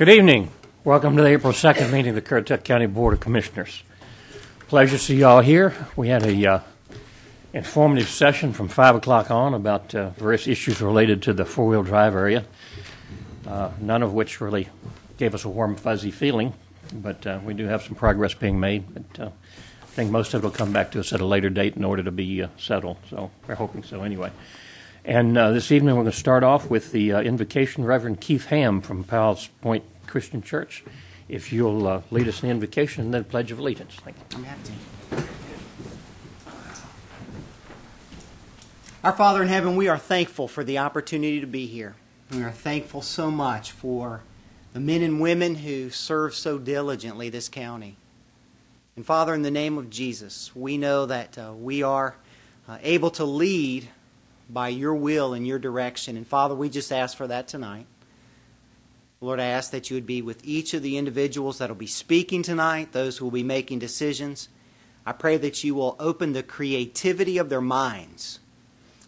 Good evening. Welcome to the April 2nd meeting of the Currituck County Board of Commissioners. Pleasure to see you all here. We had a informative session from 5 o'clock on about various issues related to the four-wheel drive area, none of which really gave us a warm, fuzzy feeling, but we do have some progress being made. But I think most of it will come back to us at a later date in order to be settled, so we're hoping so anyway. And this evening we're going to start off with the invocation of Reverend Keith Ham from Powell's Point Christian Church. If you'll lead us in the invocation and then Pledge of Allegiance. Thank you. I'm happy to. Our Father in heaven, we are thankful for the opportunity to be here. We are thankful so much for the men and women who serve so diligently this county. And Father, in the name of Jesus, we know that we are able to lead by your will and your direction. And Father, we just ask for that tonight. Lord, I ask that you would be with each of the individuals that will be speaking tonight, those who will be making decisions. I pray that you will open the creativity of their minds,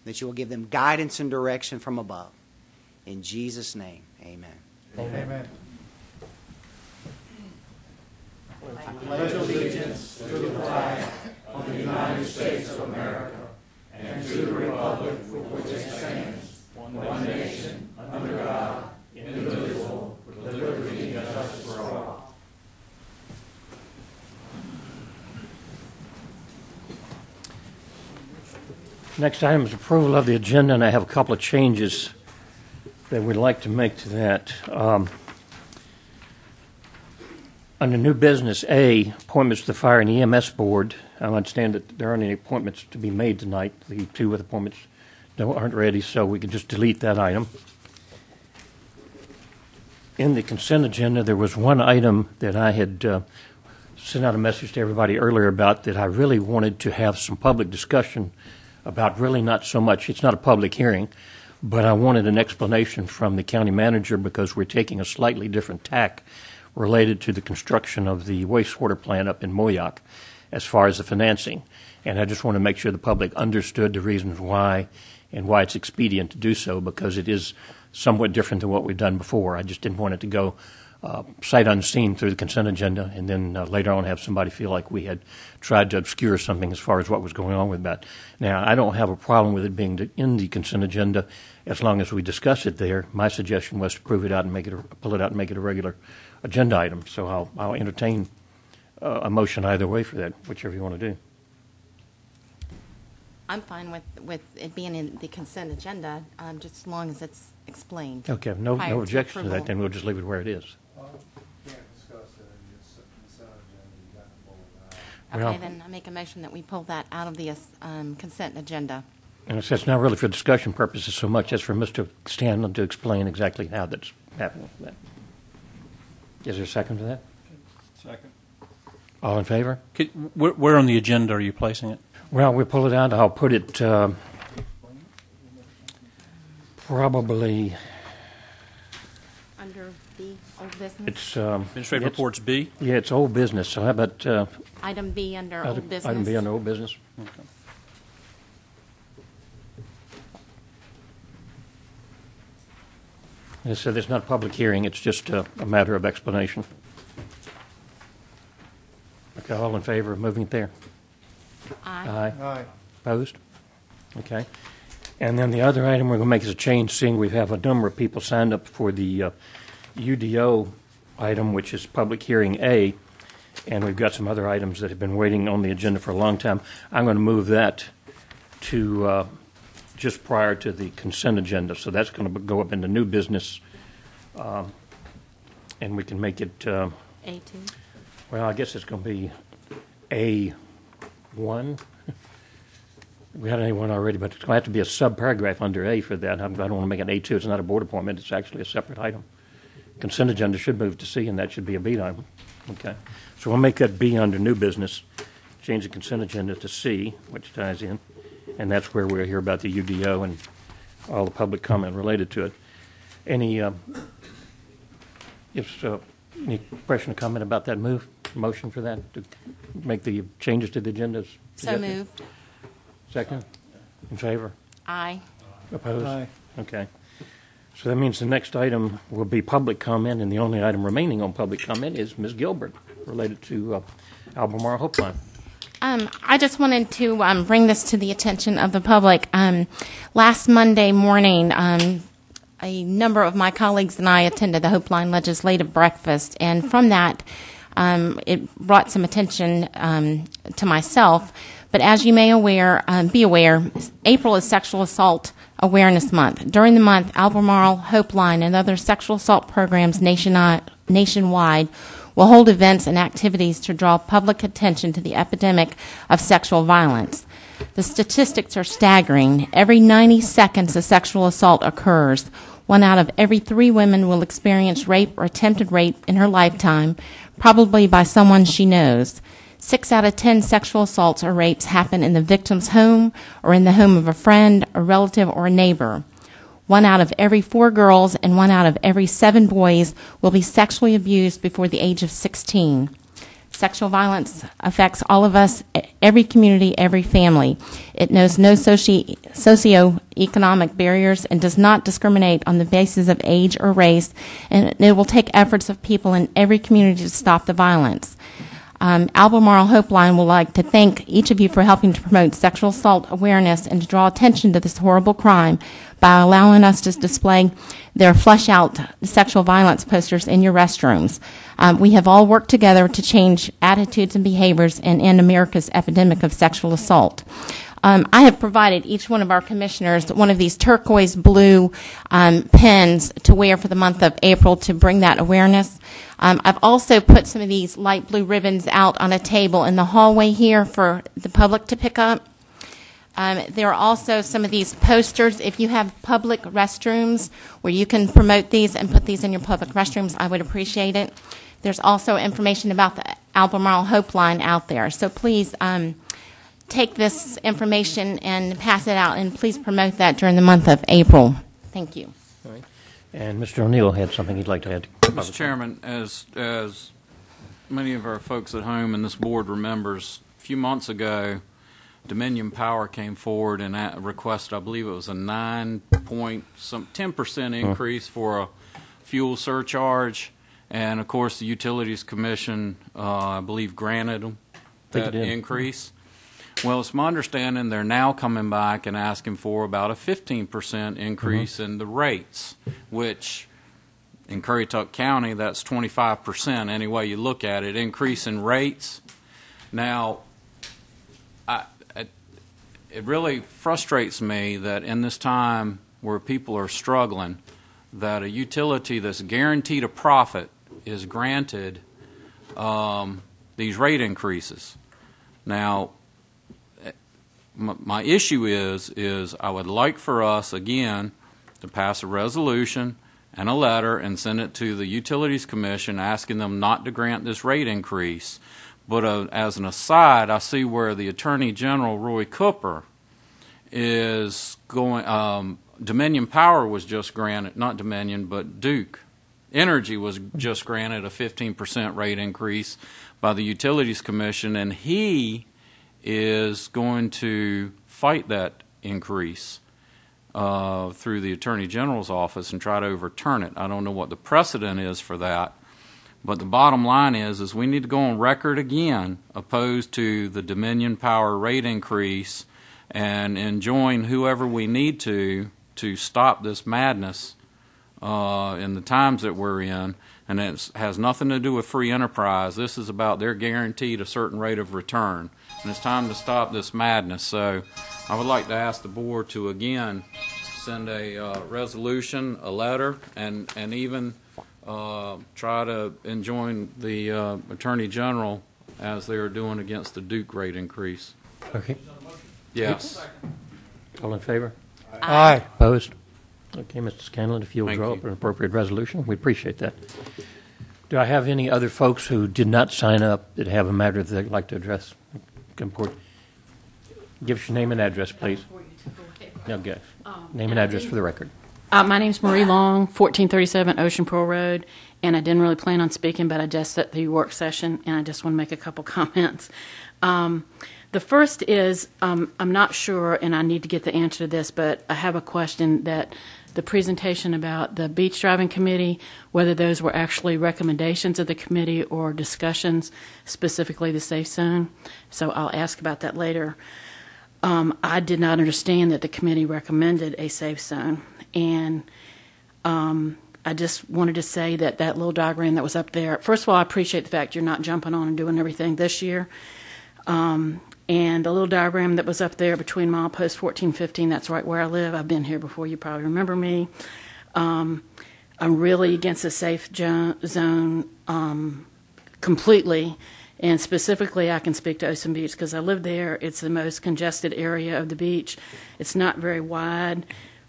that you will give them guidance and direction from above. In Jesus' name, amen. Amen. I pledge allegiance to the flag of the United States of America and to the republic for which it stands, one nation, under God, indivisible, with liberty and justice for all. Next item is approval of the agenda, and I have a couple of changes that we'd like to make to that. Under new business A, appointments to the Fire and EMS Board, I understand that there aren't any appointments to be made tonight. The two with appointments aren't ready, so we can just delete that item. In the consent agenda, there was one item that I had sent out a message to everybody earlier about that I really wanted to have some public discussion about, really not so much, it's not a public hearing, but I wanted an explanation from the county manager because we're taking a slightly different tack related to the construction of the wastewater plant up in Moyock as far as the financing. And I just want to make sure the public understood the reasons why and why it's expedient to do so, because it is somewhat different than what we've done before. I just didn't want it to go sight unseen through the consent agenda and then later on have somebody feel like we had tried to obscure something as far as what was going on with that. Now, I don't have a problem with it being in the consent agenda as long as we discuss it there. My suggestion was to pull it out and make it a regular agenda item. So I'll entertain a motion either way for that, whichever you want to do. I'm fine with it being in the consent agenda, just as long as it's explained. Okay, no objection to that, then we'll just leave it where it is. You can't discuss it in the consent agenda. You got to pull it out. Okay, then I make a motion that we pull that out of the consent agenda. And it's not really for discussion purposes so much as for Mr. Stanley to explain exactly how that's happening. Is there a second to that? Second. All in favor? Where on the agenda are you placing it? Well, we'll pull it out. I'll put it probably... Under B, old business? It's Administrative Reports B? Yeah, it's old business. So how about... Item B under old business. Item B under old business. Okay. As I said, it's not a public hearing. It's just a matter of explanation. Okay, all in favor of moving it there? Aye. Aye. Opposed? Okay. And then the other item we're going to make is a change, seeing we have a number of people signed up for the UDO item, which is public hearing A, and we've got some other items that have been waiting on the agenda for a long time. I'm going to move that to just prior to the consent agenda, so that's going to go up into new business, and we can make it, A2. well, I guess it's going to be A1. We had A1 already, but it's going to have to be a sub-paragraph under A for that. I don't want to make it A2. It's not a board appointment. It's actually a separate item. Consent agenda should move to C, and that should be a B item. Okay. So we'll make that B under new business, change the consent agenda to C, which ties in, and that's where we'll hear about the UDO and all the public comment related to it. Any question or comment about that motion for that, to make the changes to the agendas? So moved. Second? In favor? Aye. Opposed? Aye. Okay. So that means the next item will be public comment, and the only item remaining on public comment is Ms. Gilbert, related to Albemarle Hope Line. I just wanted to bring this to the attention of the public. Last Monday morning, a number of my colleagues and I attended the Hope Line Legislative Breakfast, and from that, it brought some attention to myself. But as you may be aware, April is Sexual Assault Awareness Month. During the month, Albemarle, Hope Line, and other sexual assault programs nationwide will hold events and activities to draw public attention to the epidemic of sexual violence. The statistics are staggering. Every 90 seconds, a sexual assault occurs. 1 out of every 3 women will experience rape or attempted rape in her lifetime, probably by someone she knows. 6 out of 10 sexual assaults or rapes happen in the victim's home or in the home of a friend, a relative, or a neighbor. 1 out of every 4 girls and 1 out of every 7 boys will be sexually abused before the age of 16. Sexual violence affects all of us, every community, every family. It knows no socioeconomic barriers and does not discriminate on the basis of age or race, and it will take efforts of people in every community to stop the violence. Albemarle Hope Line would like to thank each of you for helping to promote sexual assault awareness and to draw attention to this horrible crime by allowing us to display their flesh out sexual violence posters in your restrooms. We have all worked together to change attitudes and behaviors and end America's epidemic of sexual assault. I have provided each one of our commissioners one of these turquoise blue pens to wear for the month of April to bring that awareness. I've also put some of these light blue ribbons out on a table in the hallway here for the public to pick up. There are also some of these posters. If you have public restrooms where you can promote these and put these in your public restrooms, I would appreciate it. There's also information about the Albemarle Hope Line out there. So please take this information and pass it out, and please promote that during the month of April. Thank you. All right. And Mr. O'Neill had something he'd like to add. Mr. Chairman, as many of our folks at home and this board remembers, a few months ago, Dominion Power came forward and requested, I believe it was a 10% increase for a fuel surcharge, and of course the Utilities Commission, I believe, granted them that increase. Well, it's my understanding they're now coming back and asking for about a 15% increase in the rates, which in Currituck County, that's 25% any way you look at it, increase in rates. Now, it really frustrates me that in this time where people are struggling, that a utility that's guaranteed a profit is granted these rate increases. Now, my issue is I would like for us, again, to pass a resolution and a letter and send it to the Utilities Commission asking them not to grant this rate increase. But as an aside, I see where the Attorney General, Roy Cooper, is going. Dominion Power was just granted, not Dominion, but Duke Energy was just granted a 15% rate increase by the Utilities Commission, and he is going to fight that increase through the Attorney General's office and try to overturn it. I don't know what the precedent is for that, but the bottom line is we need to go on record again opposed to the Dominion Power rate increase and enjoin whoever we need to stop this madness in the times that we're in. And it has nothing to do with free enterprise. This is about they're guaranteed a certain rate of return. And it's time to stop this madness. So I would like to ask the board to, again, send a resolution, a letter, and even try to enjoin the Attorney General as they are doing against the Duke rate increase. Okay. Yes. All in favor? Aye. Opposed? Okay, Mr. Scanlon, if you'll Thank draw you. up an appropriate resolution, we appreciate that. Do I have any other folks who did not sign up that have a matter that they'd like to address? Come forward. Give us your name and address, please. Okay. Name and address for the record. My name's Marie Long, 1437 Ocean Pearl Road, and I didn't really plan on speaking, but I just sat through your work session, and I just want to make a couple comments. The first is, I'm not sure, and I need to get the answer to this, but I have a question that the presentation about the beach driving committee, whether those were actually recommendations of the committee or discussions, specifically the safe zone. So I'll ask about that later. I did not understand that the committee recommended a safe zone. And I just wanted to say that that little diagram that was up there, first of all, I appreciate the fact you're not jumping on and doing everything this year. And the little diagram that was up there between milepost 14, 15, that's right where I live. I've been here before. You probably remember me. I'm really against the safe zone completely. And specifically, I can speak to Ocean Beach because I live there. It's the most congested area of the beach. It's not very wide.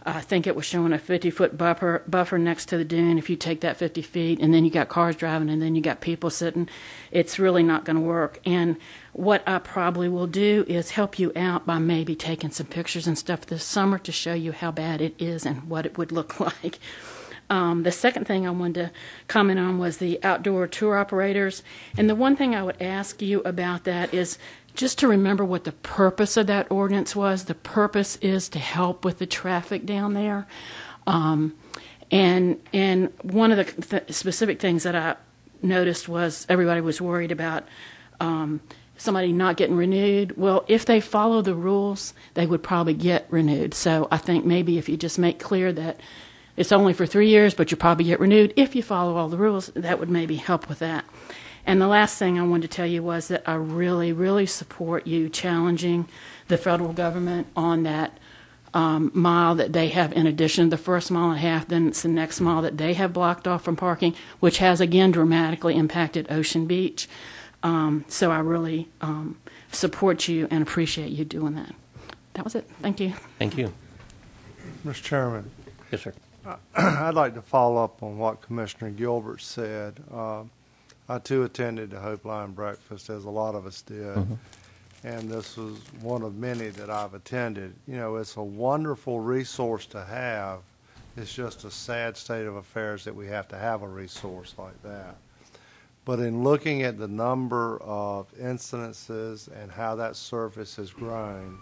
I think it was showing a 50-foot buffer next to the dune. If you take that 50 feet, and then you got cars driving, and then you got people sitting, it's really not going to work. And what I probably will do is help you out by maybe taking some pictures and stuff this summer to show you how bad it is and what it would look like. The second thing I wanted to comment on was the outdoor tour operators. And the one thing I would ask you about that is just to remember what the purpose of that ordinance was. The purpose is to help with the traffic down there. And one of the specific things that I noticed was everybody was worried about somebody not getting renewed. Well, if they follow the rules, they would probably get renewed. So I think maybe if you just make clear that it's only for 3 years, but you probably get renewed if you follow all the rules, that would maybe help with that. And the last thing I wanted to tell you was that I really, really support you challenging the federal government on that mile that they have in addition to the first mile and a half. Then it's the next mile that they have blocked off from parking, which has, again, dramatically impacted Ocean Beach. So I really support you and appreciate you doing that. That was it. Thank you. Thank you. Mr. Chairman, Yes, sir. I'd like to follow up on what Commissioner Gilbert said. I, too, attended the Hope Line Breakfast, as a lot of us did, and this was one of many that I've attended. You know, it's a wonderful resource to have. It's just a sad state of affairs that we have to have a resource like that. But in looking at the number of incidences and how that service has grown,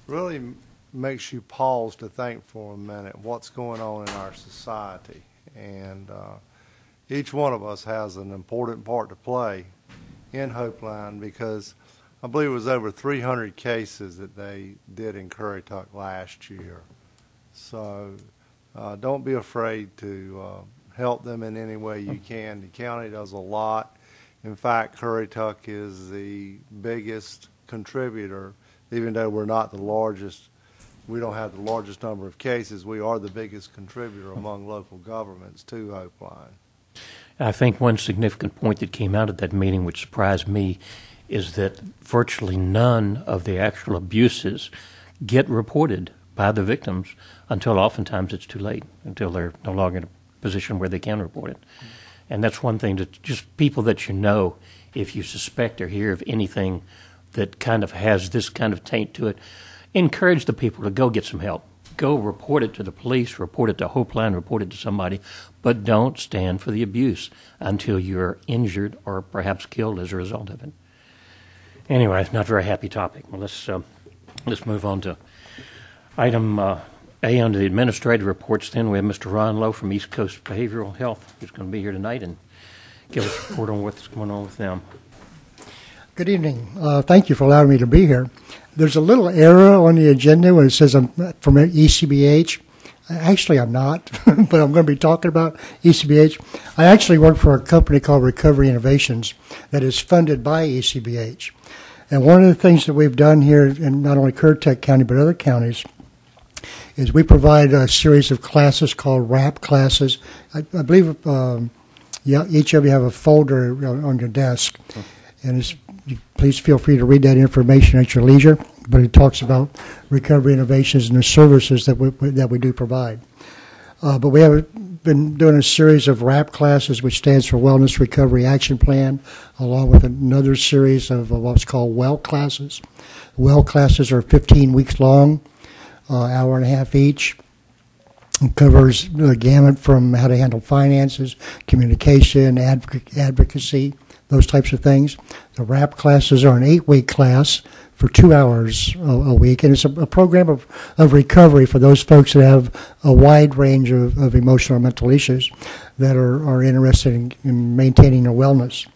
really makes you pause to think for a minute what's going on in our society. And each one of us has an important part to play in Hope Line, because I believe it was over 300 cases that they did in Currituck last year. So don't be afraid to help them in any way you can. The county does a lot. In fact, Currituck is the biggest contributor, even though we're not the largest. We don't have the largest number of cases. We are the biggest contributor among local governments to Hope Line. I think one significant point that came out of that meeting, which surprised me, is that virtually none of the actual abuses get reported by the victims until oftentimes it's too late, until they're no longer in a position where they can report it. And that's one thing that just people that you know, if you suspect or hear of anything that kind of has this kind of taint to it, encourage the people to go get some help. Go report it to the police, report it to Hope Line, report it to somebody, but don't stand for the abuse until you're injured or perhaps killed as a result of it. Anyway, it's not a very happy topic. Well, let's move on to item A under the administrative reports. Then we have Mr. Ron Lowe from East Coast Behavioral Health, who's going to be here tonight and give us a report on what's going on with them. Good evening. Thank you for allowing me to be here. There's a little error on the agenda when it says I'm from ECBH. Actually, I'm not, but I'm going to be talking about ECBH. I actually work for a company called Recovery Innovations that is funded by ECBH. And one of the things that we've done here in not only Currituck County but other counties is we provide a series of classes called RAP classes. I believe each of you have a folder on your desk. And please feel free to read that information at your leisure. But it talks about recovery innovations and the services that we do provide. But we have been doing a series of RAP classes, which stands for Wellness Recovery Action Plan, along with another series of what's called WELL classes. WELL classes are 15 weeks long, hour and a half each. It covers the gamut from how to handle finances, communication, advocacy, those types of things. The RAP classes are an 8-week class for 2 hours a week, and it's a program of recovery for those folks that have a wide range of emotional and mental issues that are interested in maintaining their wellness.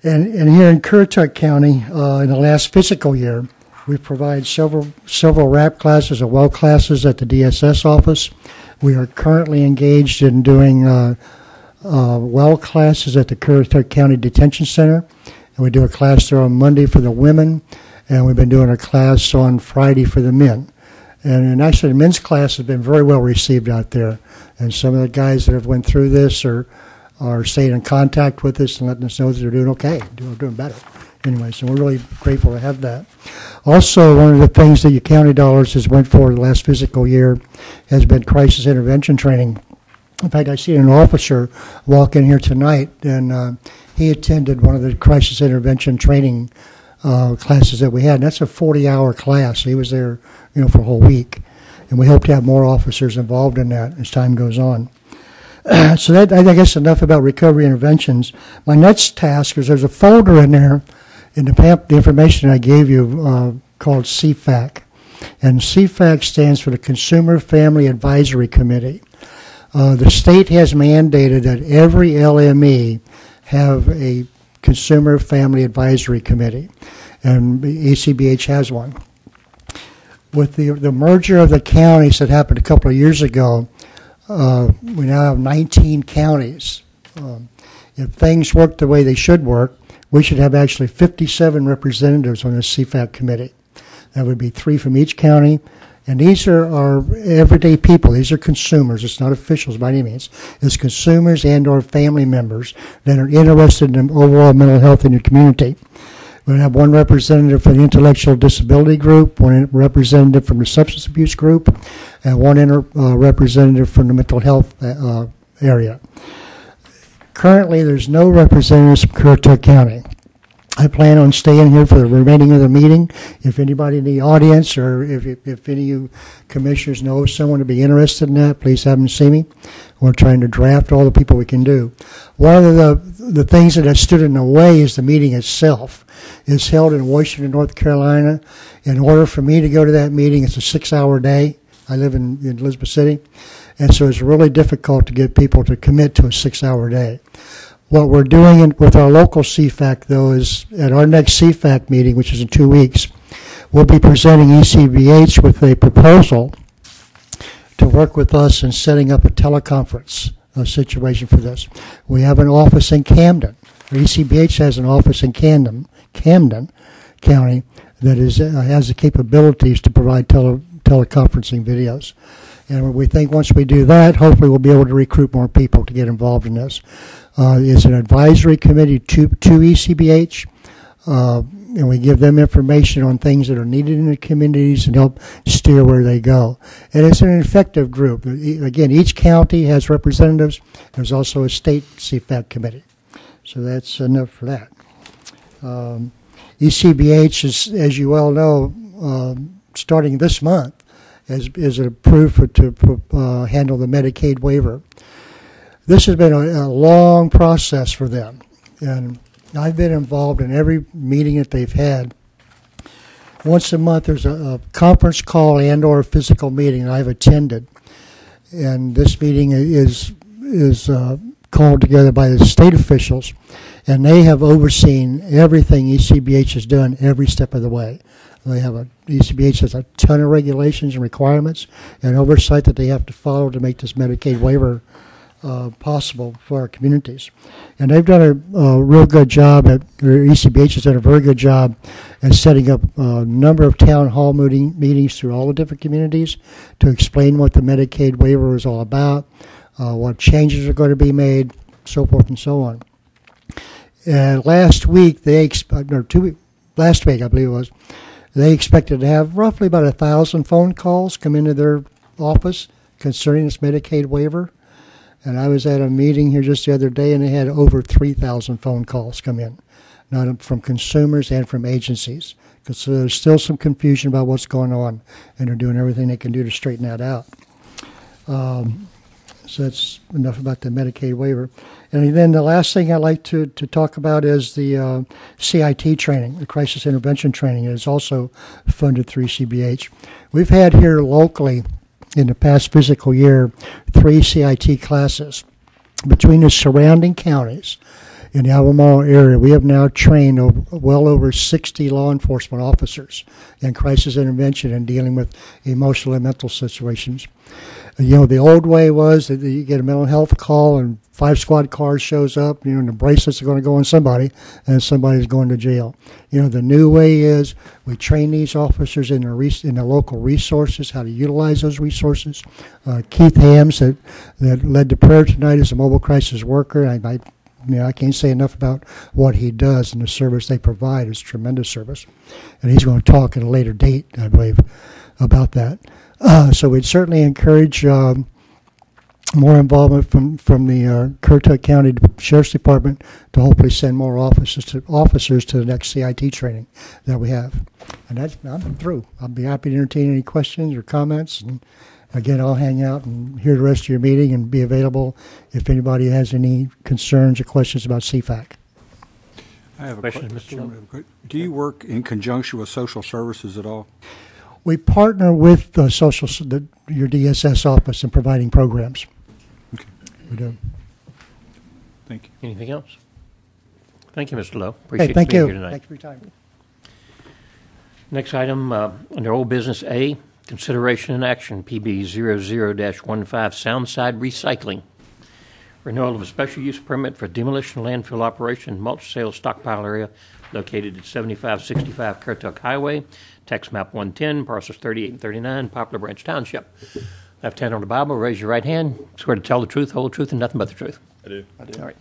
And here in Currituck County, in the last fiscal year, we provide several RAP classes and well classes at the DSS office. We are currently engaged in doing well classes at the Currituck County Detention Center. And we do a class there on Monday for the women, and we've been doing a class on Friday for the men. And actually, the men's class has been very well received out there. And some of the guys that have went through this are staying in contact with us and letting us know that they're doing okay, doing better. Anyway, so we're really grateful to have that. Also, one of the things that your county dollars has went for the last fiscal year has been crisis intervention training. In fact, I see an officer walk in here tonight, and he attended one of the crisis intervention training classes that we had. And that's a 40-hour class. He was there, for a whole week. And we hope to have more officers involved in that as time goes on. So that, I guess, enough about recovery interventions. My next task is there's a folder in there in the information I gave you called CFAC. And CFAC stands for the Consumer Family Advisory Committee. The state has mandated that every LME have a Consumer Family Advisory Committee, and ACBH has one. With the merger of the counties that happened a couple of years ago, we now have 19 counties. If things work the way they should work, we should have actually 57 representatives on the CFAC committee. That would be 3 from each county. And these are our everyday people. These are consumers. It's not officials by any means. It's consumers and or family members that are interested in overall mental health in your community. We're going to have one representative for the intellectual disability group, one representative from the substance abuse group, and one representative from the mental health area. Currently, there's no representatives from Currituck County. I plan on staying here for the remaining of the meeting. If anybody in the audience or if any of you commissioners know someone to be interested in that, please have them see me. We're trying to draft all the people we can do. One of the things that has stood in the way is the meeting itself. It's held in Washington, North Carolina. In order for me to go to that meeting, it's a 6-hour day. I live in Elizabeth City. And so it's really difficult to get people to commit to a 6-hour day. What we're doing with our local CFAC, though, is at our next CFAC meeting, which is in 2 weeks, we'll be presenting ECBH with a proposal to work with us in setting up a teleconference situation for this. We have an office in Camden. ECBH has an office in Camden County that has the capabilities to provide teleconferencing videos. And we think once we do that, hopefully we'll be able to recruit more people to get involved in this. It's an advisory committee to ECBH, and we give them information on things that are needed in the communities and help steer where they go. And it's an effective group. Again, each county has representatives. There's also a state CFAC committee. So that's enough for that. ECBH, as you all know, starting this month, is approved to handle the Medicaid waiver. This has been a long process for them, and I've been involved in every meeting that they've had. Once a month, there's a conference call and or a physical meeting that I've attended, and this meeting is called together by the state officials, and they have overseen everything ECBH has done every step of the way. ECBH has a ton of regulations and requirements and oversight that they have to follow to make this Medicaid waiver possible for our communities. And they've done a real good job ECBH has done a very good job at setting up a number of town hall meetings through all the different communities to explain what the Medicaid waiver is all about, what changes are going to be made, so forth and so on. And last week, last week I believe it was, they expected to have roughly about 1,000 phone calls come into their office concerning this Medicaid waiver. And I was at a meeting here just the other day, and they had over 3,000 phone calls come in, not from consumers and from agencies. So there's still some confusion about what's going on, and they're doing everything they can do to straighten that out. So that's enough about the Medicaid waiver. And then the last thing I'd like to talk about is the CIT training, the crisis intervention training. It is also funded through CBH. We've had here locally in the past fiscal year 3 CIT classes. Between the surrounding counties in the Albemarle area, we have now trained well over 60 law enforcement officers in crisis intervention and dealing with emotional and mental situations. You know, the old way was that you get a mental health call and 5 squad cars shows up, you know, and the bracelets are going to go on somebody and somebody's going to jail. You know, the new way is we train these officers in the local resources, how to utilize those resources. Keith Hams, that led to prayer tonight, is a mobile crisis worker. I can't say enough about what he does and the service they provide. It's tremendous service. And he's going to talk at a later date, I believe, about that. So we'd certainly encourage more involvement from the Currituck County Sheriff's Department to hopefully send more officers to the next CIT training that we have. And I'm through. I'll be happy to entertain any questions or comments. And again, I'll hang out and hear the rest of your meeting and be available if anybody has any concerns or questions about CFAC. I have a Question, question. Mr. Do you work in conjunction with social services at all? We partner with your DSS office in providing programs. Okay. We do. Thank you. Anything else? Thank you, Mr. Lowe. Appreciate Hey, thank being you. here tonight. Thank you for your time. Next item, under old business A, consideration and action, PB 00-15, Soundside Recycling. Renewal of a special use permit for demolition landfill operation mulch sales stockpile area located at 7565 Currituck Highway, tax map 110, parcels 38 and 39, Poplar Branch Township. Left hand on the Bible, raise your right hand. Swear to tell the truth, whole truth, and nothing but the truth. I do. All right.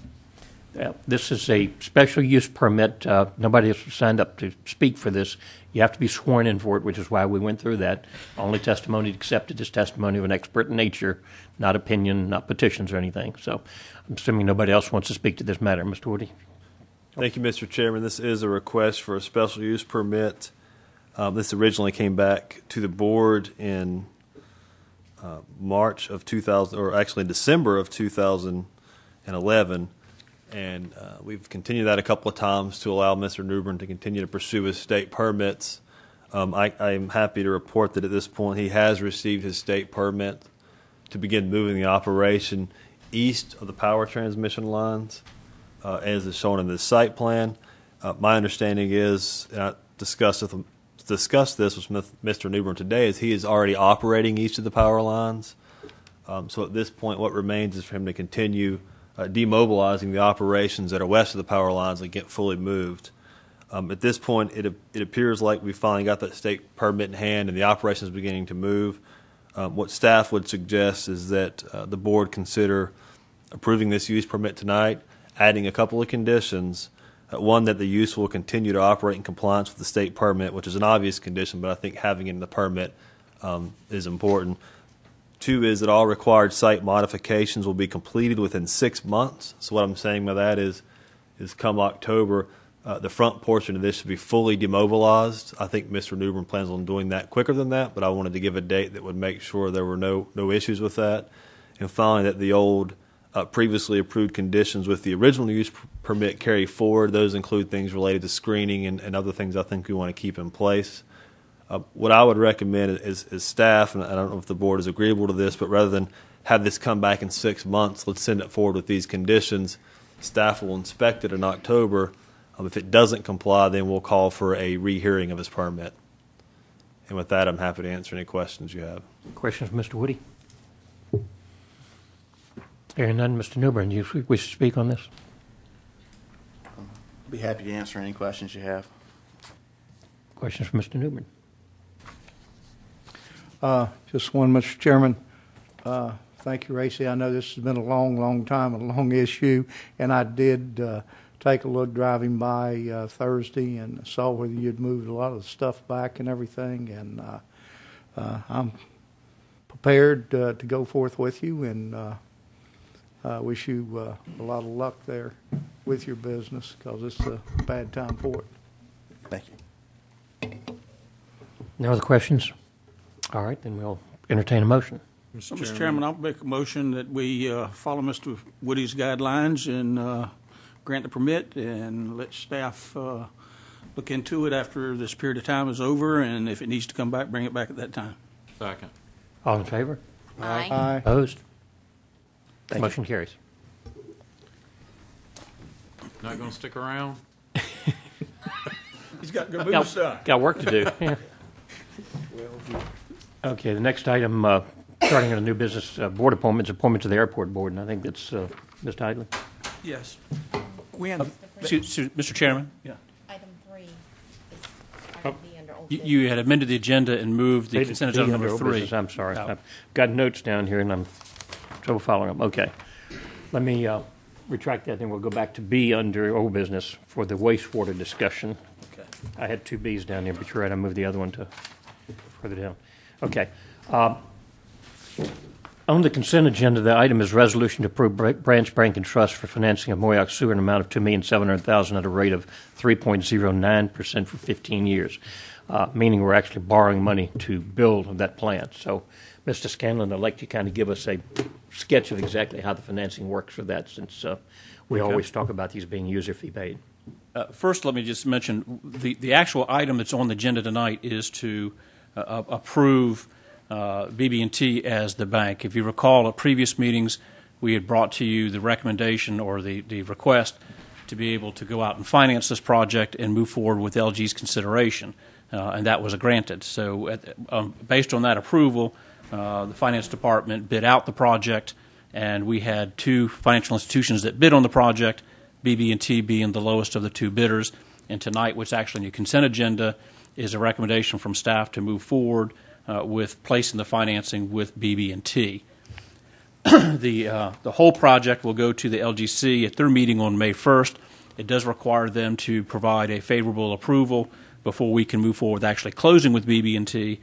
This is a special use permit. Nobody has signed up to speak for this. You have to be sworn in for it, which is why we went through that. Only testimony accepted is testimony of an expert in nature, not opinion, not petitions or anything. So I'm assuming nobody else wants to speak to this matter. Mr. Woody? Thank you, Mr. Chairman. This is a request for a special use permit. This originally came back to the board in March of 2000, or actually in December of 2011. And we've continued that a couple of times to allow Mr. Newbern to continue to pursue his state permits. I am happy to report that at this point he has received his state permit to begin moving the operation east of the power transmission lines, as is shown in this site plan. My understanding is, and I discussed this with Mr. Newbern today, is he is already operating east of the power lines. So at this point, what remains is for him to continue demobilizing the operations that are west of the power lines and get fully moved. At this point, it appears like we finally got that state permit in hand and the operation is beginning to move. What staff would suggest is that the board consider approving this use permit tonight, adding a couple of conditions. One, that the use will continue to operate in compliance with the state permit, which is an obvious condition, but I think having it in the permit is important. 2 is that all required site modifications will be completed within 6 months. So what I'm saying by that is come October, the front portion of this should be fully demobilized. I think Mr. Newbern plans on doing that quicker than that, but I wanted to give a date that would make sure there were no issues with that. And finally, that the old previously approved conditions with the original use permit carry forward. Those include things related to screening and other things I think we want to keep in place. What I would recommend is staff, and I don't know if the board is agreeable to this, but rather than have this come back in 6 months, let's send it forward with these conditions. Staff will inspect it in October. If it doesn't comply, then we'll call for a rehearing of his permit. And with that, I'm happy to answer any questions you have. Questions, Mr. Woody? Hearing none, Mr. Newbern, do you wish to speak on this? I'll be happy to answer any questions you have. Questions for Mr. Newbern? Just one, Mr. Chairman. Thank you, Racy. I know this has been a long time, a long issue, and I did take a look driving by Thursday and saw where you'd moved a lot of the stuff back and everything, and I'm prepared to go forth with you, and wish you a lot of luck there with your business, because it's a bad time for it. Thank you. No other questions? All right, then we'll entertain a motion. Mr. Chairman, I'll make a motion that we follow Mr. Woody's guidelines and grant the permit and let staff look into it after this period of time is over, and if it needs to come back, bring it back at that time. Second. All in favor? Aye. Opposed? Motion carries. Not going to stick around? He's got to go move stuff. Got work to do. Yeah. Okay, the next item, starting on a new business board appointment, is appointment to the airport board, and I think that's Mr. Heidley. Yes. Mr. Chairman? Yeah. Item 3 is item B under old business. You had amended the agenda and moved the consent agenda number 3. Business, I'm sorry. I've got notes down here, and I'm trouble following them. Okay. Let me retract that, then we'll go back to B under old business for the wastewater discussion. Okay. I had 2 Bs down there, but you're right, I moved the other one to further down. Okay. On the consent agenda, the item is resolution to approve Branch Bank and Trust for financing of Moyock Sewer in an amount of $2,700,000 at a rate of 3.09% for 15 years, meaning we're actually borrowing money to build that plant. So, Mr. Scanlon, I'd like to kind of give us a sketch of exactly how the financing works for that, since we always talk about these being user fee paid. First, let me just mention the actual item that's on the agenda tonight is to approve BB&T as the bank. If you recall, at previous meetings, we had brought to you the recommendation or the request to be able to go out and finance this project and move forward with LG's consideration, and that was granted. So based on that approval, the finance department bid out the project, and we had 2 financial institutions that bid on the project, BB&T being the lowest of the 2 bidders. And tonight, what's actually in the consent agenda, is a recommendation from staff to move forward with placing the financing with BB&T. The whole project will go to the LGC at their meeting on May 1st. It does require them to provide a favorable approval before we can move forward with actually closing with BB&T,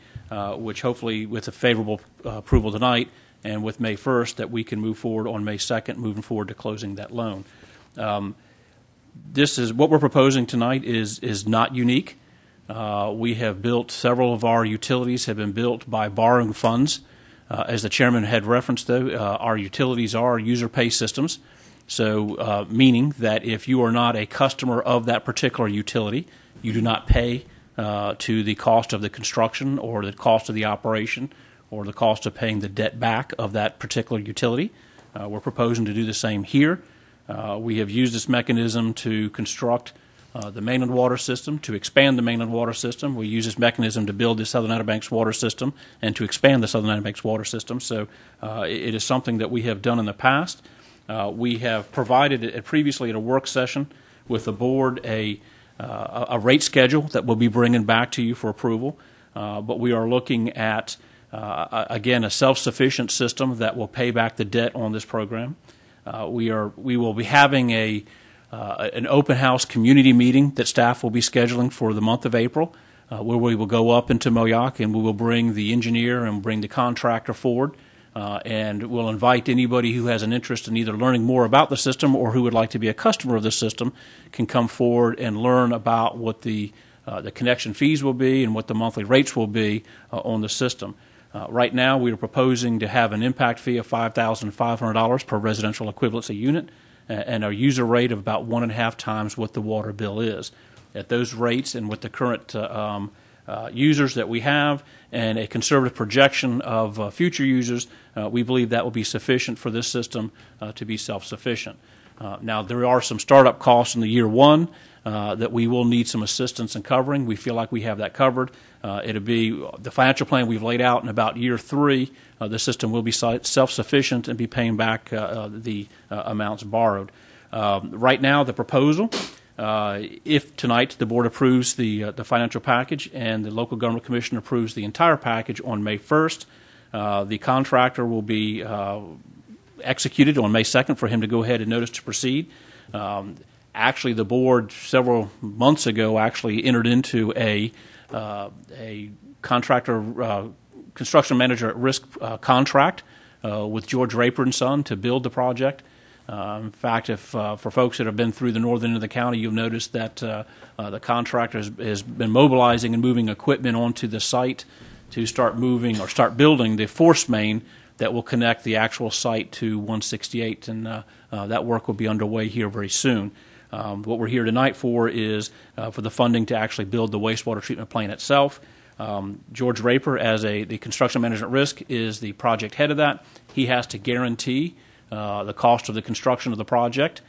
which hopefully with a favorable approval tonight and with May 1st that we can move forward on May 2nd, moving forward to closing that loan. This is what we're proposing tonight is not unique. We have built several of our utilities have been built by borrowing funds. As the chairman had referenced, though, our utilities are user pay systems. So, meaning that if you are not a customer of that particular utility, you do not pay to the cost of the construction or the cost of the operation or the cost of paying the debt back of that particular utility. We're proposing to do the same here. We have used this mechanism to construct the mainland water system, to expand the mainland water system. We use this mechanism to build the Southern Outer Banks water system and to expand the Southern Outer Banks water system. So it is something that we have done in the past. We have provided previously at a work session with the board a rate schedule that we'll be bringing back to you for approval. But we are looking at, again, a self-sufficient system that will pay back the debt on this program. We will be having an open house community meeting that staff will be scheduling for the month of April, where we will go up into Moyock and we will bring the engineer and bring the contractor forward, and we'll invite anybody who has an interest in either learning more about the system or who would like to be a customer of the system can come forward and learn about what the connection fees will be and what the monthly rates will be on the system. Right now, we are proposing to have an impact fee of $5,500 per residential equivalency unit and a user rate of about 1.5 times what the water bill is. At those rates and with the current users that we have and a conservative projection of future users, we believe that will be sufficient for this system to be self-sufficient. Now, there are some startup costs in the year 1 that we will need some assistance in covering. We feel like we have that covered. It'll be the financial plan we've laid out in about year 3. The system will be self-sufficient and be paying back the amounts borrowed. Right now, the proposal, if tonight the board approves the financial package and the local government commission approves the entire package on May 1st, the contractor will be executed on May 2nd for him to go ahead and notice to proceed. Actually, the board several months ago actually entered into a contractor construction manager at risk contract with George Raper and Son to build the project. In fact, if for folks that have been through the northern end of the county, you'll notice that the contractor has been mobilizing and moving equipment onto the site to start moving or start building the force main that will connect the actual site to 168, and that work will be underway here very soon. What we're here tonight for is for the funding to actually build the wastewater treatment plant itself. George Raper, as the construction management risk, is the project head of that. He has to guarantee the cost of the construction of the project.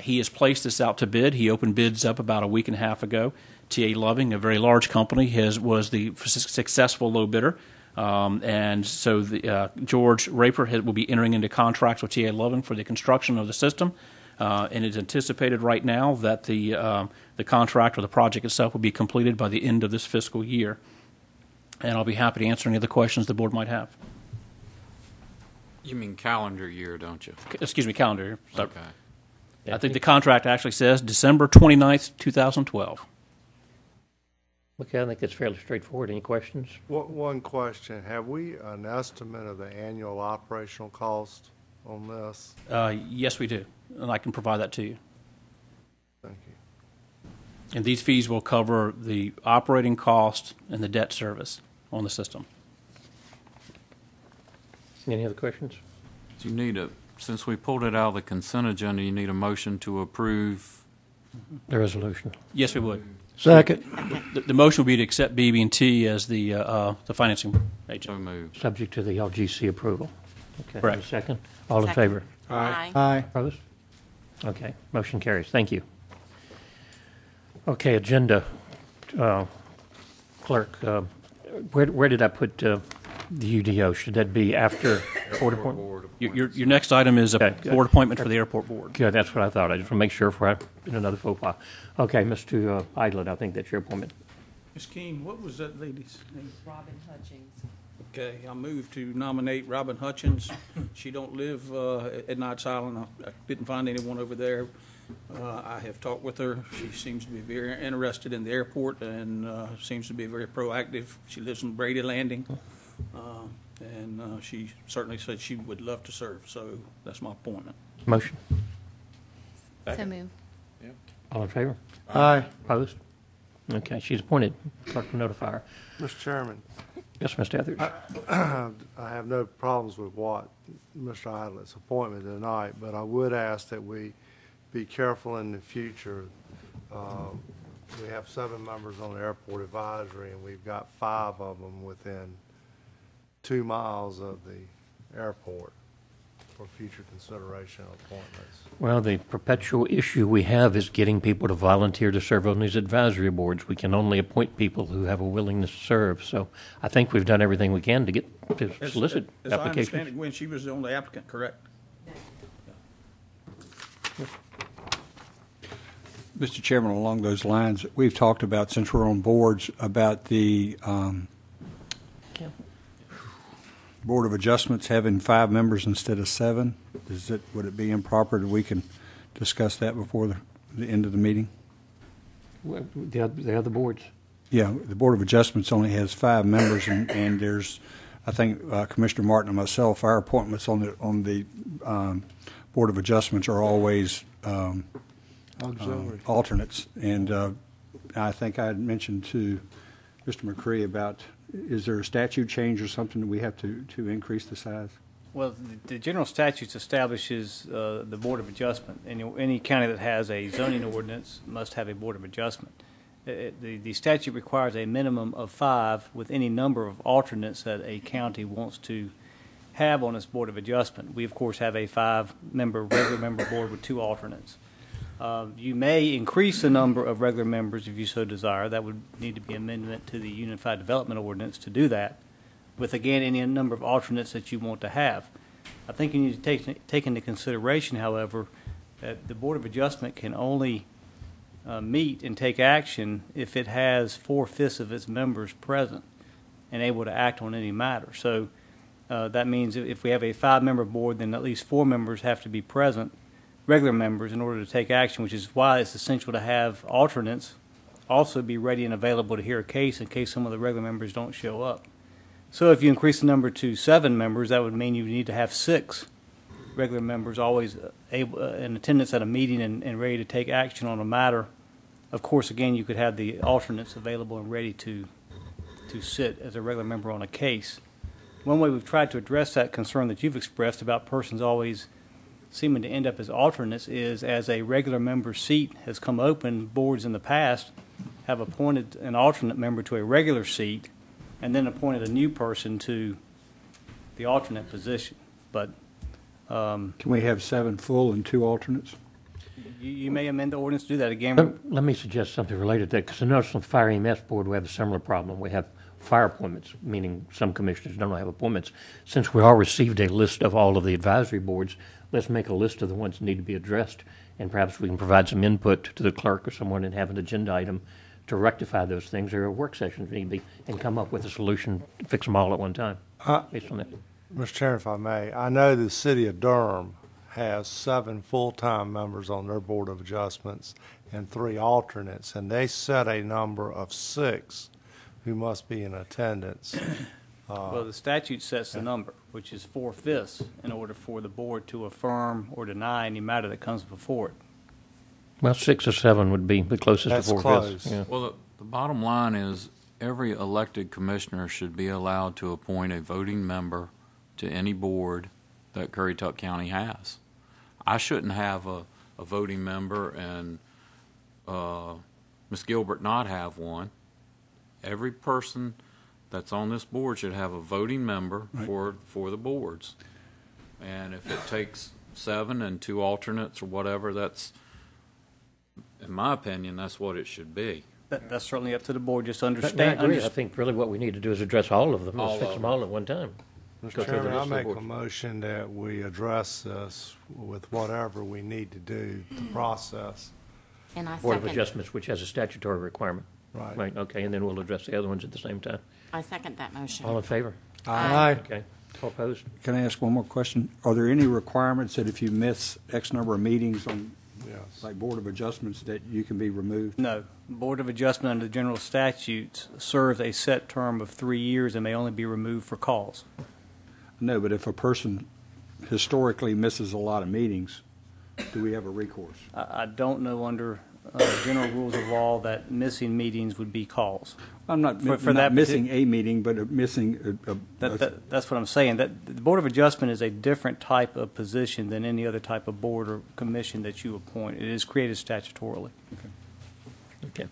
He has placed this out to bid. He opened bids up about a week and a half ago. T.A. Loving, a very large company, was the successful low bidder. And so George Raper will be entering into contracts with T.A. Loving for the construction of the system. And it's anticipated right now that the contract or the project itself will be completed by the end of this fiscal year. And I'll be happy to answer any other questions the board might have. You mean calendar year, don't you? Excuse me, calendar year. So Okay. I think the contract actually says December 29th, 2012. Okay, I think that's fairly straightforward. Any questions? One question, have we an estimate of the annual operational cost on this? Yes, we do, and I can provide that to you. Thank you. And these fees will cover the operating cost and the debt service on the system. Any other questions? Do you need since we pulled it out of the consent agenda, you need a motion to approve The resolution. Yes, we would. Second. The motion would be to accept BB&T as the financing agent. So moved. Subject to the LGC approval. Okay. Correct. A second. All in Second. favor? Aye. Aye. Opposed? Okay. Motion carries. Thank you. Okay. Agenda. Clerk, where did I put the UDO? Should that be after board appointment? Your next item is a board appointment for the airport board. Good. That's what I thought. I just want to make sure before I in another faux pas. Okay, Mr. Idlet, I think that's your appointment. Ms. King, what was that lady's name? Robin Hutchings. Okay, I move to nominate Robin Hutchins. She don't live at Knights Island. I didn't find anyone over there. I have talked with her. She seems to be very interested in the airport and seems to be very proactive. She lives in Brady Landing, and she certainly said she would love to serve. So that's my appointment. Motion. So move. All in favor? Aye. Opposed? Okay, she's appointed. Clerk will notify her. Mr. Chairman, Yes, Mr. Etheridge. I have no problems with what Mr. Idlet's appointment tonight, but I would ask that we be careful in the future. We have 7 members on the airport advisory, and we've got 5 of them within 2 miles of the airport for future consideration of appointments. Well, the perpetual issue we have is getting people to volunteer to serve on these advisory boards. We can only appoint people who have a willingness to serve. So I think we've done everything we can to solicit As I understand applications. it, Gwen, she was the only applicant, correct? Mr. Chairman, along those lines, we've talked about, since we're on boards, about the Board of Adjustments having 5 members instead of 7. Would it be improper that we can discuss that before the end of the meeting? Well, the other boards. Yeah, the Board of Adjustments only has 5 members, and there's, I think, Commissioner Martin and myself, our appointments on the Board of Adjustments are always alternates. And I think I had mentioned to Mr. McCree about, is there a statute change or something that we have to increase the size? Well, the general statutes establishes the Board of Adjustment. Any county that has a zoning ordinance must have a Board of Adjustment. The statute requires a minimum of 5 with any number of alternates that a county wants to have on its Board of Adjustment. We, of course, have a 5-member regular member board with 2 alternates. You may increase the number of regular members if you so desire. That would need to be an amendment to the Unified Development Ordinance to do that, with, again, any number of alternates that you want to have. I think you need to take into consideration, however, that the Board of Adjustment can only meet and take action if it has 4/5 of its members present and able to act on any matter. So that means if we have a 5-member board, then at least 4 members have to be present, regular members, in order to take action, which is why it's essential to have alternates also be ready and available to hear a case in case some of the regular members don't show up. So if you increase the number to 7 members, that would mean you need to have 6 regular members always able, in attendance at a meeting and ready to take action on a matter. Of course, again, you could have the alternates available and ready to sit as a regular member on a case. one way we've tried to address that concern that you've expressed about persons always seeming to end up as alternates is, as a regular member's seat has come open, boards in the past have appointed an alternate member to a regular seat and then appointed a new person to the alternate position. But Can we have 7 full and 2 alternates? you may amend the ordinance to do that again. Let me suggest something related to that, because I noticed on the Fire EMS Board, we have a similar problem. We have fire appointments, meaning some commissioners don't have appointments. Since we all received a list of all of the advisory boards, let's make a list of the ones that need to be addressed, and perhaps we can provide some input to the clerk or someone and have an agenda item to rectify those things, or a work session if need be, and come up with a solution, fix them all at one time, based on that. Mr. Chairman, if I may, I know the city of Durham has 7 full-time members on their Board of Adjustments and 3 alternates, and they set a number of 6 who must be in attendance. Well, the statute sets the number, which is 4/5, in order for the board to affirm or deny any matter that comes before it. Well, 6 or 7 would be the closest That's to 4/5. close. Yeah. Well, the bottom line is every elected commissioner should be allowed to appoint a voting member to any board that Currituck County has. I shouldn't have a voting member and Ms. Gilbert not have one. Every person that's on this board should have a voting member for the boards. And if it takes 7 and 2 alternates or whatever, that's, in my opinion, that's what it should be. That's certainly up to the board. Just I understand. agree. I think really what we need to do is address all of them. All Let's fix of them them. all at one time. Go Mr. through the Chairman, I list of the make a boards. motion that we address this with whatever we need to do to process. And I Board of second, Adjustments, which has a statutory requirement. Right. Okay, and then we'll address the other ones at the same time. I second that motion. All in favor? Aye. Okay. All opposed? Can I ask one more question? Are there any requirements that if you miss X number of meetings on, Yes. like Board of Adjustments, that you can be removed? No. Board of Adjustment under the general statutes serves a set term of 3 years and may only be removed for cause. No, but if a person historically misses a lot of meetings, do we have a recourse? I don't know under general rules of law that missing meetings would be cause. I'm not, For not that missing a meeting, but missing That's what I'm saying. That the Board of Adjustment is a different type of position than any other type of board or commission that you appoint. It is created statutorily. Okay.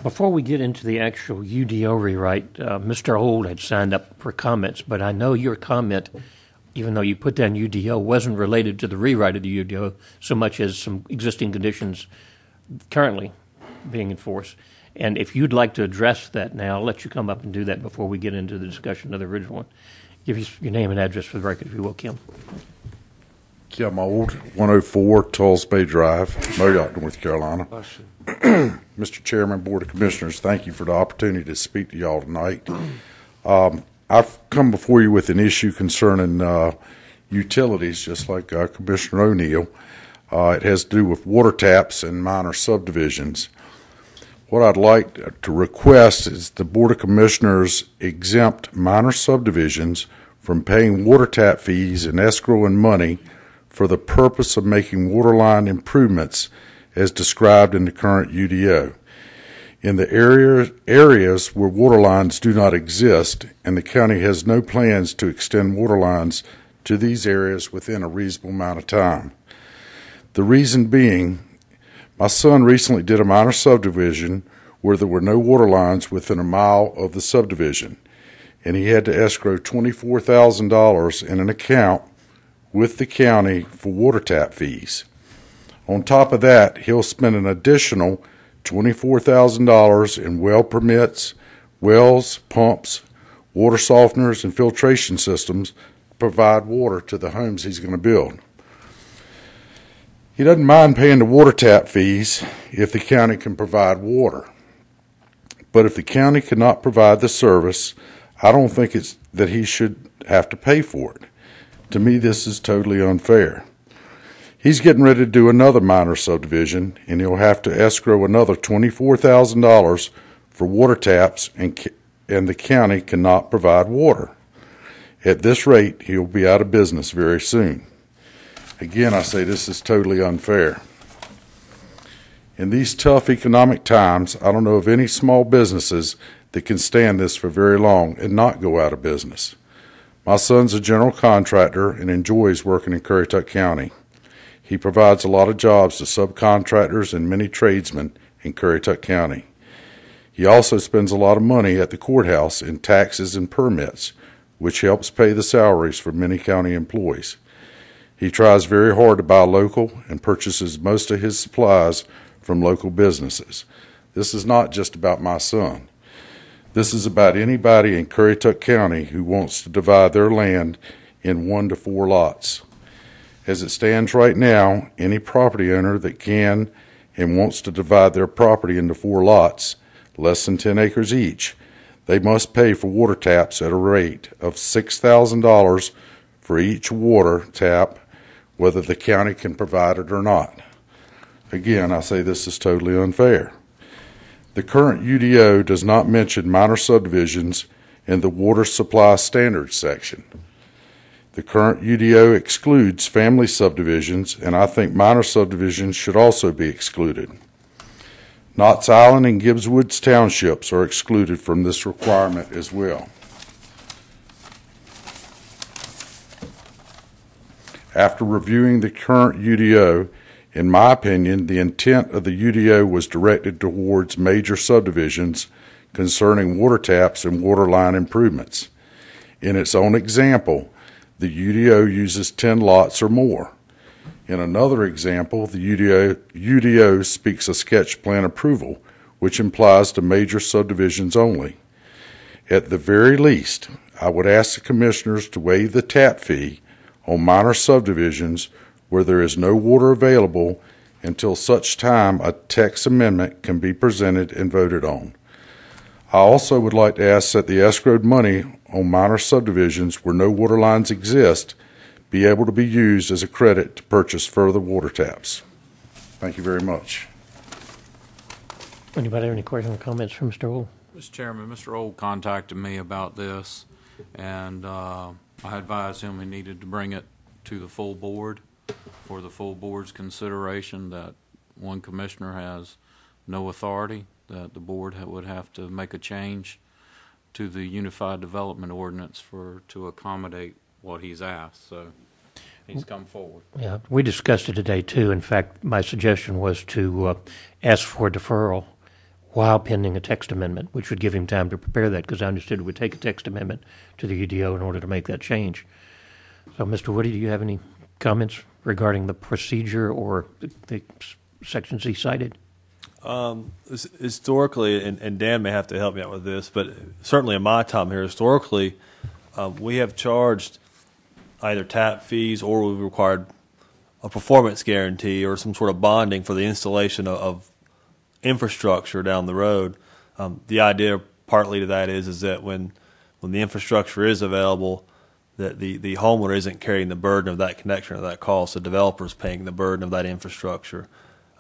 Before we get into the actual UDO rewrite, Mr. Old had signed up for comments, but I know your comment, even though you put down UDO, wasn't related to the rewrite of the UDO so much as some existing conditions currently being enforced. And if you'd like to address that now, I'll let you come up and do that before we get into the discussion of the original one. Give us your name and address for the record, if you will, Kim. Kim Old, 104 Tulls Bay Drive, Modoc, North Carolina. Mr. Chairman, Board of Commissioners, thank you for the opportunity to speak to y'all tonight. I've come before you with an issue concerning utilities, just like Commissioner O'Neill. It has to do with water taps and minor subdivisions. What I'd like to request is the Board of Commissioners exempt minor subdivisions from paying water tap fees and escrowing money for the purpose of making waterline improvements as described in the current UDO. In the areas where water lines do not exist and the county has no plans to extend water lines to these areas within a reasonable amount of time. The reason being, my son recently did a minor subdivision where there were no water lines within a mile of the subdivision, and he had to escrow $24,000 in an account with the county for water tap fees. On top of that, he'll spend an additional $24,000 in well permits, wells, pumps, water softeners, and filtration systems to provide water to the homes he's going to build. He doesn't mind paying the water tap fees if the county can provide water. But if the county cannot provide the service, I don't think it's that he should have to pay for it. To me, this is totally unfair. He's getting ready to do another minor subdivision, and he'll have to escrow another $24,000 for water taps, and the county cannot provide water. At this rate, he'll be out of business very soon. Again, I say this is totally unfair. In these tough economic times, I don't know of any small businesses that can stand this for very long and not go out of business. My son's a general contractor and enjoys working in Currituck County. He provides a lot of jobs to subcontractors and many tradesmen in Currituck County. He also spends a lot of money at the courthouse in taxes and permits, which helps pay the salaries for many county employees. He tries very hard to buy local and purchases most of his supplies from local businesses. This is not just about my son. This is about anybody in Currituck County who wants to divide their land in 1 to 4 lots. As it stands right now, any property owner that can and wants to divide their property into 4 lots, less than 10 acres each, they must pay for water taps at a rate of $6,000 for each water tap, whether the county can provide it or not. Again, I say this is totally unfair. The current UDO does not mention minor subdivisions in the water supply standards section. The current UDO excludes family subdivisions, and I think minor subdivisions should also be excluded. Knott's Island and Gibbs Woods townships are excluded from this requirement as well. After reviewing the current UDO, in my opinion, the intent of the UDO was directed towards major subdivisions concerning water taps and water line improvements. In its own example, the UDO uses 10 lots or more. In another example, the UDO speaks of sketch plan approval, which implies to major subdivisions only. At the very least, I would ask the commissioners to waive the tap fee on minor subdivisions where there is no water available until such time a text amendment can be presented and voted on. I also would like to ask that the escrowed money on minor subdivisions where no water lines exist be able to be used as a credit to purchase further water taps. Thank you very much. Anybody have any questions or comments from Mr. Old? Mr. Chairman, Mr. Old contacted me about this, and I advised him he needed to bring it to the full board for the full board's consideration, that one commissioner has no authority, that the board would have to make a change to the Unified Development Ordinance to accommodate what he's asked. So he's come forward. Yeah, we discussed it today too. In fact, my suggestion was to ask for a deferral while pending a text amendment, which would give him time to prepare that, because I understood it would take a text amendment to the UDO in order to make that change. So, Mr. Woody, do you have any comments regarding the procedure or the sections he cited? Historically, and Dan may have to help me out with this, but certainly in my time here, historically, we have charged either tap fees or we've required a performance guarantee or some sort of bonding for the installation of infrastructure down the road. The idea partly to that is that when the infrastructure is available, that the homeowner isn't carrying the burden of that connection or that cost. The developer is paying the burden of that infrastructure.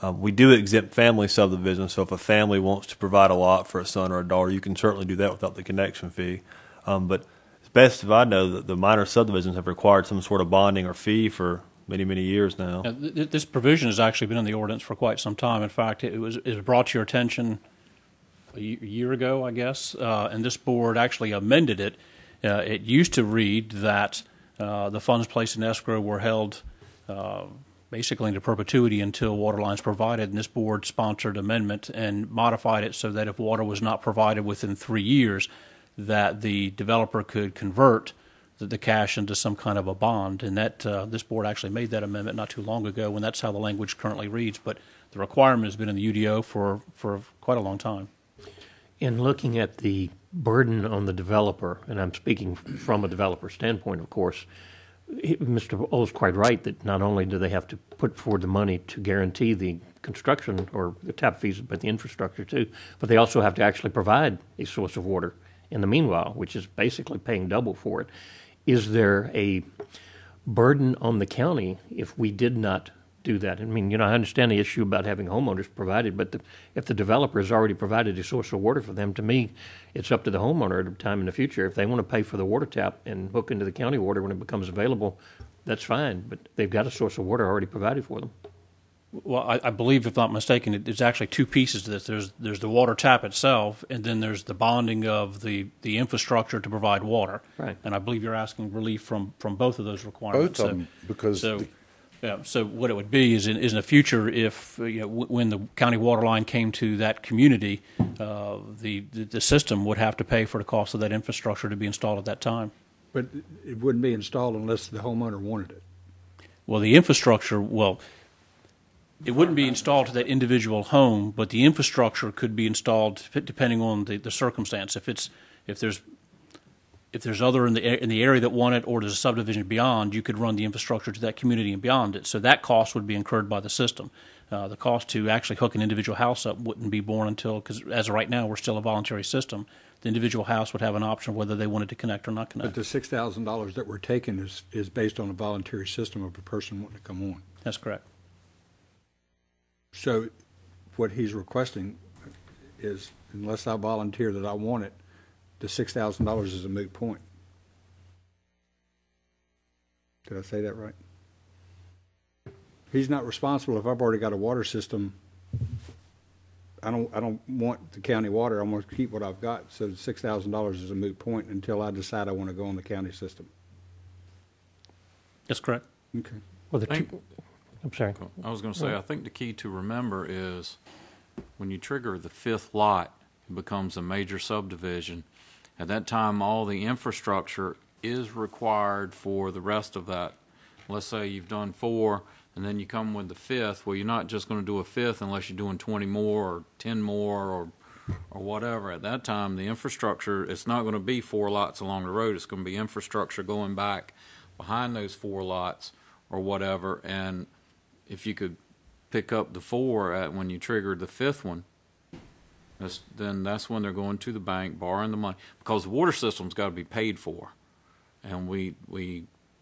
We do exempt family subdivisions, so if a family wants to provide a lot for a son or a daughter, you can certainly do that without the connection fee. But as best as I know, that the minor subdivisions have required some sort of bonding or fee for many, many years now. This provision has actually been in the ordinance for quite some time. In fact, it was brought to your attention a year ago, I guess, and this board actually amended it. It used to read that the funds placed in escrow were held basically into perpetuity until water lines provided, and this board sponsored amendment and modified it so that if water was not provided within 3 years, that the developer could convert the cash into some kind of a bond. And that this board actually made that amendment not too long ago, and that's how the language currently reads. But the requirement has been in the UDO for quite a long time. In looking at the burden on the developer, and I'm speaking from a developer standpoint, of course, Mr. Old's quite right that not only do they have to put forward the money to guarantee the construction or the tap fees, but the infrastructure too, but they also have to actually provide a source of water in the meanwhile, which is basically paying double for it. Is there a burden on the county if we did not do that? I mean, I understand the issue about having homeowners provided, but if the developer has already provided a source of water for them, to me, it's up to the homeowner at a time in the future. If they want to pay for the water tap and hook into the county water when it becomes available, that's fine, but they've got a source of water already provided for them. Well, I believe, if not mistaken, it's actually two pieces to this. There's the water tap itself, and then there's the bonding of the infrastructure to provide water. Right. And I believe you're asking relief from both of those requirements. Both of them, because so what it would be is in the future, if when the county water line came to that community, the system would have to pay for the cost of that infrastructure to be installed at that time. But it wouldn't be installed unless the homeowner wanted it. Well, the infrastructure, it wouldn't be installed to that individual home, but the infrastructure could be installed depending on the circumstance. If there's other in the area that want it, or there's a subdivision beyond, you could run the infrastructure to that community and beyond it. So that cost would be incurred by the system. The cost to actually hook an individual house up wouldn't be borne until, because as of right now, we're still a voluntary system. The individual house would have an option of whether they wanted to connect or not connect. But the $6,000 that we're taking is based on a voluntary system of a person wanting to come on. That's correct. So what he's requesting is, unless I volunteer that I want it, the $6,000 is a moot point. Did I say that right? He's not responsible if I've already got a water system. I don't want the county water. I'm going to keep what I've got. So $6,000 is a moot point until I decide I want to go on the county system. That's correct. Okay. Well, I'm sorry. I was going to say, I think the key to remember is when you trigger the fifth lot, it becomes a major subdivision. At that time, all the infrastructure is required for the rest of that. Let's say you've done 4, and then you come with the 5th. Well, you're not just going to do a 5th unless you're doing 20 more or 10 more or whatever. At that time, the infrastructure, it's not going to be 4 lots along the road. It's going to be infrastructure going back behind those 4 lots or whatever. And if you could pick up the 4 when you triggered the 5th one, then that's when they're going to the bank, borrowing the money, because the water system's got to be paid for, and we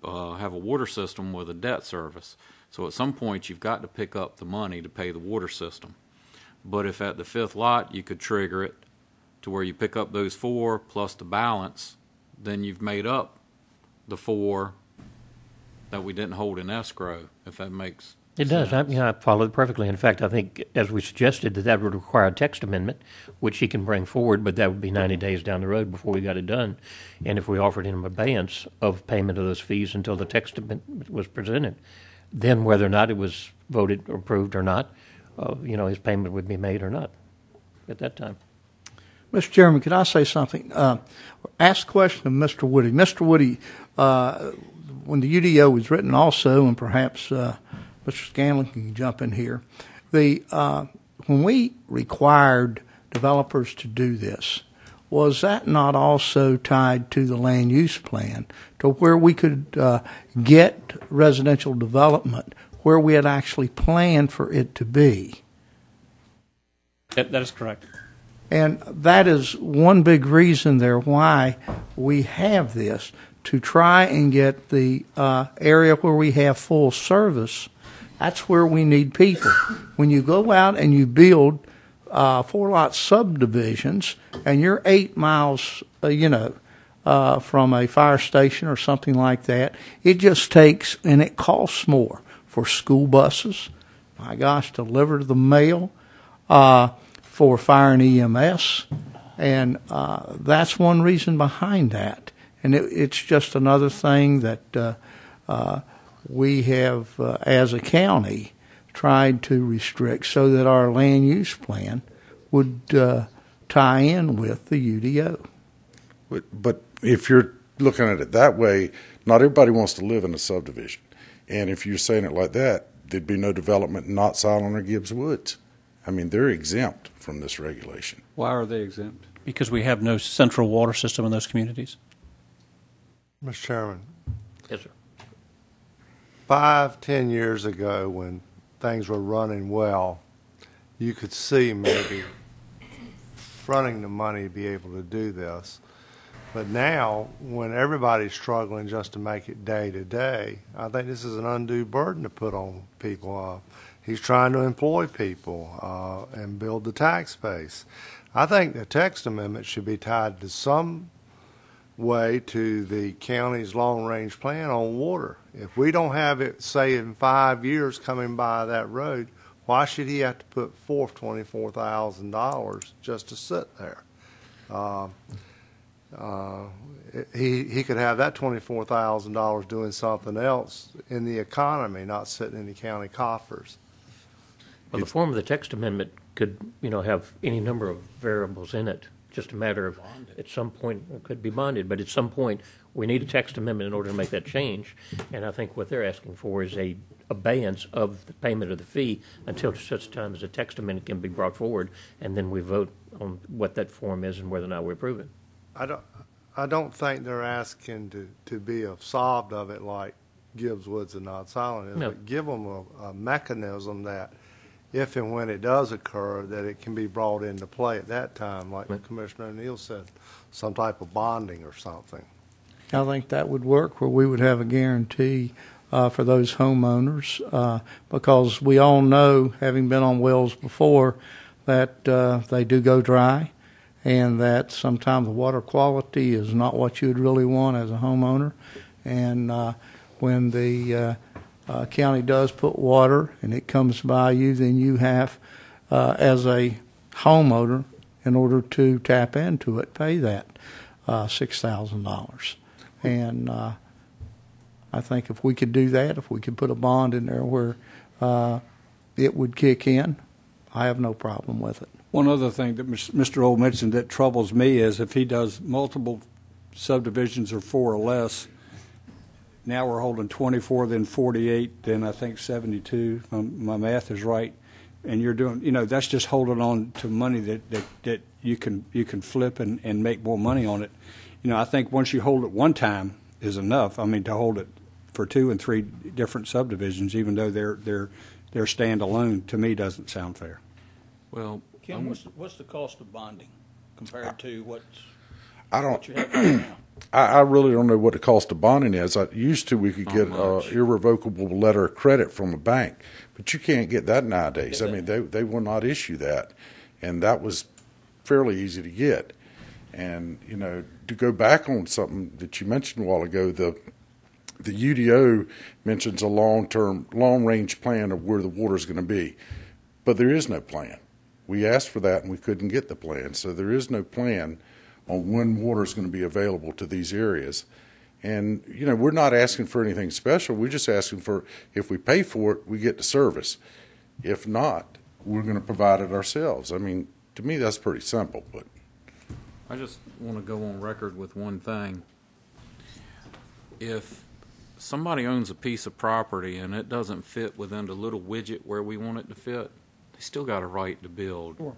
have a water system with a debt service. So at some point you've got to pick up the money to pay the water system. But if at the 5th lot you could trigger it to where you pick up those 4 plus the balance, then you've made up the 4 that we didn't hold in escrow, if that makes It does. I follow it perfectly. In fact, I think, as we suggested, that would require a text amendment, which he can bring forward, but that would be 90 days down the road before we got it done. And if we offered him abeyance of payment of those fees until the text amendment was presented, then whether or not it was voted or approved or not, his payment would be made or not at that time. Mr. Chairman, could I say something? Ask a question of Mr. Woody. Mr. Woody, when the UDO was written also, and perhaps Mr. Scanlon can jump in here, when we required developers to do this, was that not also tied to the land use plan, to where we could get residential development where we had actually planned for it to be? That is correct. And that is one big reason there why we have this, to try and get the area where we have full service. That's where we need people. When you go out and you build 4-lot subdivisions and you're 8 miles, from a fire station or something like that, it just takes, and it costs more for school buses, my gosh, to deliver the mail, for fire and EMS, and that's one reason behind that. And it's just another thing that we have, as a county, tried to restrict so that our land use plan would tie in with the UDO. But if you're looking at it that way, not everybody wants to live in a subdivision. And if you're saying it like that, there'd be no development in Knott Island or Gibbs Woods. I mean, they're exempt from this regulation. Why are they exempt? Because we have no central water system in those communities. Mr. Chairman. Yes, sir. 5-10 years ago, when things were running well, you could see maybe fronting the money to be able to do this. But now, when everybody's struggling just to make it day to day, I think this is an undue burden to put on people. He's trying to employ people and build the tax base. I think the text amendment should be tied to some way to the county's long-range plan on water. If we don't have it, say, in 5 years coming by that road, Why should he have to put forth $24,000 just to sit there? He could have that $24,000 doing something else in the economy, not sitting in the county coffers. Well, the form of the text amendment could, have any number of variables in it. Just a matter of, at some point, it could be bonded, but at some point, we need a text amendment in order to make that change. And I think what they're asking for is a abeyance of the payment of the fee until such time as a text amendment can be brought forward, and then we vote on what that form is and whether or not we approve it. I don't think they're asking to be absolved of it like Gibbs, Woods, and Not Silent is, No. but give them a mechanism that if and when it does occur, that it can be brought into play at that time, like Commissioner O'Neill said, some type of bonding or something. I think that would work where we would have a guarantee for those homeowners because we all know, having been on wells before, that they do go dry and that sometimes the water quality is not what you would really want as a homeowner. And when the county does put water and it comes by you, then you have, as a homeowner, in order to tap into it, pay that $6,000. And I think if we could do that, if we could put a bond in there where it would kick in, I have no problem with it. One other thing that Mr. Old mentioned that troubles me is if he does multiple subdivisions or 4 or less, now we're holding 24, then 48, then I think 72. My math is right. And you're doing, that's just holding on to money that you can flip and make more money on it. I think once you hold it one time is enough. I mean, to hold it for 2 and 3 different subdivisions, even though they're standalone, to me doesn't sound fair. Well, Kim, what's the cost of bonding compared to what I don't. you have right now? I really don't know what the cost of bonding is. Used to we could get an irrevocable letter of credit from a bank, but you can't get that nowadays. I mean, they will not issue that, and that was fairly easy to get. And to go back on something that you mentioned a while ago, the UDO mentions a long-range plan of where the water is going to be, but there is no plan. We asked for that and we couldn't get the plan, so there is no plan on when water is going to be available to these areas. And, we're not asking for anything special. We're just asking for, if we pay for it, we get the service. If not, we're going to provide it ourselves. I mean, to me, that's pretty simple. But I just want to go on record with one thing. If somebody owns a piece of property and it doesn't fit within the little widget where we want it to fit, they still got a right to build. Sure.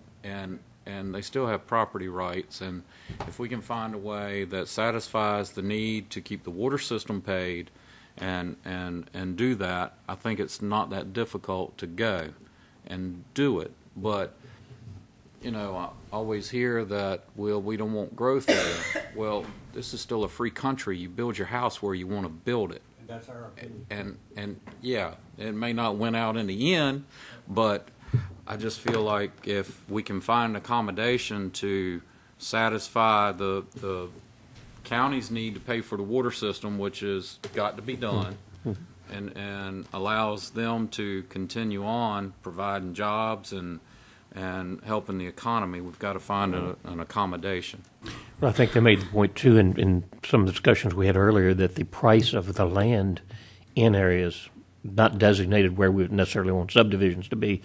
And they still have property rights, and if we can find a way that satisfies the need to keep the water system paid and do that, I think it's not that difficult to go and do it. But I always hear that, well, we don't want growth there. Well, this is still a free country. You build your house where you want to build it. And that's our opinion. And yeah, it may not win out in the end, but I just feel like if we can find accommodation to satisfy the county's need to pay for the water system, which has got to be done, and allows them to continue on providing jobs and helping the economy, we've got to find an accommodation. Well, I think they made the point, too, in some of the discussions we had earlier, that the price of the land in areas not designated where we would necessarily want subdivisions to be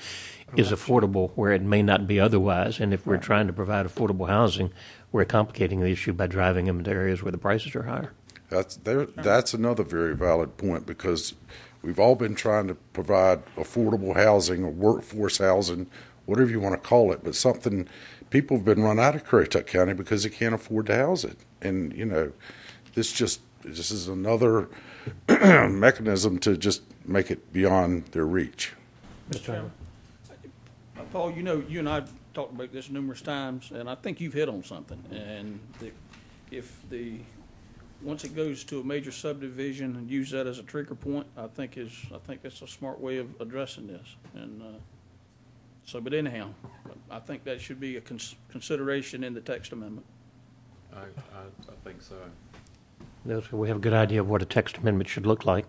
is affordable where it may not be otherwise. And if we're trying to provide affordable housing, we're complicating the issue by driving them into areas where the prices are higher. That's another very valid point, because we've all been trying to provide affordable housing or workforce housing, whatever you want to call it, but something people have been run out of Currituck County because they can't afford to house it. And, this is another mechanism to just make it beyond their reach. Mr. Chairman. Paul, you and I have talked about this numerous times, and I think you've hit on something. And once it goes to a major subdivision and use that as a trigger point, I think that's a smart way of addressing this. And but anyhow, I think that should be a consideration in the text amendment. I think so. So we have a good idea of what a text amendment should look like.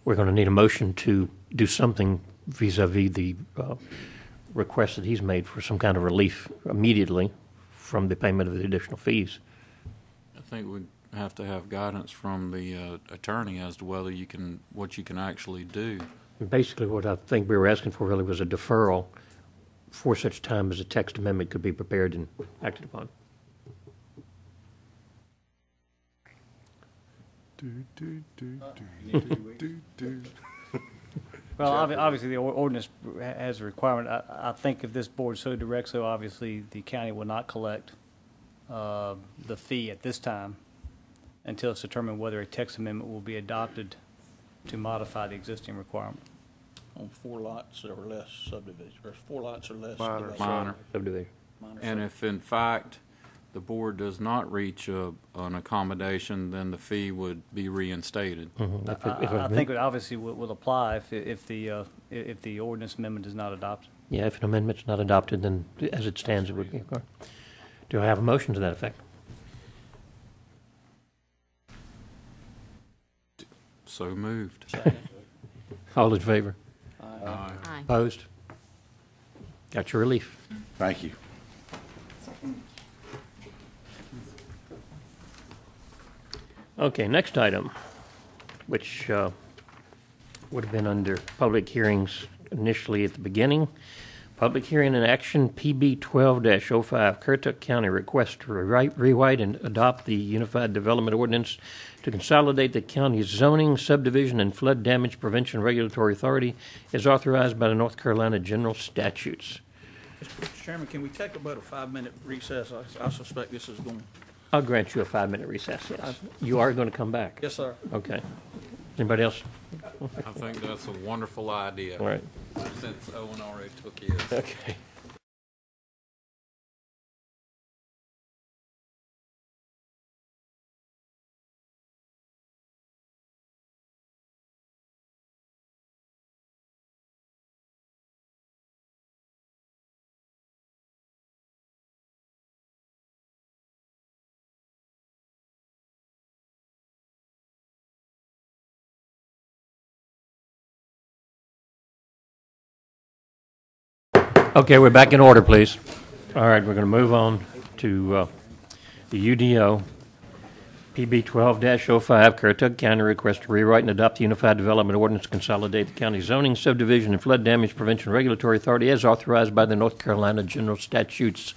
We're going to need a motion to do something vis-a-vis the request that he's made for some kind of relief immediately from the payment of the additional fees. I think we'd have to have guidance from the attorney as to what you can actually do. Basically, what I think we were asking for really was a deferral for such time as a text amendment could be prepared and acted upon. Well, obviously, the ordinance has a requirement. I think if this board so directs, so obviously the county will not collect the fee at this time until it's determined whether a text amendment will be adopted to modify the existing requirement. On 4 lots or less subdivision, or 4 lots or less. Minor. Subdivision. And if, in fact, the board does not reach an accommodation, then the fee would be reinstated. I think it obviously will apply if the ordinance amendment is not adopted. Yeah, if an amendment's not adopted, then as it stands, it would be. Do I have a motion to that effect? So moved. All in favor? Aye. Opposed? Got your relief. Thank you. Okay, next item, which would have been under public hearings initially at the beginning. Public hearing and action, PB 12-05, Currituck County request to rewrite and adopt the Unified Development Ordinance to consolidate the county's zoning, subdivision, and flood damage prevention regulatory authority as authorized by the North Carolina General Statutes. Mr. Chairman, can we take about a 5-minute recess? I suspect this is going. I'll grant you a 5-minute recess, yes. You are going to come back? Yes, sir. Okay. Anybody else? I think that's a wonderful idea. All right. Since Owen already took his. Okay. Okay, we're back in order, please. All right, we're going to move on to the UDO, PB 12-05, Currituck County request to rewrite and adopt the Unified Development Ordinance to consolidate the county zoning, subdivision, and flood damage prevention regulatory authority as authorized by the North Carolina General Statutes.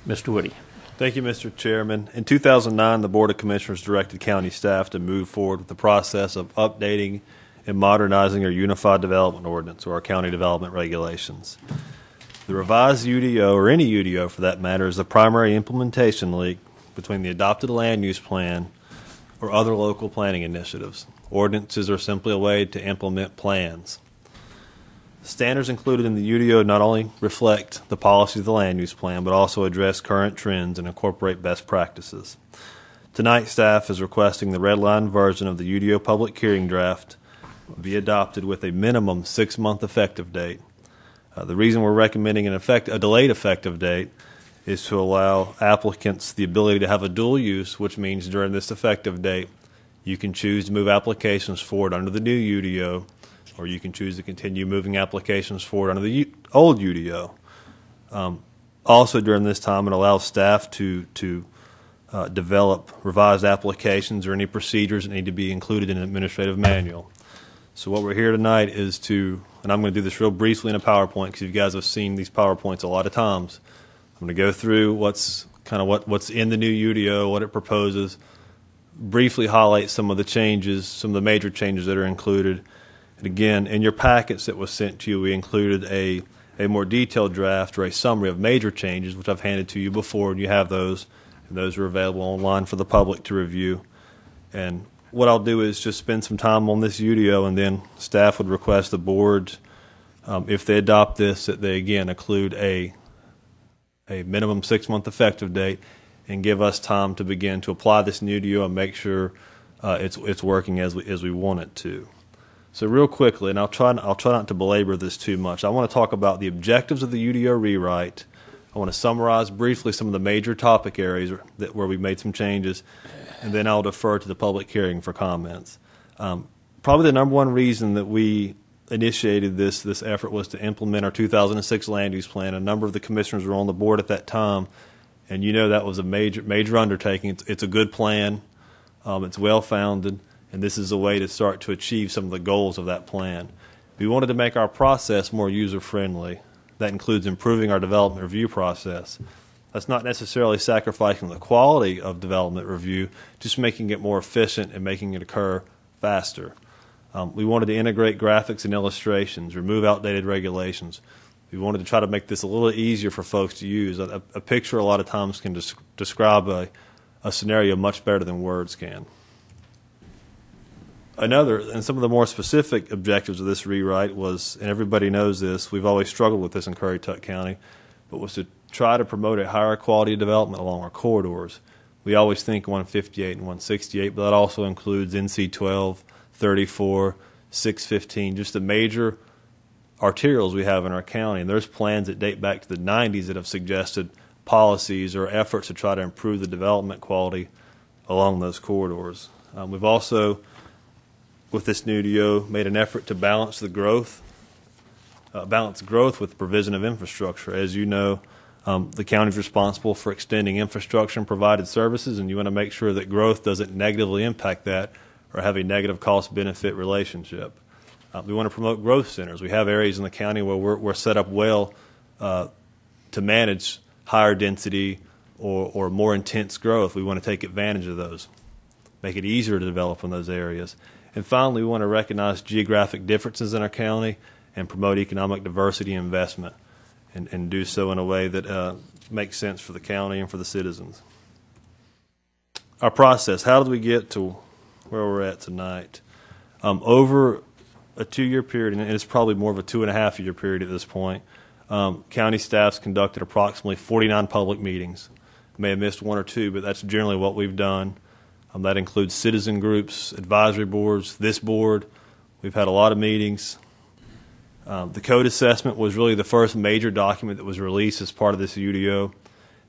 Mr. Woody. Thank you, Mr. Chairman. In 2009, the Board of Commissioners directed county staff to move forward with the process of updating and modernizing our Unified Development Ordinance, or our county development regulations. The revised UDO, or any UDO for that matter, is the primary implementation link between the adopted land use plan or other local planning initiatives. Ordinances are simply a way to implement plans. Standards included in the UDO not only reflect the policies of the land use plan, but also address current trends and incorporate best practices. Tonight, staff is requesting the redline version of the UDO public hearing draft be adopted with a minimum 6-month effective date. The reason we're recommending a delayed effective date is to allow applicants the ability to have a dual use, which means during this effective date, you can choose to move applications forward under the new UDO, or you can choose to continue moving applications forward under the old UDO. Also, during this time, it allows staff to develop revised applications or any procedures that need to be included in an administrative manual. So what we're here tonight is to, and I'm going to do this real briefly in a PowerPoint because you guys have seen these PowerPoints a lot of times. I'm going to go through what's in the new UDO, what it proposes, briefly highlight some of the changes, some of the major changes that are included. And again, in your packets that was sent to you, we included a more detailed draft or a summary of major changes, which I've handed to you before, and you have those. And those are available online for the public to review. And what I'll do is just spend some time on this UDO, and then staff would request the board, if they adopt this, that they again include a minimum 6-month effective date, and give us time to begin to apply this new UDO and make sure it's working as we want it to. So real quickly, and I'll try not to belabor this too much. I want to talk about the objectives of the UDO rewrite. I want to summarize briefly some of the major topic areas where we made some changes, and then I'll defer to the public hearing for comments. Probably the number one reason that we initiated this effort was to implement our 2006 land use plan. A number of the commissioners were on the board at that time, and you know that was a major undertaking. It's a good plan. It's well-founded, and this is a way to start to achieve some of the goals of that plan. We wanted to make our process more user-friendly. That includes improving our development review process. That's not necessarily sacrificing the quality of development review, just making it more efficient and making it occur faster. We wanted to integrate graphics and illustrations, remove outdated regulations. We wanted to try to make this a little easier for folks to use. A picture a lot of times can describe a scenario much better than words can. Another, and some of the more specific objectives of this rewrite was, and everybody knows this, we've always struggled with this in Currituck County, but was to try to promote a higher quality development along our corridors. We always think 158 and 168, but that also includes NC 12, 34, 615, just the major arterials we have in our county. And there's plans that date back to the 90s that have suggested policies or efforts to try to improve the development quality along those corridors. We've also, with this new DO, made an effort to balance growth with provision of infrastructure. As you know, the county is responsible for extending infrastructure and provided services, and you want to make sure that growth doesn't negatively impact that or have a negative cost-benefit relationship. We want to promote growth centers. We have areas in the county where we're set up well to manage higher density or more intense growth. We want to take advantage of those, make it easier to develop in those areas. And finally, we want to recognize geographic differences in our county and promote economic diversity and investment, and do so in a way that makes sense for the county and for the citizens. Our process, how did we get to where we're at tonight? Over a 2-year period, and it's probably more of a 2.5-year period at this point, county staffs conducted approximately 49 public meetings. May have missed 1 or 2, but that's generally what we've done. That includes citizen groups, advisory boards, this board. We've had a lot of meetings. The code assessment was really the first major document that was released as part of this UDO.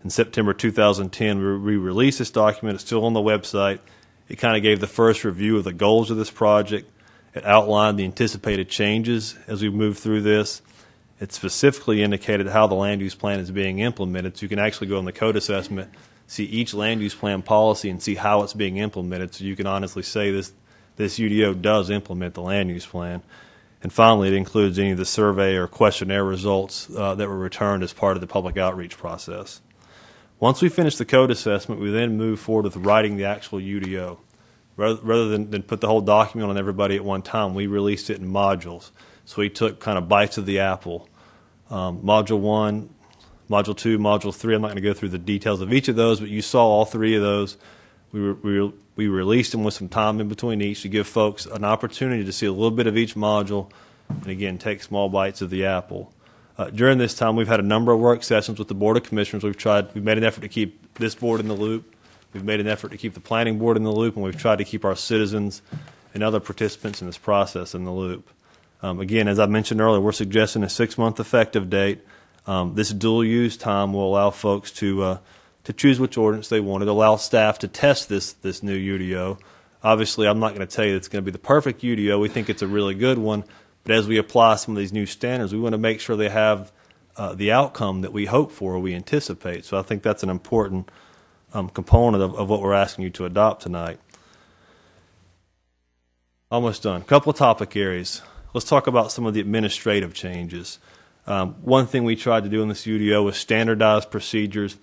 In September 2010, we released this document. It's still on the website. It kind of gave the first review of the goals of this project. It outlined the anticipated changes as we move through this. It specifically indicated how the land use plan is being implemented, so you can actually go on the code assessment, see each land use plan policy, and see how it's being implemented, so you can honestly say this UDO does implement the land use plan. And finally, it includes any of the survey or questionnaire results that were returned as part of the public outreach process. Once we finish the code assessment, we then move forward with writing the actual UDO. Rather than put the whole document on everybody at one time, we released it in modules. So we took kind of bites of the apple. Module 1, Module 2, Module 3, I'm not going to go through the details of each of those, but you saw all 3 of those. We released them with some time in between each to give folks an opportunity to see a little bit of each module and, again, take small bites of the apple. During this time, we've had a number of work sessions with the Board of Commissioners. We've made an effort to keep this board in the loop. We've made an effort to keep the planning board in the loop, and we've tried to keep our citizens and other participants in this process in the loop. Again, as I mentioned earlier, we're suggesting a 6-month effective date. This dual use time will allow folks to choose which ordinance they want. It'll allow staff to test this new UDO. Obviously, I'm not going to tell you it's going to be the perfect UDO. We think it's a really good one. But as we apply some of these new standards, we want to make sure they have the outcome that we hope for or we anticipate. So I think that's an important component of what we're asking you to adopt tonight. Almost done. A couple of topic areas. Let's talk about some of the administrative changes. One thing we tried to do in this UDO was standardize procedures.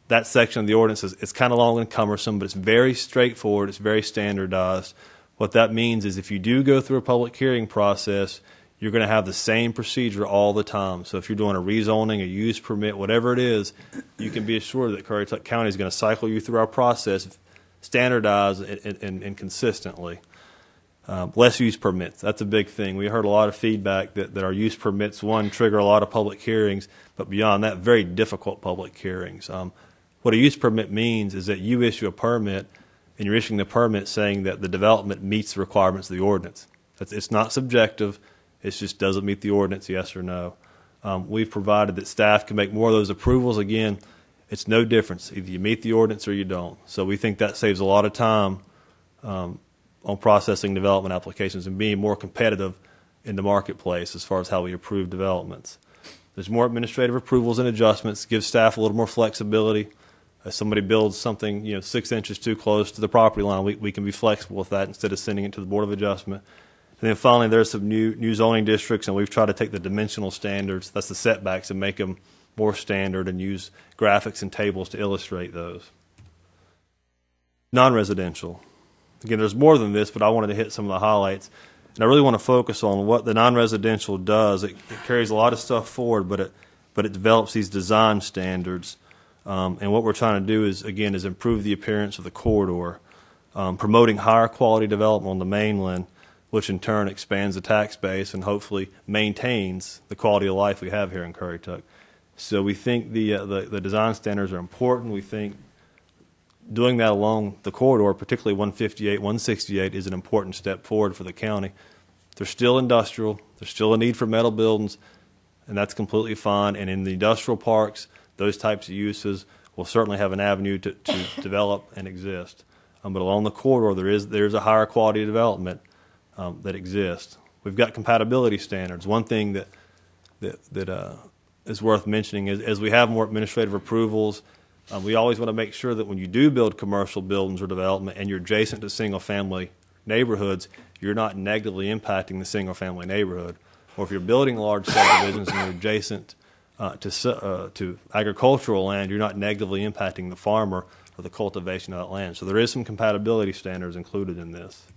That section of the ordinance is kind of long and cumbersome, but it's very straightforward. It's very standardized. What that means is if you do go through a public hearing process, you're going to have the same procedure all the time. So if you're doing a rezoning, a use permit, whatever it is, you can be assured that Currituck County is going to cycle you through our process, standardized and consistently. Less use permits, that's a big thing. We heard a lot of feedback that our use permits, one, trigger a lot of public hearings, but beyond that, very difficult public hearings. What a use permit means is that you issue a permit, and you're issuing the permit saying that the development meets the requirements of the ordinance. It's not subjective. It just doesn't meet the ordinance, yes or no. We've provided that staff can make more of those approvals. Again, it's no difference. Either you meet the ordinance or you don't. So we think that saves a lot of time on processing development applications and being more competitive in the marketplace as far as how we approve developments. There's more administrative approvals and adjustments, give staff a little more flexibility. If somebody builds something 6 inches too close to the property line, we can be flexible with that instead of sending it to the Board of Adjustment. And then finally, there's some new zoning districts, and we've tried to take the dimensional standards, that's the setbacks, and make them more standard and use graphics and tables to illustrate those. Non-residential. Again, there's more than this, but I wanted to hit some of the highlights. And I really want to focus on what the non-residential does. It carries a lot of stuff forward, but it develops these design standards. And what we're trying to do is improve the appearance of the corridor, promoting higher quality development on the mainland, which in turn expands the tax base and hopefully maintains the quality of life we have here in Currituck. So we think the design standards are important. We think doing that along the corridor, particularly 158, 168, is an important step forward for the county. There's still industrial. There's still a need for metal buildings, and that's completely fine. And in the industrial parks, those types of uses will certainly have an avenue to develop and exist. But along the corridor, there's a higher quality development that exists. We've got compatibility standards. One thing that is worth mentioning is as we have more administrative approvals, we always want to make sure that when you do build commercial buildings or development and you're adjacent to single-family neighborhoods, you're not negatively impacting the single-family neighborhood. Or if you're building large subdivisions and you're adjacent to agricultural land, you're not negatively impacting the farmer or the cultivation of that land. So there is some compatibility standards included in this.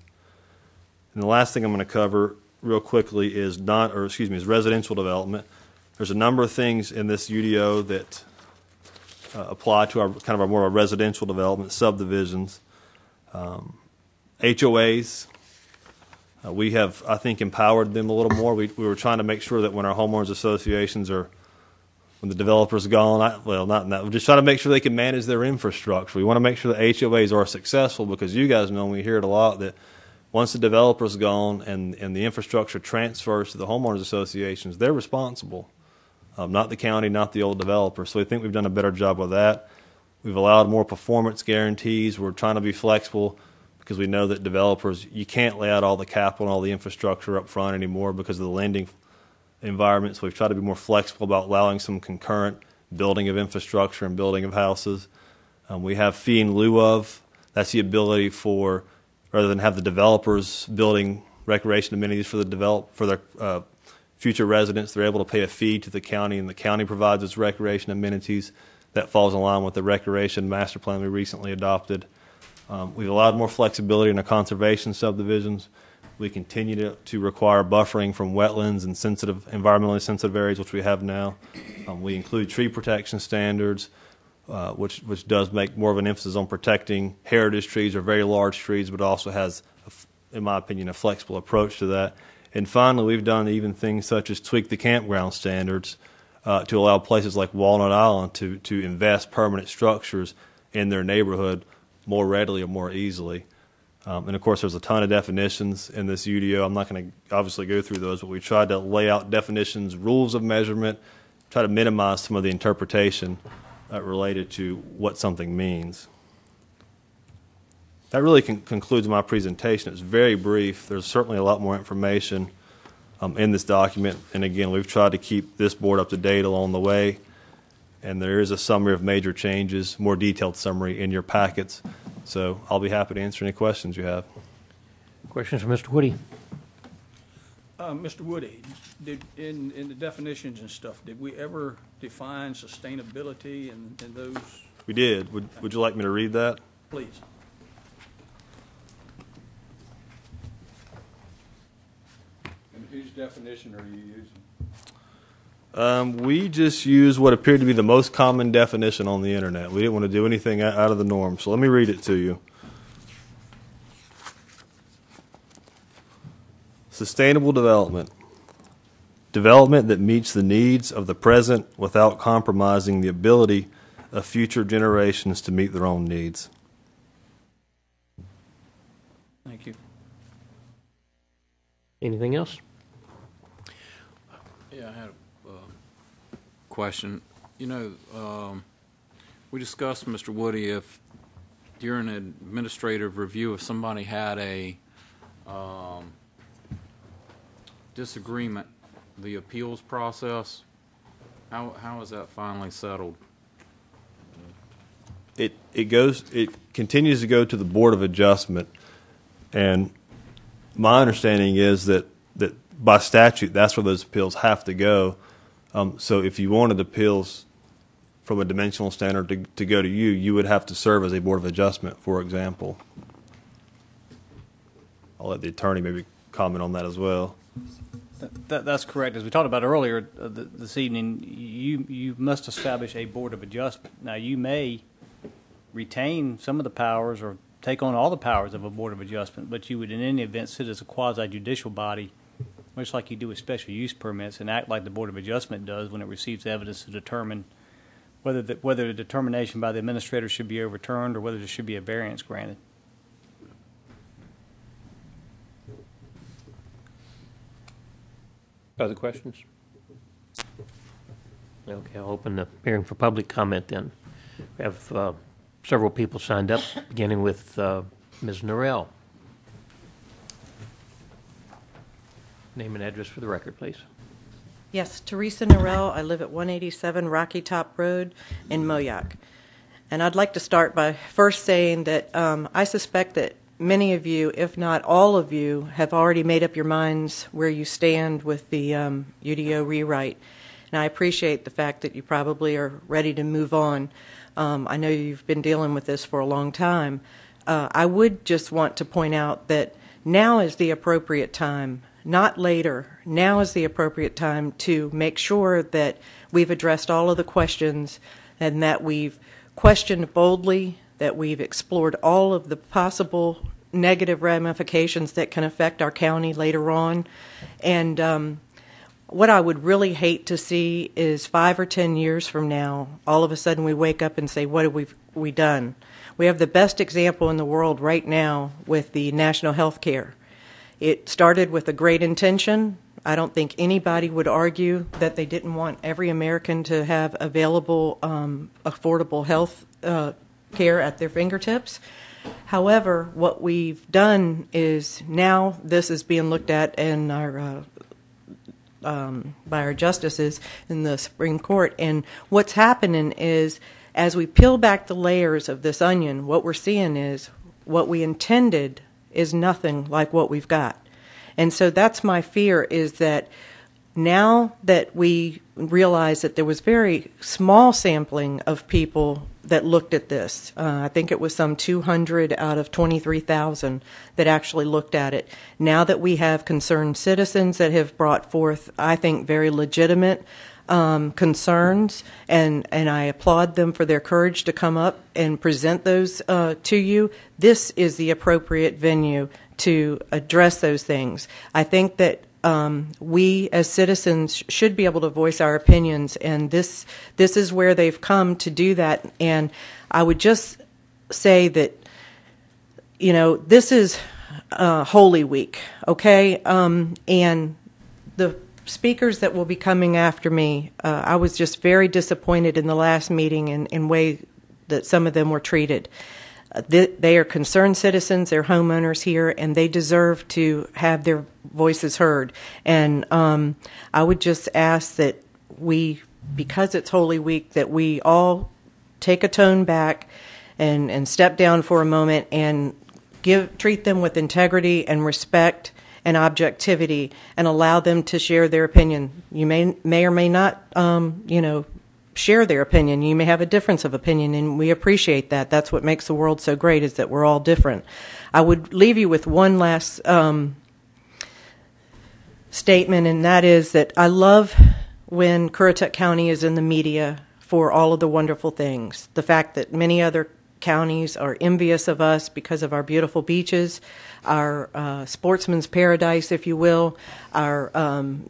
And the last thing I'm going to cover real quickly is residential development. There's a number of things in this UDO that apply to our more residential development subdivisions. HOAs, we have, I think, empowered them a little more. We were trying to make sure that when our homeowners associations when the developer's gone, not in that, we're just trying to make sure they can manage their infrastructure. We want to make sure that HOAs are successful because you guys know, and we hear it a lot, that once the developer's gone and the infrastructure transfers to the homeowners associations, they're responsible. Not the county, not the old developer. So we think we've done a better job with that. We've allowed more performance guarantees. We're trying to be flexible because we know that developers, you can't lay out all the capital and all the infrastructure up front anymore because of the lending environment. So we've tried to be more flexible about allowing some concurrent building of infrastructure and building of houses. We have fee in lieu of. That's the ability for, rather than have the developers building recreation amenities for their future residents, they're able to pay a fee to the county, and the county provides its recreation amenities. That falls in line with the recreation master plan we recently adopted. We've allowed more flexibility in the conservation subdivisions. We continue to require buffering from wetlands and environmentally sensitive areas, which we have now. We include tree protection standards, which does make more of an emphasis on protecting heritage trees or very large trees, but also has, in my opinion, a flexible approach to that. And finally, we've done even things such as tweak the campground standards to allow places like Walnut Island to invest permanent structures in their neighborhood more readily or more easily. And, of course, there's a ton of definitions in this UDO. I'm not going to obviously go through those, but we tried to lay out definitions, rules of measurement, try to minimize some of the interpretation related to what something means. That really concludes my presentation. It's very brief. There's certainly a lot more information in this document. And again, we've tried to keep this board up to date along the way. And there is a summary of major changes, more detailed summary in your packets. So I'll be happy to answer any questions you have. Questions for Mr. Woody? Mr. Woody, in the definitions and stuff, did we ever define sustainability in those? We did. Would you like me to read that? Please. And whose definition are you using? We just use what appeared to be the most common definition on the internet. We didn't want to do anything out of the norm, so let me read it to you. Sustainable development. Development that meets the needs of the present without compromising the ability of future generations to meet their own needs. Thank you. Anything else? Yeah, I had a question. You know, we discussed, Mr. Woody, if during an administrative review, if somebody had a disagreement, the appeals process, how is that finally settled? It continues to go to the Board of Adjustment, and my understanding is that by statute that's where those appeals have to go. So if you wanted appeals from a dimensional standard to go to you, you would have to serve as a Board of Adjustment, for example. I'll let the attorney maybe comment on that as well. That's correct. As we talked about earlier this evening, you must establish a Board of Adjustment. Now, you may retain some of the powers or take on all the powers of a Board of Adjustment, but you would in any event sit as a quasi-judicial body, much like you do with special use permits, and act like the Board of Adjustment does when it receives evidence to determine whether the determination by the administrator should be overturned or whether there should be a variance granted. Other questions? Okay, I'll open the hearing for public comment then. We have several people signed up, beginning with Ms. Norrell. Name and address for the record, please. Yes, Teresa Norrell. I live at 187 Rocky Top Road in Moyock. And I'd like to start by first saying that I suspect that many of you, if not all of you, have already made up your minds where you stand with the UDO rewrite. And I appreciate the fact that you probably are ready to move on. I know you've been dealing with this for a long time. I would just want to point out that now is the appropriate time, not later. Now is the appropriate time to make sure that we've addressed all of the questions and that we've questioned boldly, that we've explored all of the possible negative ramifications that can affect our county later on. And what I would really hate to see is 5 or 10 years from now, all of a sudden we wake up and say, what have we done? We have the best example in the world right now with the national health care. It started with a great intention. I don't think anybody would argue that they didn't want every American to have available, affordable health care at their fingertips. However, what we've done is now this is being looked at in our by our justices in the Supreme Court. And what's happening is, as we peel back the layers of this onion, what we're seeing is what we intended is nothing like what we've got. And so that's my fear, is that now that we realize that there was very small sampling of people that looked at this, I think it was some 200 out of 23,000 that actually looked at it. Now that we have concerned citizens that have brought forth, I think, very legitimate concerns, and I applaud them for their courage to come up and present those to you, this is the appropriate venue to address those things. I think that we as citizens should be able to voice our opinions, and this is where they've come to do that. And I would just say that, you know, this is Holy Week, okay? And the speakers that will be coming after me, I was just very disappointed in the last meeting in way that some of them were treated. They are concerned citizens, they're homeowners here, and they deserve to have their voices heard. And I would just ask that we, because it's Holy Week, that we all take a tone back and step down for a moment and treat them with integrity and respect and objectivity, and allow them to share their opinion. You may or may not, share their opinion. You may have a difference of opinion, and we appreciate that. That's what makes the world so great, is that we're all different. I would leave you with one last statement, and that is that I love when Currituck County is in the media for all of the wonderful things. The fact that many other counties are envious of us because of our beautiful beaches, our sportsman's paradise, if you will, our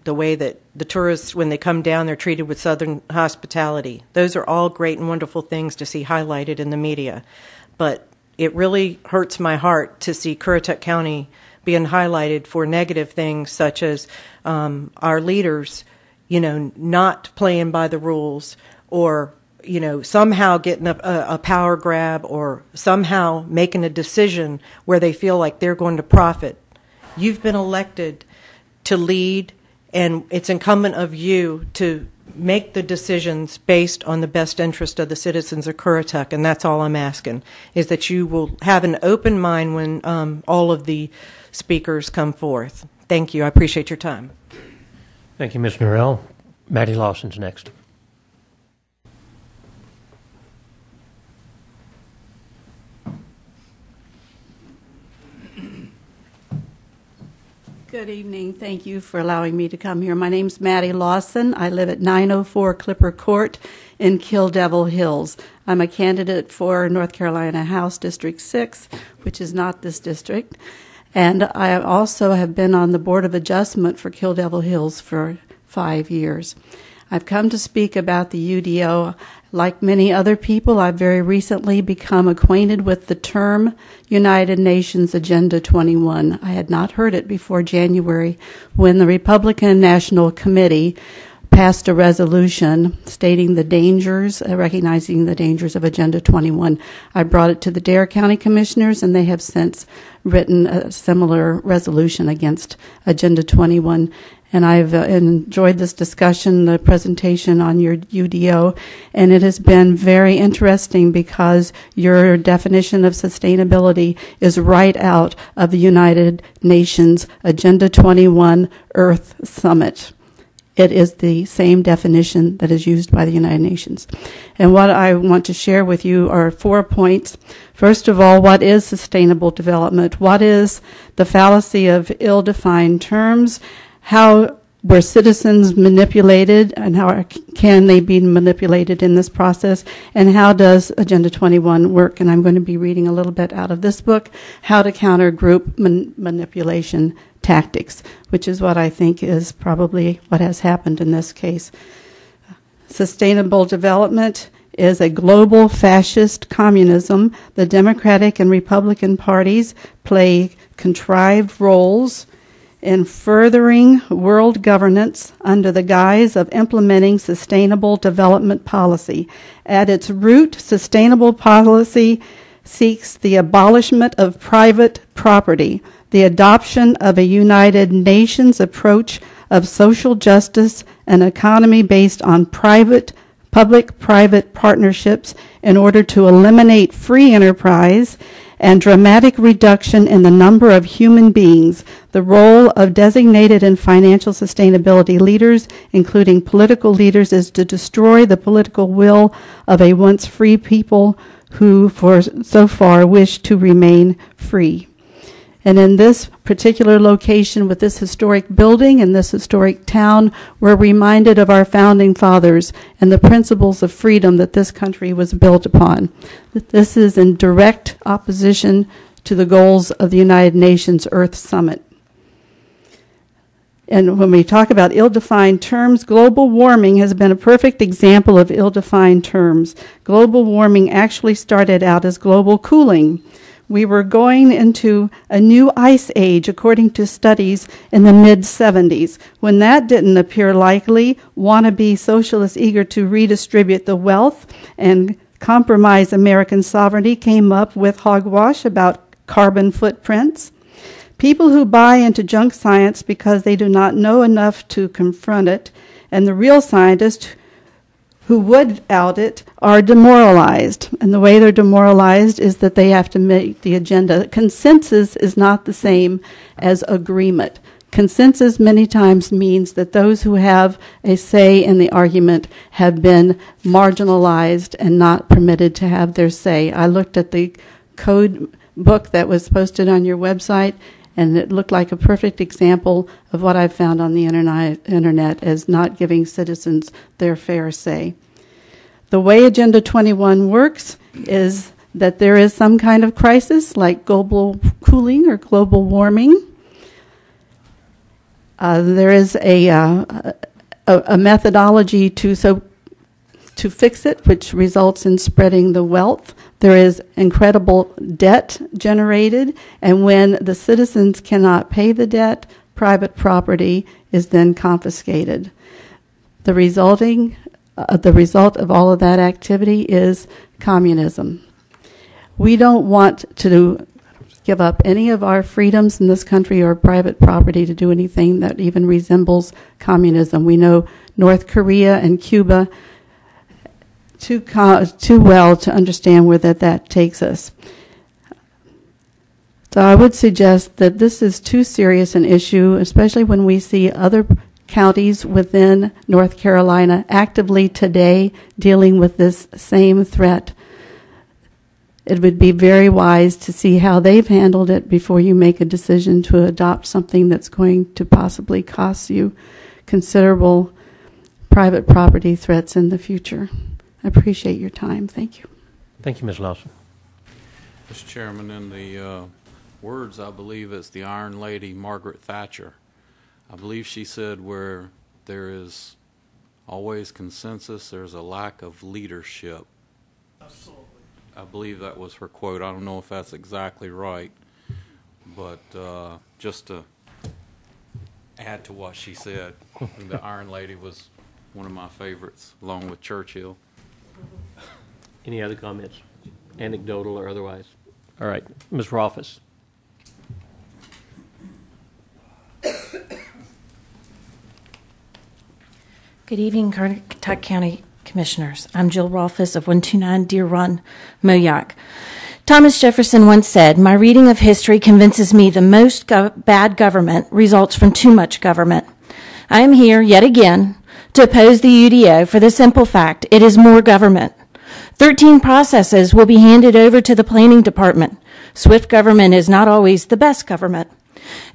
the way that the tourists, when they come down, they're treated with southern hospitality. Those are all great and wonderful things to see highlighted in the media. But it really hurts my heart to see Currituck County being highlighted for negative things, such as our leaders, not playing by the rules, or somehow getting a power grab, or somehow making a decision where they feel like they're going to profit. You've been elected to lead, and it's incumbent of you to make the decisions based on the best interest of the citizens of Currituck, and that's all I'm asking, is that you will have an open mind when all of the speakers come forth. Thank you. I appreciate your time. Thank you, Ms. Norrell. Maddie Lawson's next. Good evening. Thank you for allowing me to come here. My name's Maddie Lawson. I live at 904 Clipper Court in Kill Devil Hills. I'm a candidate for North Carolina House District 6, which is not this district. And I also have been on the Board of Adjustment for Kill Devil Hills for 5 years. I've come to speak about the UDO. Like many other people, I've very recently become acquainted with the term United Nations Agenda 21. I had not heard it before January when the Republican National Committee passed a resolution stating the dangers, recognizing the dangers of Agenda 21. I brought it to the Dare County Commissioners, and they have since written a similar resolution against Agenda 21. And I've enjoyed this discussion, the presentation on your UDO, and it has been very interesting because your definition of sustainability is right out of the United Nations Agenda 21 Earth Summit. It is the same definition that is used by the United Nations. And what I want to share with you are 4 points. First of all, what is sustainable development? What is the fallacy of ill-defined terms? How were citizens manipulated, and how can they be manipulated in this process? And how does Agenda 21 work? And I'm going to be reading a little bit out of this book, How to Counter Group Manipulation Tactics, which is what I think is probably what has happened in this case. Sustainable development is a global fascist communism. The Democratic and Republican parties play contrived roles in furthering world governance under the guise of implementing sustainable development policy. At its root, sustainable policy seeks the abolishment of private property, the adoption of a United Nations approach of social justice, an economy based on public-private partnerships in order to eliminate free enterprise, and dramatic reduction in the number of human beings. The role of designated and financial sustainability leaders, including political leaders, is to destroy the political will of a once free people who for so far wish to remain free. And in this particular location with this historic building and this historic town, we're reminded of our founding fathers and the principles of freedom that this country was built upon. This is in direct opposition to the goals of the United Nations Earth Summit. And when we talk about ill-defined terms, global warming has been a perfect example of ill-defined terms. Global warming actually started out as global cooling. We were going into a new ice age, according to studies in the mid-70s. When that didn't appear likely, wannabe socialists eager to redistribute the wealth and compromise American sovereignty came up with hogwash about carbon footprints. People who buy into junk science because they do not know enough to confront it, and the real scientists who would out it are demoralized. And the way they're demoralized is that they have to make the agenda. Consensus is not the same as agreement. Consensus many times means that those who have a say in the argument have been marginalized and not permitted to have their say. I looked at the code book that was posted on your website, and it looked like a perfect example of what I've found on the internet as not giving citizens their fair say. The way Agenda 21 works is that there is some kind of crisis, like global cooling or global warming. There is a methodology to fix it, which results in spreading the wealth. There is incredible debt generated, and when the citizens cannot pay the debt, private property is then confiscated. The result of all of that activity is communism. We don't want to give up any of our freedoms in this country or private property to do anything that even resembles communism. We know North Korea and Cuba too well to understand where that takes us. So I would suggest that this is too serious an issue, especially when we see other counties within North Carolina actively today dealing with this same threat. It would be very wise to see how they've handled it before you make a decision to adopt something that's going to possibly cost you considerable private property threats in the future. I appreciate your time. Thank you. Thank you, Ms. Lawson. Mr. Chairman, in the words, I believe it's the Iron Lady Margaret Thatcher. I believe she said where there is always consensus, there's a lack of leadership. Absolutely. I believe that was her quote. I don't know if that's exactly right, but just to add to what she said, the Iron Lady was one of my favorites, along with Churchill. Any other comments, anecdotal or otherwise? All right, Ms. Rolfes. Good evening, Currituck County Commissioners. I'm Jill Rolfes of 129 Deer Run, Moyock. Thomas Jefferson once said, "My reading of history convinces me the most bad government results from too much government." I am here, yet again, to oppose the UDO for the simple fact it is more government. 13 processes will be handed over to the Planning Department. Swift government is not always the best government.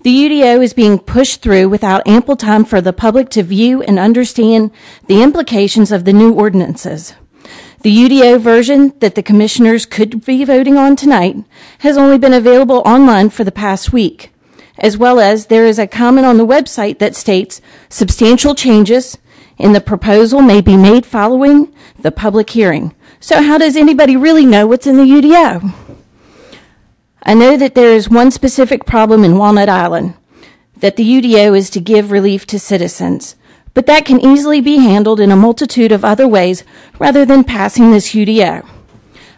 The UDO is being pushed through without ample time for the public to view and understand the implications of the new ordinances. The UDO version that the commissioners could be voting on tonight has only been available online for the past week, as well as there is a comment on the website that states substantial changes in the proposal may be made following the public hearing. So how does anybody really know what's in the UDO? I know that there is one specific problem in Walnut Island, that the UDO is to give relief to citizens, but that can easily be handled in a multitude of other ways rather than passing this UDO.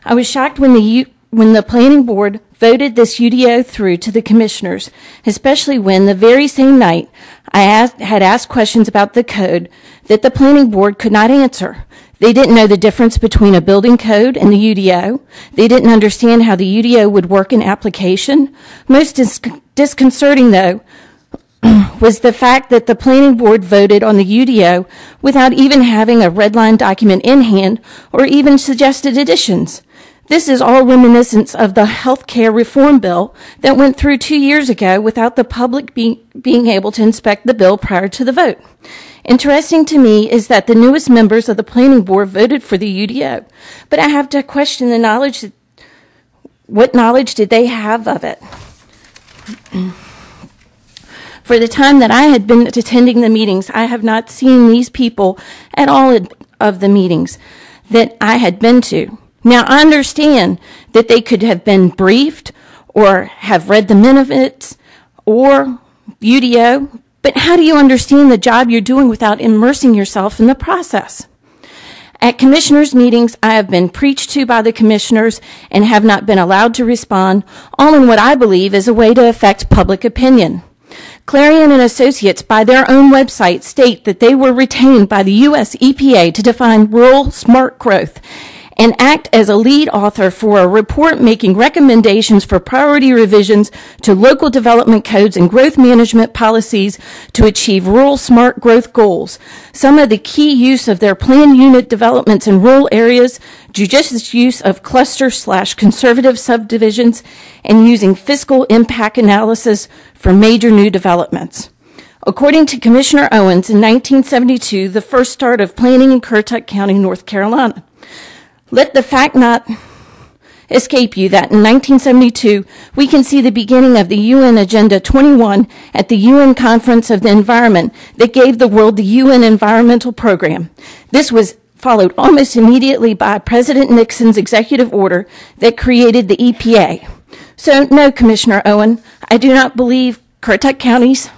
I was shocked when the Planning Board voted this UDO through to the commissioners, especially when the very same night I had asked questions about the code that the Planning Board could not answer. They didn't know the difference between a building code and the UDO. They didn't understand how the UDO would work in application. Most disconcerting, though, was the fact that the Planning Board voted on the UDO without even having a red line document in hand or even suggested additions. This is all reminiscent of the health care reform bill that went through 2 years ago without the public being able to inspect the bill prior to the vote. Interesting to me is that the newest members of the Planning Board voted for the UDO, but I have to question the knowledge. What knowledge did they have of it? For the time that I had been attending the meetings, I have not seen these people at all of the meetings that I had been to. Now, I understand that they could have been briefed or have read the minutes or UDO, but how do you understand the job you're doing without immersing yourself in the process? At commissioners' meetings, I have been preached to by the commissioners and have not been allowed to respond, all in what I believe is a way to affect public opinion. Clarion and Associates, by their own website, state that they were retained by the U.S. EPA to define rural smart growth and act as a lead author for a report making recommendations for priority revisions to local development codes and growth management policies to achieve rural smart growth goals. Some of the key use of their planned unit developments in rural areas, judicious use of cluster/conservative subdivisions, and using fiscal impact analysis for major new developments. According to Commissioner Owens, in 1972, the first start of planning in Currituck County, North Carolina. Let the fact not escape you that in 1972, we can see the beginning of the UN Agenda 21 at the UN Conference of the Environment that gave the world the UN Environmental Program. This was followed almost immediately by President Nixon's executive order that created the EPA. So, no, Commissioner Owen, I do not believe Currituck County's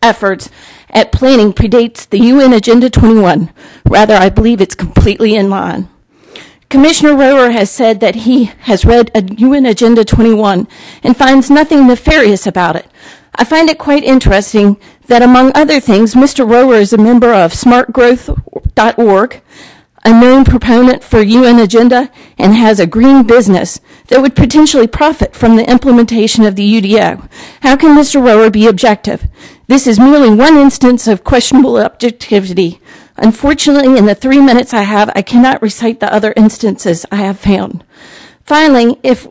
efforts at planning predates the UN Agenda 21. Rather, I believe it's completely in line. Commissioner Rower has said that he has read UN Agenda 21 and finds nothing nefarious about it. I find it quite interesting that, among other things, Mr. Rower is a member of smartgrowth.org, a known proponent for UN Agenda, and has a green business that would potentially profit from the implementation of the UDO. How can Mr. Rower be objective? This is merely one instance of questionable objectivity. Unfortunately, in the 3 minutes I have, I cannot recite the other instances I have found. Finally, if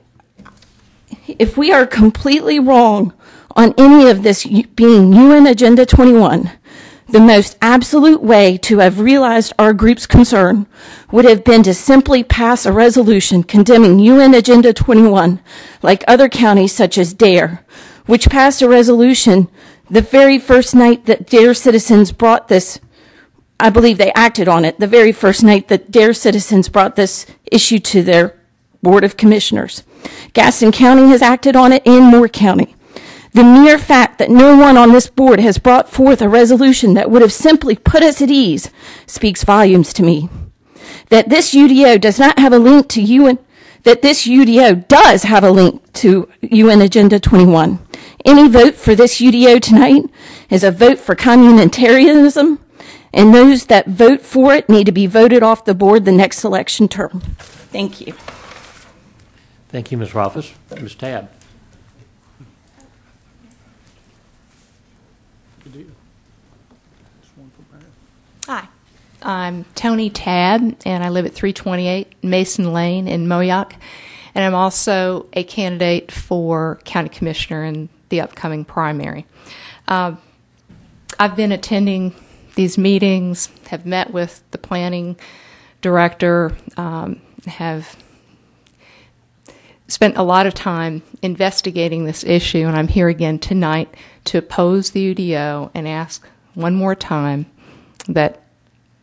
we are completely wrong on any of this being UN Agenda 21, the most absolute way to have realized our group's concern would have been to simply pass a resolution condemning UN Agenda 21, like other counties such as Dare, which passed a resolution the very first night that Dare citizens brought this. I believe they acted on it the very first night that Dare citizens brought this issue to their Board of Commissioners. Gaston County has acted on it, and Moore County. The mere fact that no one on this board has brought forth a resolution that would have simply put us at ease speaks volumes to me. That this UDO does not have a link to UN, that this UDO does have a link to UN Agenda 21. Any vote for this UDO tonight is a vote for communitarianism, and those that vote for it need to be voted off the board the next election term. Thank you. Thank you, Ms. Rolfes. Ms. Tabb. Hi, I'm Tony Tabb, and I live at 328 Mason Lane in Moyock, and I'm also a candidate for county commissioner in the upcoming primary. I've been attending these meetings, have met with the planning director, have spent a lot of time investigating this issue, and I'm here again tonight to oppose the UDO and ask one more time that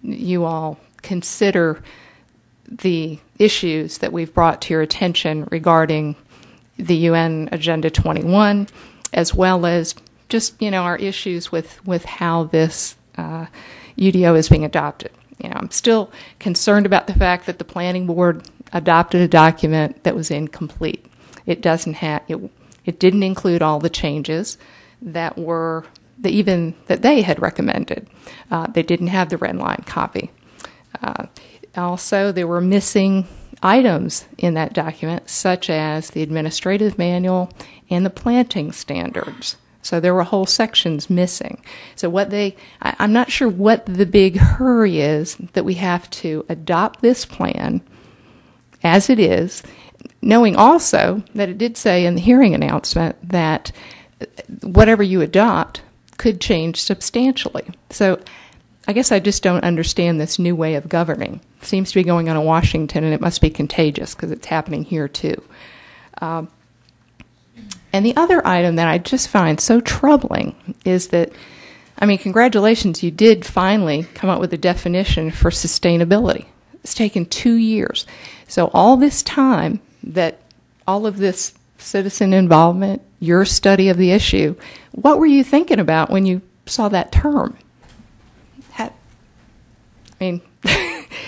you all consider the issues that we've brought to your attention regarding the UN Agenda 21, as well as just, our issues with how this UDO is being adopted. I'm still concerned about the fact that the planning board adopted a document that was incomplete. It didn't include all the changes that were that they had recommended. They didn't have the red line copy. Also, there were missing items in that document, such as the administrative manual and the planting standards. So there were whole sections missing. So I'm not sure what the big hurry is that we have to adopt this plan as it is, knowing also that it did say in the hearing announcement that whatever you adopt could change substantially. So I guess I just don't understand this new way of governing. It seems to be going on in Washington, and it must be contagious because it's happening here too. And the other item that I just find so troubling is that, congratulations, you did finally come up with a definition for sustainability. It's taken 2 years. So all this time that all of this citizen involvement, your study of the issue, what were you thinking about when you saw that term?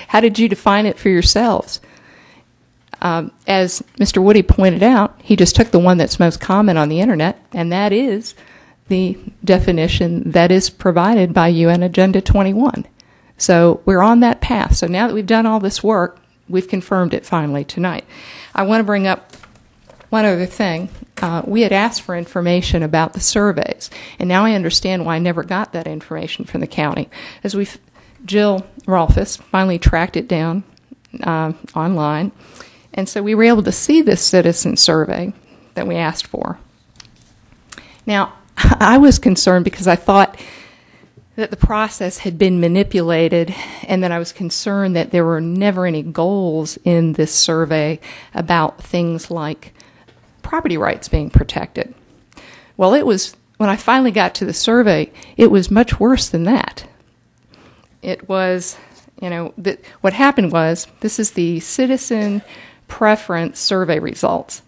How did you define it for yourselves? As Mr. Woody pointed out, he just took the one that's most common on the internet, and that is the definition that is provided by UN Agenda 21. So we're on that path. So now that we've done all this work, we've confirmed it finally tonight. I want to bring up one other thing. We had asked for information about the surveys, and now I understand why I never got that information from the county. As Jill Rolfes finally tracked it down online, and so we were able to see this citizen survey that we asked for. Now, I was concerned because I thought that the process had been manipulated, and that I was concerned that there were never any goals in this survey about things like property rights being protected. Well, when I finally got to the survey, it was much worse than that. It was, what happened was, this is the Citizen Preference Survey results.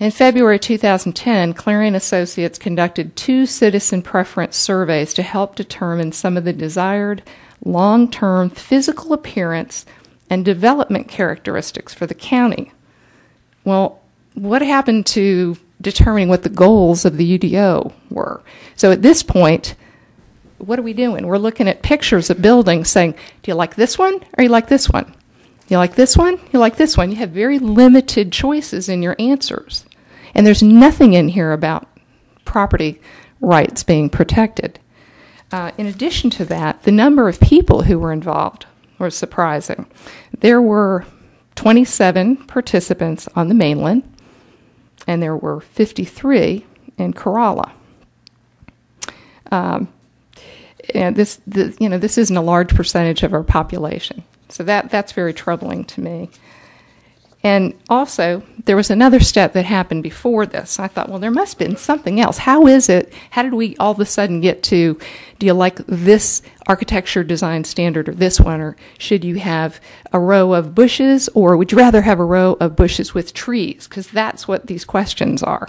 In February 2010, Clarion Associates conducted 2 citizen preference surveys to help determine some of the desired long-term physical appearance and development characteristics for the county. Well, what happened to determining what the goals of the UDO were? So at this point, what are we doing? We're looking at pictures of buildings saying, do you like this one or you like this one? You like this one? You like this one? You have very limited choices in your answers. And there's nothing in here about property rights being protected. In addition to that, the number of people who were involved was surprising. There were 27 participants on the mainland, and there were 53 in Kerala. And this isn't a large percentage of our population, so that's very troubling to me. And also, there was another step that happened before this. I thought, well, there must have been something else. How did we all of a sudden get to, do you like this architecture design standard or this one, or should you have a row of bushes, or would you rather have a row of bushes with trees? Because that's what these questions are.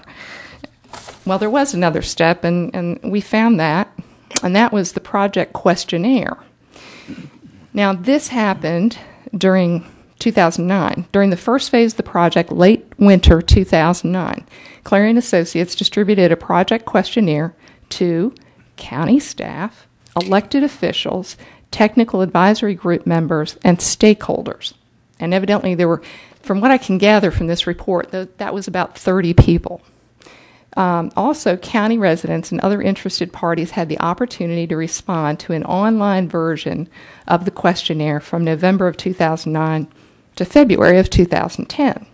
Well, there was another step, and we found that, and that was the project questionnaire. Now, this happened during 2009. During the first phase of the project, late winter 2009, Clarion Associates distributed a project questionnaire to county staff, elected officials, technical advisory group members, and stakeholders. And evidently there were, from what I can gather from this report, that was about 30 people. Also, county residents and other interested parties had the opportunity to respond to an online version of the questionnaire from November of 2009 to February of 2010.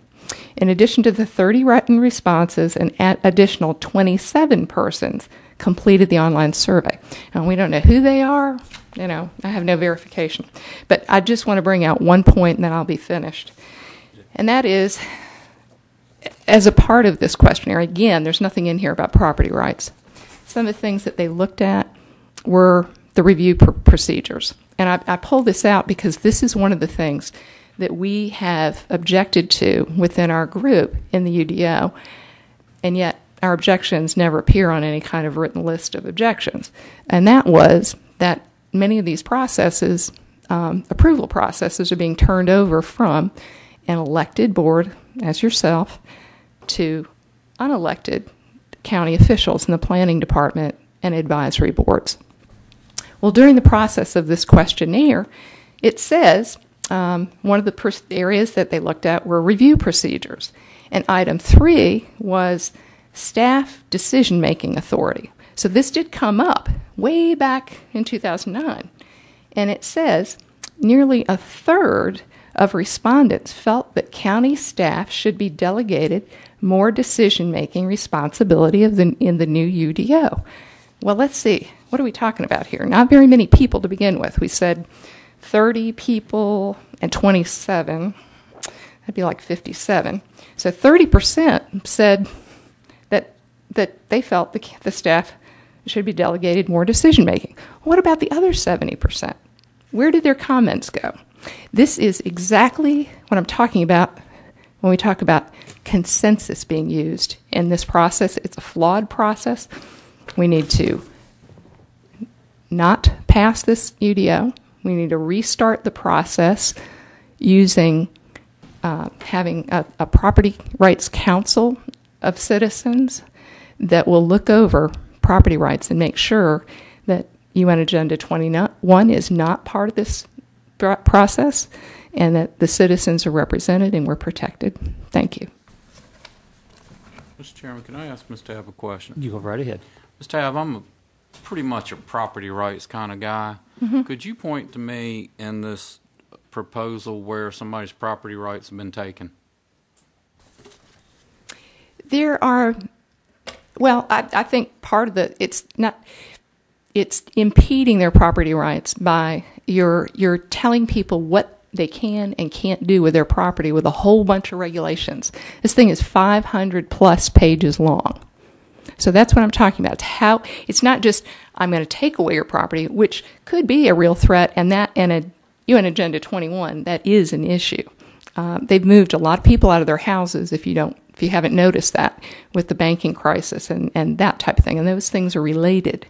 In addition to the 30 written responses, an additional 27 persons completed the online survey. Now, we don't know who they are. I have no verification. But I just want to bring out one point, and then I'll be finished. And that is, as a part of this questionnaire, again, there's nothing in here about property rights. Some of the things that they looked at were the review procedures. And I pull this out because this is one of the things that we have objected to within our group in the UDO, and yet our objections never appear on any kind of written list of objections. And that was that many of these processes, approval processes, are being turned over from an elected board, as yourself, to unelected county officials in the planning department and advisory boards. Well, during the process of this questionnaire, it says one of the areas that they looked at were review procedures. And item 3 was staff decision-making authority. So this did come up way back in 2009. And it says nearly a third of respondents felt that county staff should be delegated more decision-making responsibility in the new UDO. Well, let's see. What are we talking about here? Not very many people to begin with. We said 30 people and 27. That'd be like 57. So 30% said that they felt the staff should be delegated more decision-making. What about the other 70%? Where did their comments go? This is exactly what I'm talking about when we talk about consensus being used in this process. It's a flawed process. We need to not pass this UDO. We need to restart the process using having a property rights council of citizens that will look over property rights and make sure that UN Agenda 21 is not part of this process, and that the citizens are represented and we're protected. Thank you. Mr. Chairman, can I ask Ms. Tabb a question? You go right ahead. Ms. Tabb, I'm pretty much a property rights kind of guy. Mm-hmm. Could you point to me in this proposal where somebody's property rights have been taken? There are, well, I think part of it's impeding their property rights by you're telling people what they can and can't do with their property with a whole bunch of regulations. This thing is 500 plus pages long. So that's what I'm talking about. It's not just I'm going to take away your property, which could be a real threat, and that in a UN Agenda 21 that is an issue. They've moved a lot of people out of their houses if you haven't noticed that with the banking crisis and that type of thing, and those things are related.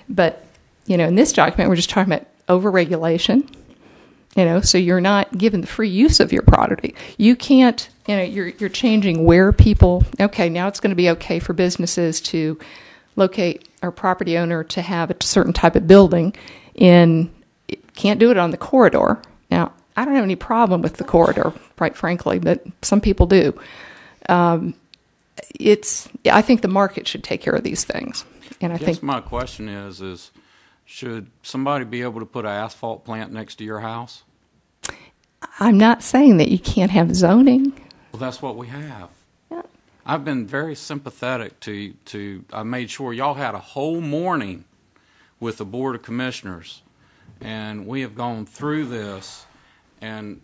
But in this document we're just talking about overregulation So you're not given the free use of your property. You can't, you're changing where people, okay, now it's going to be okay for businesses to locate or property owner to have a certain type of building can't do it on the corridor. Now, I don't have any problem with the corridor, quite frankly, but some people do. I think the market should take care of these things. And I think my question is should somebody be able to put an asphalt plant next to your house? I'm not saying that you can't have zoning. Well, that's what we have. Yeah. I've been very sympathetic to I made sure y'all had a whole morning with the Board of Commissioners, and we have gone through this, and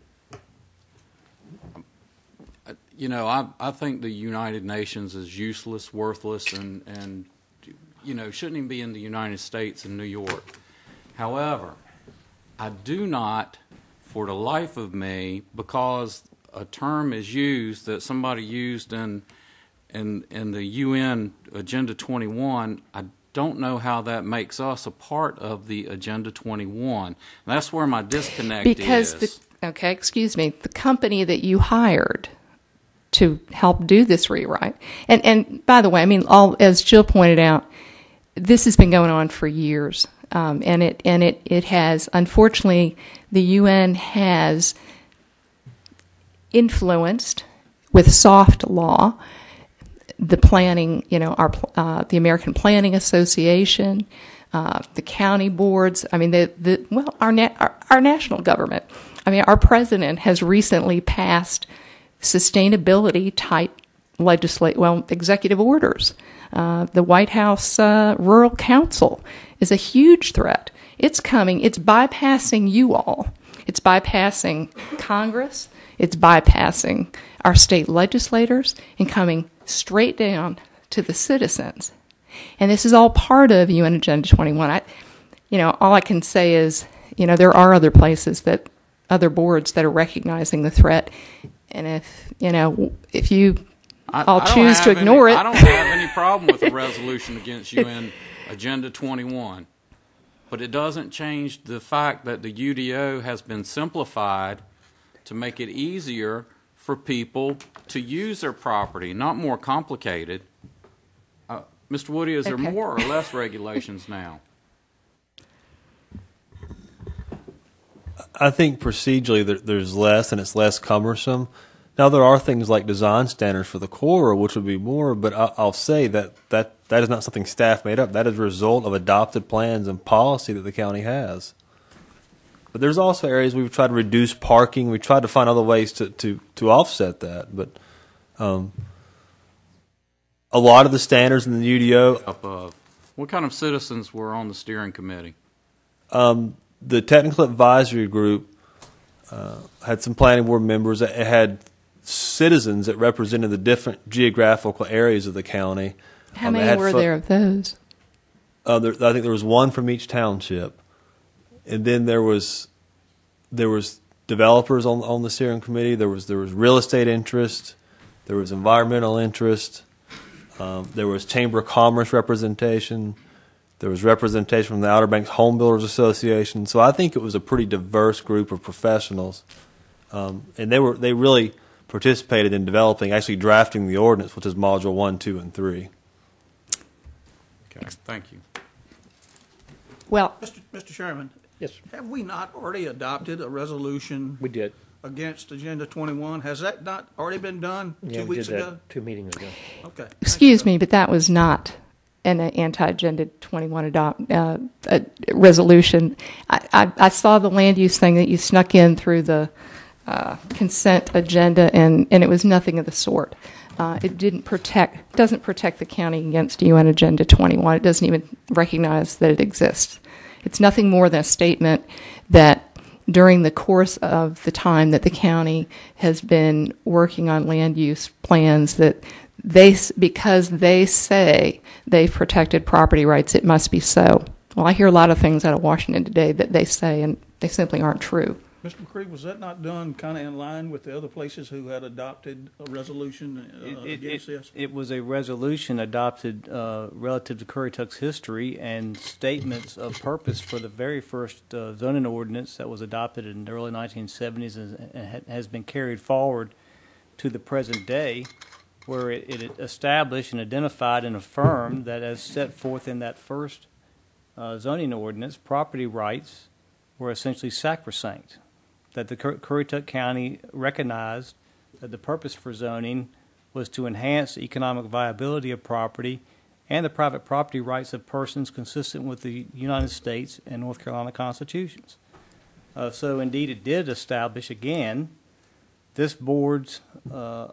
I think the United Nations is useless, worthless, and shouldn't even be in the United States and New York. However, I do not, for the life of me, because a term is used that somebody used in the UN Agenda 21, I don't know how that makes us a part of the Agenda 21. And that's where my disconnect is. The company that you hired to help do this rewrite, and by the way, as Jill pointed out, this has been going on for years, and it has, unfortunately, the UN has influenced with soft law the planning, the American Planning Association, the county boards. Our national government. Our president has recently passed sustainability type executive orders. The White House Rural Council is a huge threat. It's coming. It's bypassing you all. It's bypassing Congress. It's bypassing our state legislators and coming straight down to the citizens. And this is all part of UN Agenda 21. All I can say is, there are other places other boards that are recognizing the threat. And if you all choose to ignore it. I don't have any problem with the resolution against UN Agenda 21. But it doesn't change the fact that the UDO has been simplified to make it easier for people to use their property, not more complicated. Mr. Woody, is there more or less regulations now? I think procedurally there's less, and it's less cumbersome. Now, there are things like design standards for the corridor, which would be more, but I'll say that is not something staff made up. That is a result of adopted plans and policy that the county has. But there's also areas we've tried to reduce parking. We've tried to find other ways to offset that. But a lot of the standards in the UDO. What kind of citizens were on the steering committee? The technical advisory group had some planning board members. It had citizens that represented the different geographical areas of the county. How many were there of those? I think there was one from each township, and then there was developers on the steering committee. There was real estate interest. There was environmental interest. There was Chamber of Commerce representation. There was representation from the Outer Banks Home Builders Association. So I think it was a pretty diverse group of professionals, and they really participated in developing, actually drafting the ordinance, which is Module 1, 2, and 3. Okay, thank you. Well, Mr. Chairman, yes, have we not already adopted a resolution? We did. Against Agenda 21? Has that not already been done 2 weeks ago? We did that 2 meetings ago. Okay. Excuse me, but that was not an anti-Agenda 21 resolution. I saw the land use thing that you snuck in through the consent agenda, and it was nothing of the sort. It doesn't protect the county against UN Agenda 21. It doesn't even recognize that it exists. It's nothing more than a statement that during the course of the time that the county has been working on land use plans, that because they say they've protected property rights, it must be so. Well, I hear a lot of things out of Washington today that they say, and they simply aren't true. Mr. McCree, was that not done kind of in line with the other places who had adopted a resolution against this? It was a resolution adopted relative to Currituck's history and statements of purpose for the very first zoning ordinance that was adopted in the early 1970s and has been carried forward to the present day, where it established and identified and affirmed that, as set forth in that first zoning ordinance, property rights were essentially sacrosanct. That the Currituck County recognized that the purpose for zoning was to enhance the economic viability of property and the private property rights of persons consistent with the United States and North Carolina constitutions. So indeed it did establish again this board's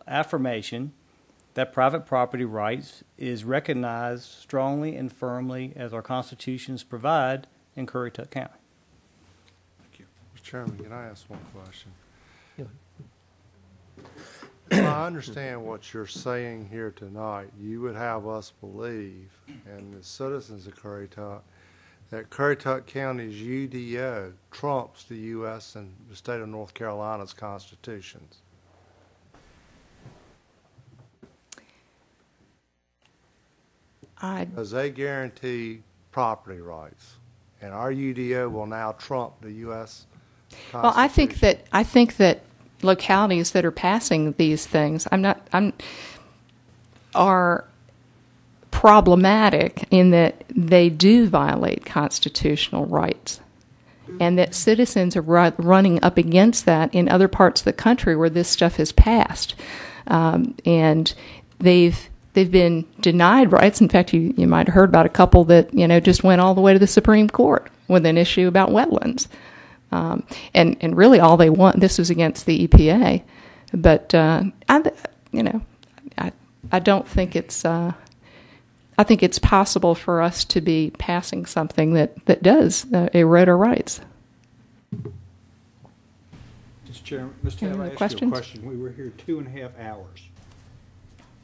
affirmation that private property rights is recognized strongly and firmly as our constitutions provide in Currituck County. Chairman, can I ask one question? If I understand what you're saying here tonight, you would have us believe, and the citizens of Currituck, that Currituck County's UDO trumps the U.S. and the state of North Carolina's constitutions. Because they guarantee property rights, and our UDO will now trump the U.S. Well, I think that localities that are passing these things, are problematic in that they do violate constitutional rights, and that citizens are running up against that in other parts of the country where this stuff is passed, and they've been denied rights. In fact, you might have heard about a couple that just went all the way to the Supreme Court with an issue about wetlands. And really all they want, this was against the EPA, but I don't think it's, I think it's possible for us to be passing something that does erode our rights. Mr. Chairman, Mr. Chairman, I asked you a question. We were here 2.5 hours.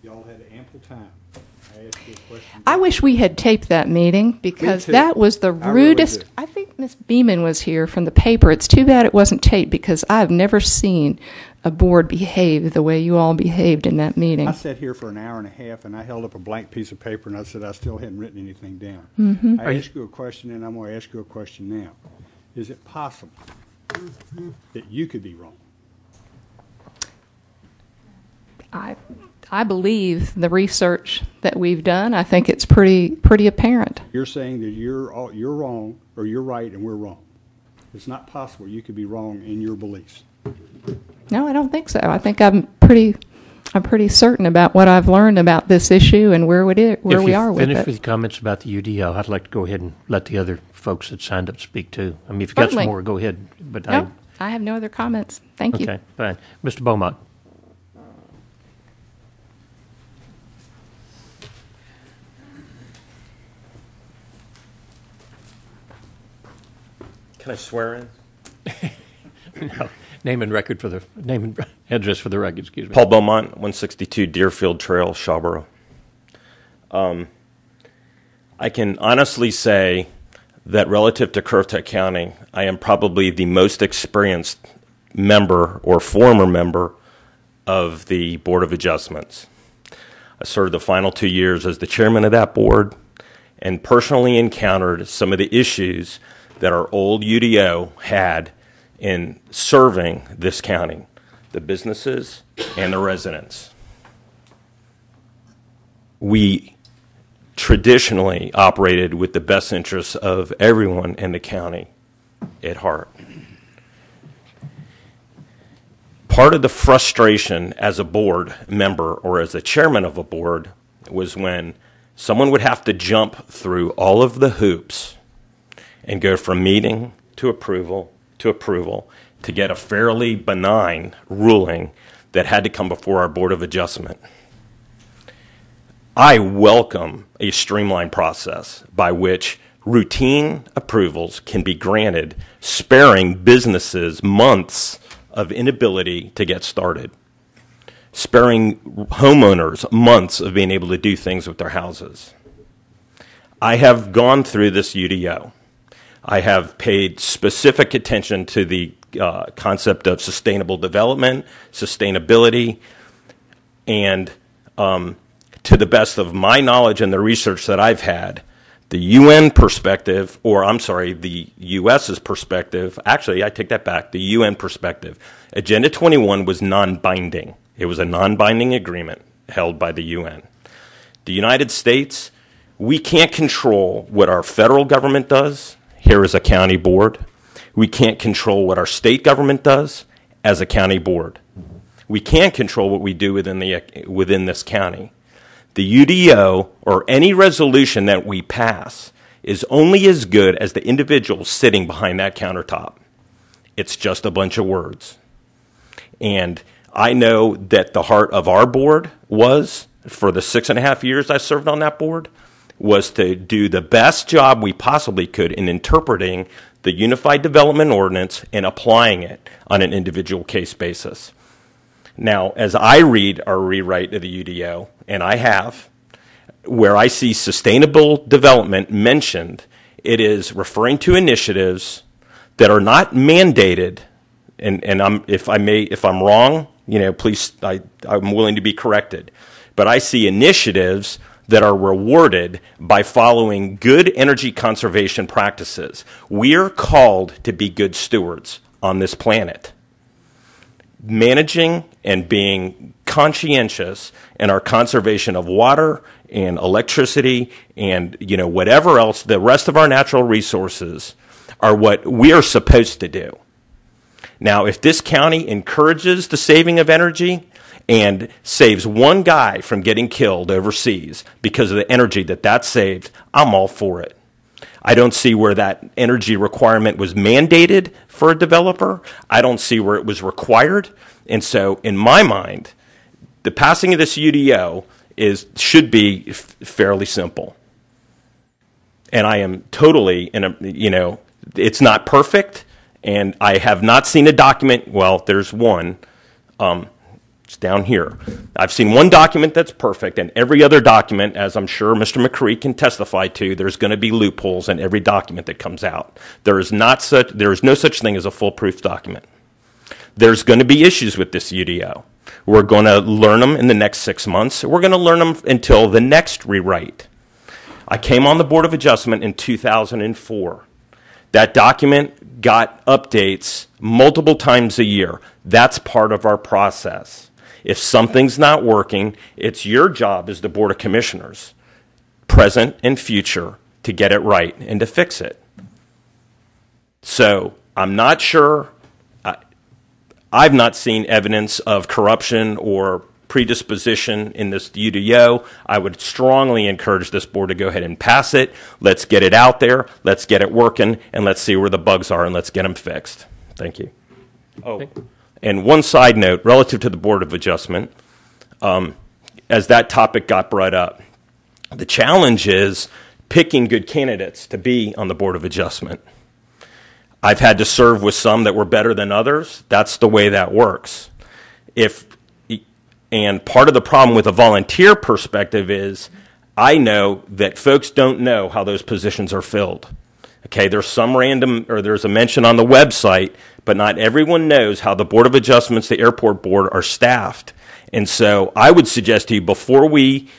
Y'all had ample time. I asked you a question. I wish we had taped that meeting because that was the rudest. I think Ms. Beeman was here from the paper. It's too bad it wasn't taped because I've never seen a board behave the way you all behaved in that meeting. I sat here for an hour and a half and I held up a blank piece of paper and I said I still hadn't written anything down. Mm-hmm. I asked you a question and I'm going to ask you a question now. Is it possible that you could be wrong? I believe the research that we've done. I think it's pretty apparent. You're saying that you're wrong or you're right and we're wrong. It's not possible you could be wrong in your beliefs. No, I don't think so. I think I'm pretty certain about what I've learned about this issue and where we are with it. If you finish with comments about the UDO, I'd like to go ahead and let the other folks that signed up speak too. I mean, if you've got some more, go ahead. But no, I have no other comments. Thank you. Okay, fine. Mr. Beaumont. Can I swear in? No. Name and address for the record. Excuse me. Paul Beaumont, 162 Deerfield Trail, Shawboro. I can honestly say that relative to Currituck County, I am probably the most experienced member or former member of the Board of Adjustments. I served the final 2 years as the chairman of that board and personally encountered some of the issues that our old UDO had in serving this county, the businesses and the residents. We traditionally operated with the best interests of everyone in the county at heart. Part of the frustration as a board member or as the chairman of a board was when someone would have to jump through all of the hoops and go from meeting to approval to get a fairly benign ruling that had to come before our Board of Adjustment. I welcome a streamlined process by which routine approvals can be granted, sparing businesses months of inability to get started, sparing homeowners months of being able to do things with their houses. I have gone through this UDO. I have paid specific attention to the concept of sustainable development, sustainability, and to the best of my knowledge and the research that I've had, the UN perspective, or I'm sorry, the US's perspective, actually, I take that back, the UN perspective, Agenda 21 was non-binding. It was a non-binding agreement held by the UN. The United States, we can't control what our federal government does here as a county board. We can't control what our state government does as a county board. We can control what we do within this county. The UDO, or any resolution that we pass, is only as good as the individual sitting behind that countertop. It's just a bunch of words. And I know that the heart of our board was, for the 6.5 years I served on that board, was to do the best job we possibly could in interpreting the Unified Development Ordinance and applying it on an individual case basis. Now, as I read our rewrite of the UDO, and I have, where I see sustainable development mentioned, it is referring to initiatives that are not mandated, and if I'm wrong, please, I'm willing to be corrected. But I see initiatives that are rewarded by following good energy conservation practices. We are called to be good stewards on this planet. Managing and being conscientious in our conservation of water and electricity and whatever else, the rest of our natural resources, are what we are supposed to do. Now, if this county encourages the saving of energy and saves one guy from getting killed overseas because of the energy that saved, I'm all for it. I don't see where that energy requirement was mandated for a developer. I don't see where it was required. And so, in my mind, the passing of this UDO should be fairly simple. And I am totally, it's not perfect, and I have not seen a document. Well, there's one. It's down here. I've seen one document that's perfect, and every other document, as I'm sure Mr. McCree can testify to, there's going to be loopholes in every document that comes out. There is no such thing as a foolproof document. There's going to be issues with this UDO. We're going to learn them in the next 6 months. We're going to learn them until the next rewrite. I came on the Board of Adjustment in 2004. That document got updates multiple times a year. That's part of our process. If something's not working, it's your job as the Board of Commissioners, present and future, to get it right and to fix it. So I'm not sure. I've not seen evidence of corruption or predisposition in this UDO. I would strongly encourage this board to go ahead and pass it. Let's get it out there. Let's get it working, and let's see where the bugs are, and let's get them fixed. Thank you. Oh. And one side note, relative to the Board of Adjustment, as that topic got brought up, the challenge is picking good candidates to be on the Board of Adjustment. I've had to serve with some that were better than others. That's the way that works. And part of the problem with a volunteer perspective is I know that folks don't know how those positions are filled. Okay, there's a mention on the website, but not everyone knows how the Board of Adjustments, the airport board, are staffed. And so I would suggest to you, before we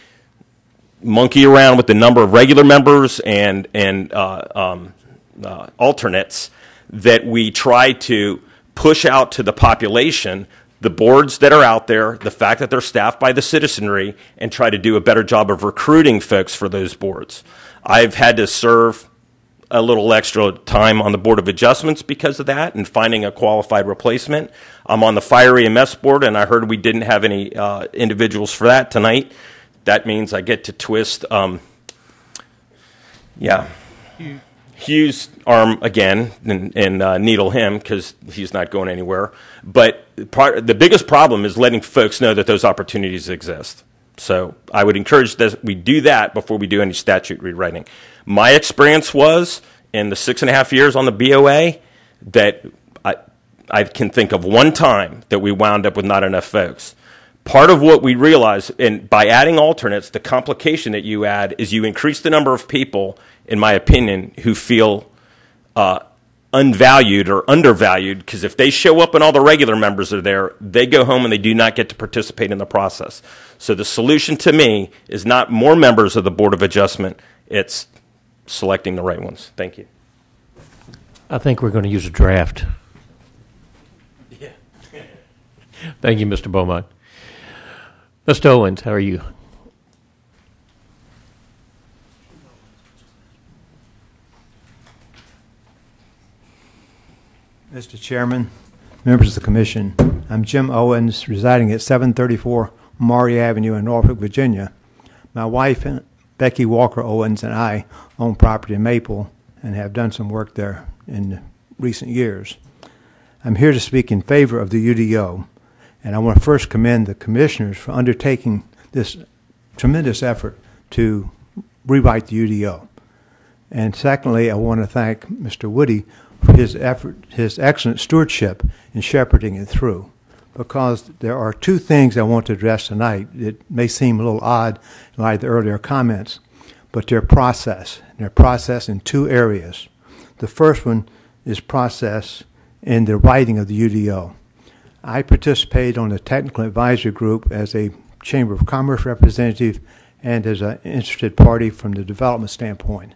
monkey around with the number of regular members and alternates, that we try to push out to the population the boards that are out there, the fact that they're staffed by the citizenry, and try to do a better job of recruiting folks for those boards. I've had to serve a little extra time on the Board of Adjustments because of that and finding a qualified replacement. I'm on the Fire EMS board, and I heard we didn't have any individuals for that tonight. That means I get to twist, Hughes' arm again and needle him because he's not going anywhere. But the biggest problem is letting folks know that those opportunities exist. So I would encourage that we do that before we do any statute rewriting. My experience was, in the 6.5 years on the BOA, that I can think of one time that we wound up with not enough folks. Part of what we realized, and by adding alternates, the complication that you add is you increase the number of people, in my opinion, who feel unvalued or undervalued, because if they show up and all the regular members are there, they go home and they do not get to participate in the process. So the solution to me is not more members of the Board of Adjustment, it's selecting the right ones. Thank you. I think we're going to use a draft. Yeah. Thank you, Mr. Beaumont. Mr. Owens, how are you? Mr. Chairman, members of the Commission, I'm Jim Owens, residing at 734 Maury Avenue in Norfolk, Virginia. My wife, Becky Walker Owens, and I own property in Maple and have done some work there in recent years. I'm here to speak in favor of the UDO, and I want to first commend the Commissioners for undertaking this tremendous effort to rewrite the UDO. And secondly, I want to thank Mr. Woody for his effort, his excellent stewardship in shepherding it through, because there are two things I want to address tonight. It may seem a little odd in light of the earlier comments, but they're process. They're process in two areas. The first one is process in the writing of the UDO. I participated on the technical advisory group as a Chamber of Commerce representative and as an interested party from the development standpoint.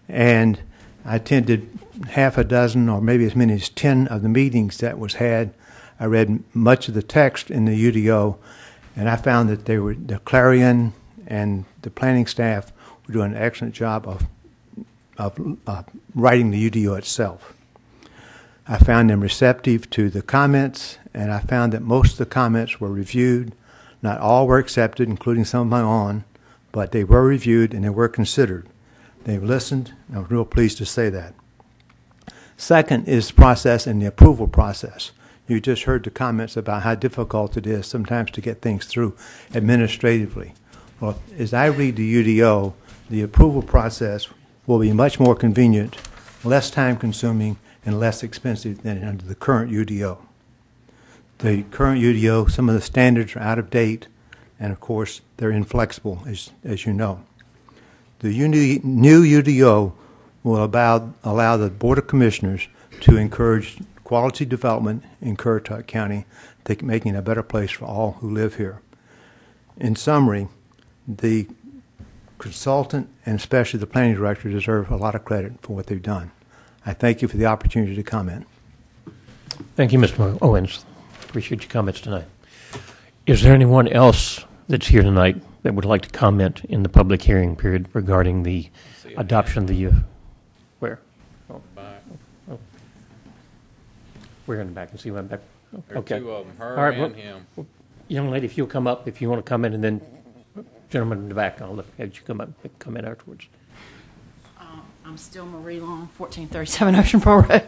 And I attended half a dozen or maybe as many as 10 of the meetings that was had. I read much of the text in the UDO, and I found that the Clarion and the planning staff were doing an excellent job of writing the UDO itself. I found them receptive to the comments, and I found that most of the comments were reviewed. Not all were accepted, including some of my own, but they were reviewed and they were considered. They've listened, and I'm real pleased to say that. Second is the process and the approval process. You just heard the comments about how difficult it is sometimes to get things through administratively. Well, as I read the UDO, the approval process will be much more convenient, less time-consuming, and less expensive than under the current UDO. The current UDO, some of the standards are out of date, and of course, they're inflexible, as you know. The new UDO will allow the Board of Commissioners to encourage quality development in Currituck County, making it a better place for all who live here. In summary, the consultant and especially the planning director deserve a lot of credit for what they've done. I thank you for the opportunity to comment. Thank you, Mr. Owens. Appreciate your comments tonight. Is there anyone else that's here tonight that would like to comment in the public hearing period regarding the adoption of the where? Oh. Oh. We're in the back. And see one back. Oh, There are okay. two of them, her All right, and well, him. young lady, if you'll come up, if you want to comment, and then gentleman in the back, I'll have you come up and comment afterwards. I'm still Marie Long, 1437 Ocean Pro Road.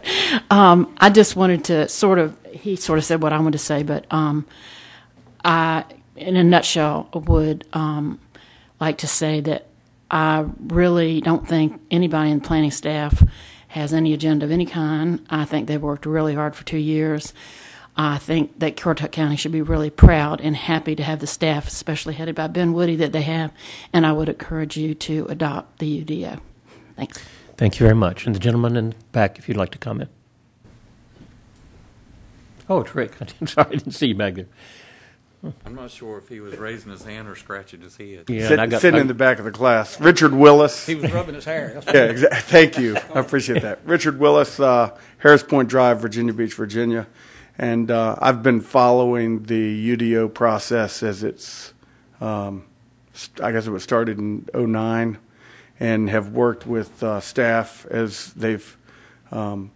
I just wanted to he sort of said what I wanted to say, but I, in a nutshell, would like to say that I really don't think anybody in the planning staff has any agenda of any kind. I think they've worked really hard for 2 years. I think that Currituck County should be really proud and happy to have the staff, especially headed by Ben Woody, that they have, and I would encourage you to adopt the UDO. Thanks. Thank you very much. And the gentleman in the back, if you'd like to comment. Oh, it's Rick. I'm sorry, I didn't see you back there. I'm not sure if he was raising his hand or scratching his head. Yeah, sitting in the back of the class. Richard Willis. He was rubbing his hair. Yeah, exactly. Thank you. I appreciate that. Richard Willis, Harris Point Drive, Virginia Beach, Virginia. And I've been following the UDO process as it's, I guess it was started in 2009, and have worked with staff as they've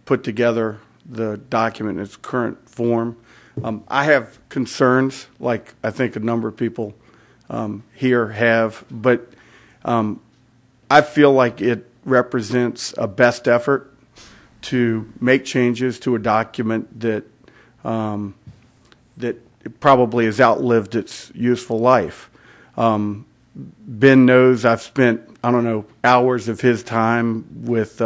put together the document in its current form. I have concerns, like I think a number of people here have, but I feel like it represents a best effort to make changes to a document that that probably has outlived its useful life. Ben knows I've spent, I don't know, hours of his time with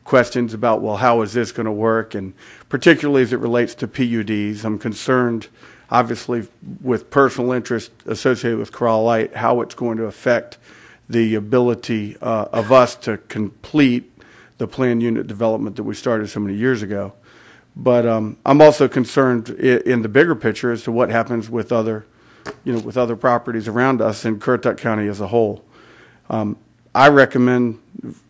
questions about, well, how is this going to work? And particularly as it relates to PUDs, I'm concerned, obviously, with personal interest associated with Coral Light, how it's going to affect the ability of us to complete the plan unit development that we started so many years ago. But I'm also concerned in the bigger picture as to what happens with other properties around us in Currituck County as a whole. I recommend,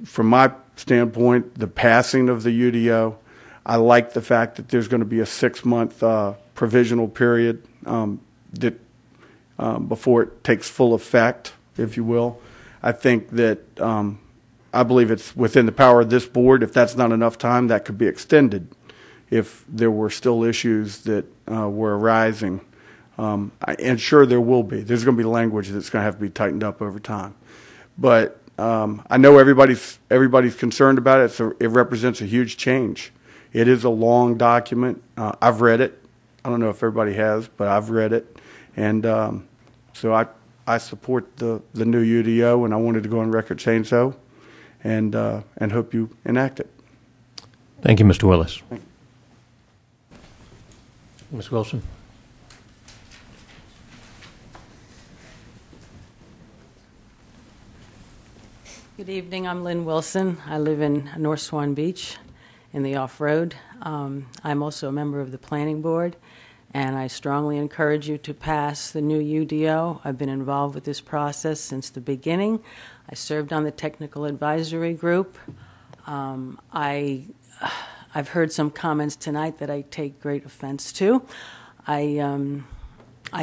from my standpoint, the passing of the UDO. I like the fact that there's going to be a 6-month provisional period before it takes full effect, if you will. I think that I believe it's within the power of this board. If that's not enough time, that could be extended if there were still issues that were arising. And sure, there will be. There's going to be language that's going to have to be tightened up over time. But I know everybody's concerned about it. So it represents a huge change. It is a long document. I've read it. I don't know if everybody has, but I've read it. And so I support the new UDO, and I wanted to go on record saying so, and hope you enact it. Thank you, Mr. Willis. Ms. Wilson. Good evening. I'm Lynn Wilson. I live in North Swan Beach in the off-road. I'm also a member of the planning board, and I strongly encourage you to pass the new UDO. I've been involved with this process since the beginning. I served on the technical advisory group. I've heard some comments tonight that I take great offense to. I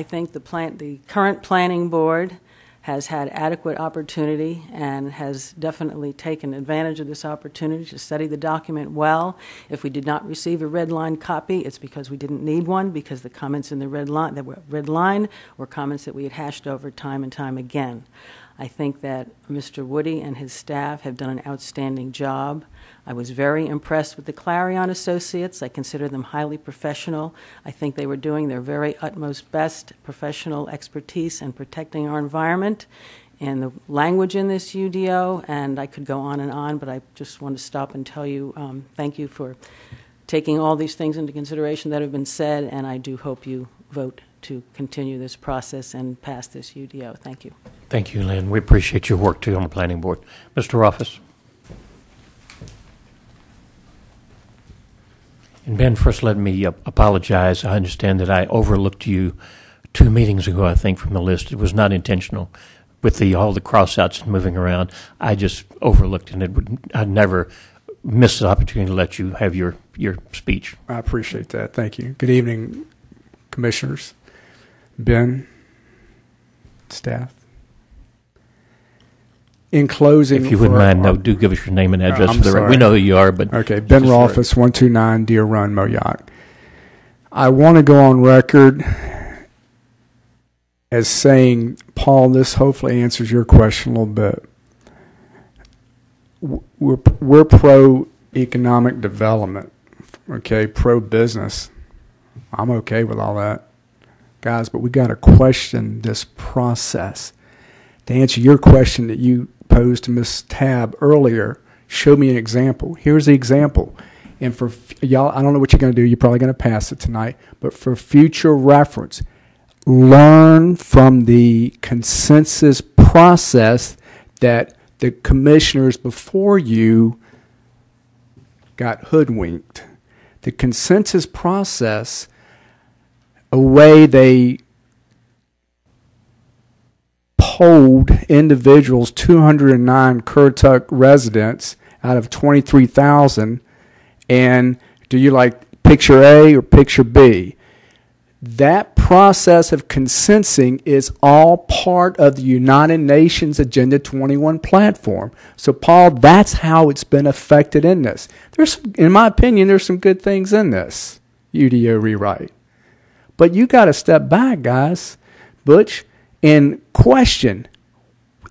think the current planning board has had adequate opportunity and has definitely taken advantage of this opportunity to study the document well. If we did not receive a red line copy, it's because we didn't need one, because the comments in the red line were comments that we had hashed over time and time again. I think that Mr. Woody and his staff have done an outstanding job. I was very impressed with the Clarion Associates. I consider them highly professional. I think they were doing their very utmost best professional expertise in protecting our environment and the language in this UDO, and I could go on, but I just want to stop and tell you thank you for taking all these things into consideration that have been said, and I do hope you vote to continue this process and pass this UDO. Thank you. Thank you, Lynn. We appreciate your work, too, on the planning board. Mr. Ruffus. And Ben, first let me apologize. I understand that I overlooked you 2 meetings ago, I think, from the list. It was not intentional with all the cross-outs and moving around. I just overlooked it, and I'd never miss the opportunity to let you have your speech. I appreciate that. Thank you. Good evening, commissioners, Ben, staff. In closing, if you wouldn't mind, do give us your name and address for the record. We know who you are, but okay. Ben Rolfes, 129 Deer Run, Moyock. I want to go on record as saying, Paul, this hopefully answers your question a little bit. We're pro economic development, okay, pro business. I'm okay with all that, guys, but we got to question this process. To answer your question that you posed to Ms. Tabb earlier, show me an example. Here's the example. And for y'all, I don't know what you're going to do. You're probably going to pass it tonight. But for future reference, learn from the consensus process that the commissioners before you got hoodwinked. The consensus process, a way they polled individuals, 209 Currituck residents out of 23,000, and do you like picture A or picture B? That process of consenting is all part of the United Nations Agenda 21 platform. So, Paul, that's how it's been affected in this. In my opinion, there's some good things in this UDO rewrite. But you got to step back, guys, Butch, and question,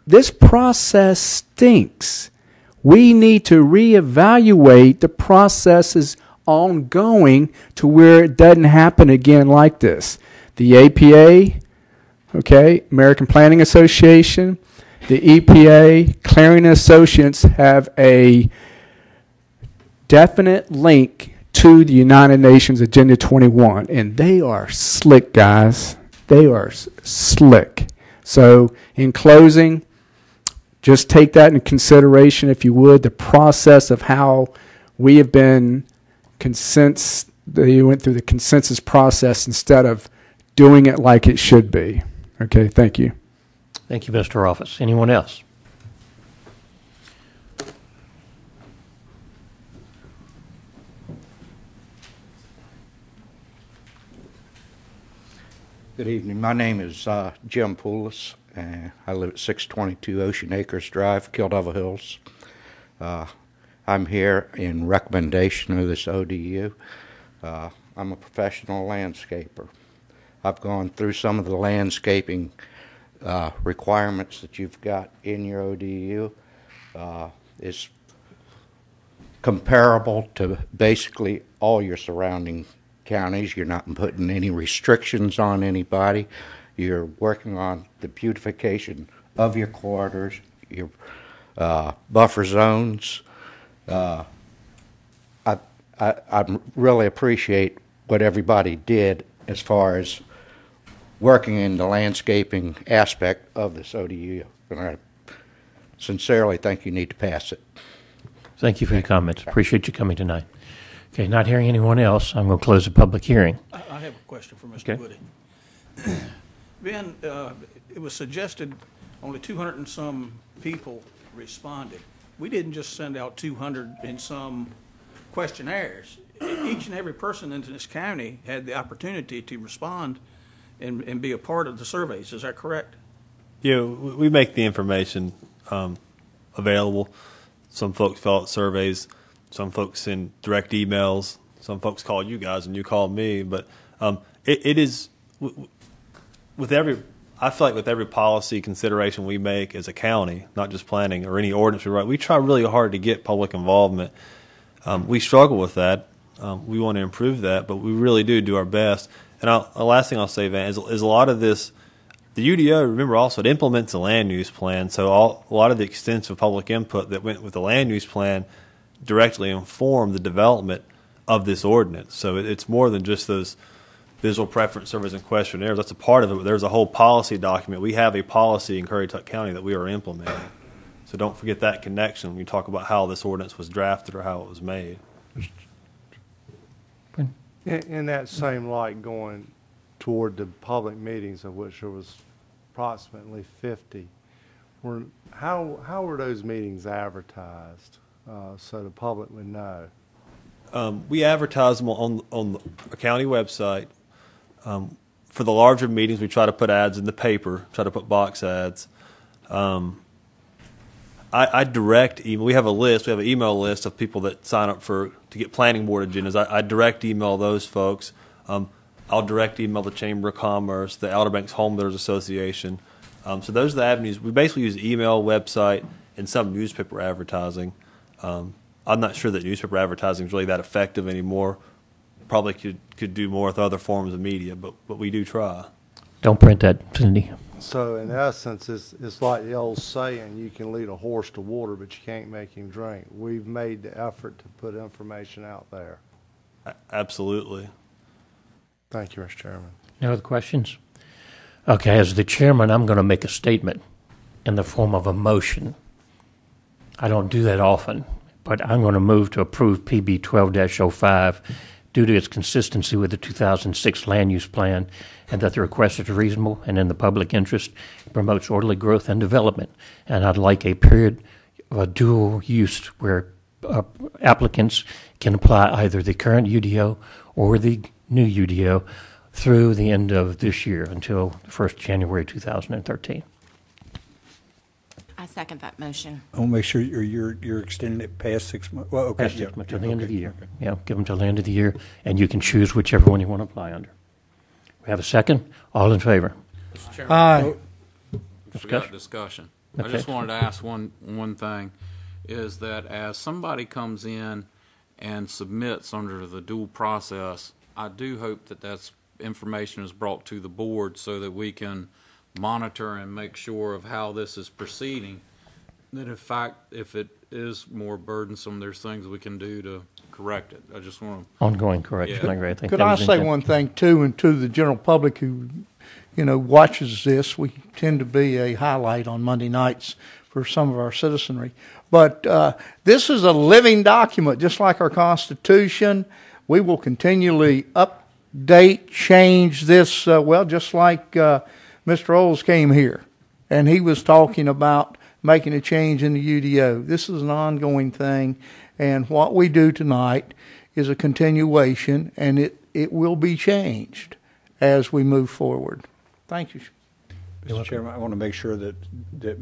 this process stinks. We need to reevaluate the processes ongoing to where it doesn't happen again like this. The APA, okay, American Planning Association, the EPA, Clarion Associates have a definite link to the United Nations Agenda 21, and they are slick, guys. They are slick. So, in closing, just take that into consideration, if you would, the process of how we have been you went through the consensus process instead of doing it like it should be. Okay, thank you. Thank you, Mr. Office. Anyone else? Good evening. My name is Jim Poulos, and I live at 622 Ocean Acres Drive, Kill Devil Hills. I'm here in recommendation of this ODU. I'm a professional landscaper. I've gone through some of the landscaping requirements that you've got in your ODU. It's comparable to basically all your surrounding counties. You're not putting any restrictions on anybody. You're working on the beautification of your corridors, your buffer zones. I really appreciate what everybody did as far as working in the landscaping aspect of this ODU. And I sincerely think you need to pass it. Thank you for your comments. Appreciate you coming tonight. Okay, not hearing anyone else, I'm going to close the public hearing. I have a question for Mr. Woody. Ben, it was suggested only 200 and some people responded. We didn't just send out 200 and some questionnaires. Each and every person in this county had the opportunity to respond and be a part of the surveys. Is that correct? Yeah, we make the information available. Some folks fill out surveys. Some folks send direct emails. Some folks call you guys and you call me. But it is with every. I feel like with every policy consideration we make as a county, not just planning or any ordinance we write, we try really hard to get public involvement. We struggle with that. We want to improve that, but we really do our best. And the last thing I'll say, Van, is a lot of this. The UDO, remember also, it implements a land use plan. So a lot of the extensive public input that went with the land use plan directly inform the development of this ordinance. So it's more than just those visual preference surveys and questionnaires. That's a part of it, but there's a whole policy document. We have a policy in Currituck County that we are implementing. So don't forget that connection when you talk about how this ordinance was drafted or how it was made. In that same light, going toward the public meetings, of which there was approximately 50, how were those meetings advertised so the public would know? We advertise them on a county website. For the larger meetings, we try to put ads in the paper, try to put box ads. I direct email. We have a list. We have an email list of people that sign up to get planning board agendas. I direct email those folks. I'll direct email the Chamber of Commerce, the Outer Banks Homebuilders Association. So those are the avenues. We basically use email, website, and some newspaper advertising. I'm not sure that newspaper advertising is really that effective anymore. Probably could do more with other forms of media, but we do try. Don't print that, Cindy. So in essence, it's like the old saying, you can lead a horse to water, but you can't make him drink. We've made the effort to put information out there. Absolutely. Thank you, Mr. Chairman. No other questions? Okay, as the chairman, I'm going to make a statement in the form of a motion. I don't do that often, but I'm going to move to approve PB 12-05 due to its consistency with the 2006 land use plan, and that the request is reasonable and in the public interest, promotes orderly growth and development. And I'd like a period of a dual use where applicants can apply either the current UDO or the new UDO through the end of this year until 1st January 2013. I second that motion. I'll make sure you're extending it past 6 months. Well, okay, Past 6 months till the end of the year. Yeah, give them till the end of the year, and you can choose whichever one you want to apply under. We have a second. All in favor? Mr. Chairman. Aye. Discussion. Okay. I just wanted to ask one thing, is that as somebody comes in and submits under the dual process, I do hope that information is brought to the board so that we can monitor and make sure of how this is proceeding. That in fact, if it is more burdensome, there's things we can do to correct it. I just want to ongoing correction. Yeah. I agree. I think Could that I was say intent. one thing too, and to the general public who, watches this? We tend to be a highlight on Monday nights for some of our citizenry. But this is a living document, just like our Constitution. We will continually update, change this, just like Mr. Oles came here, and he was talking about making a change in the UDO. This is an ongoing thing, and what we do tonight is a continuation, and it will be changed as we move forward. Thank you. Mr. Chairman, I want to make sure that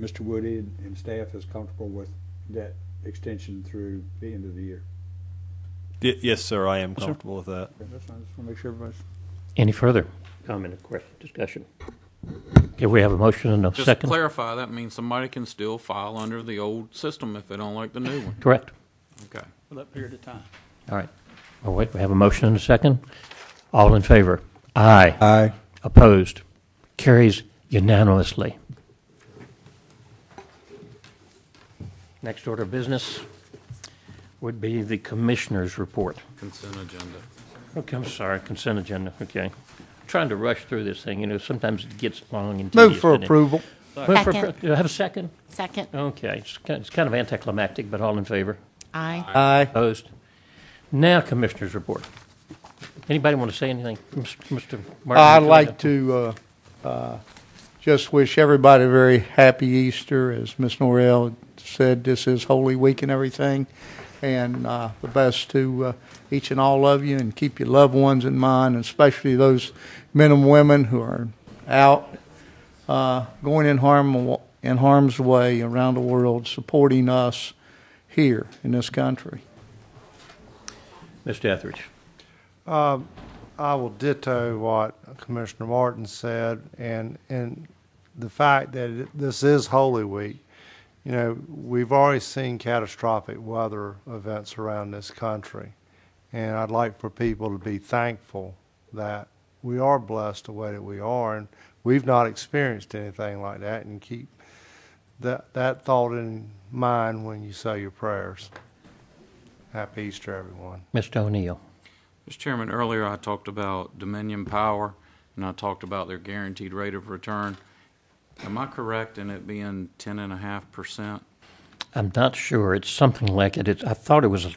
Mr. Woody and staff is comfortable with that extension through the end of the year. Yes, sir, I am comfortable with that. Okay, that's fine. I just want to make sure everybody's... Any further comment or question, discussion? Okay, we have a motion and a Just second. to clarify, that means somebody can still file under the old system if they don't like the new one. Correct. Okay. For that period of time. All right. Oh, wait, we have a motion and a second. All in favor? Aye. Aye. Opposed? Carries unanimously. Next order of business would be the commissioner's report. Consent agenda. Okay, I'm sorry, consent agenda, okay. Trying to rush through this thing, sometimes it gets long and Move tedious. for doesn't it? approval. Do I have a second? Second. Okay, it's kind of anticlimactic, but all in favor? Aye. Aye. Opposed? Now, commissioner's report. Anybody want to say anything? Mr. Martin? I'd like to just wish everybody a very happy Easter. As Ms. Norrell said, this is Holy Week and everything. And the best to each and all of you, and keep your loved ones in mind, and especially those men and women who are out going in harm's way around the world, supporting us here in this country. Mr. Etheridge. I will ditto what Commissioner Martin said, and the fact that this is Holy Week. We've already seen catastrophic weather events around this country, and I'd like for people to be thankful that we are blessed the way that we are, and we've not experienced anything like that, and keep that thought in mind when you say your prayers. Happy Easter, everyone. Mr. O'Neill. Mr. Chairman, earlier I talked about Dominion Power, and I talked about their guaranteed rate of return. Am I correct in it being 10.5%? I'm not sure. It's something like it. I thought it was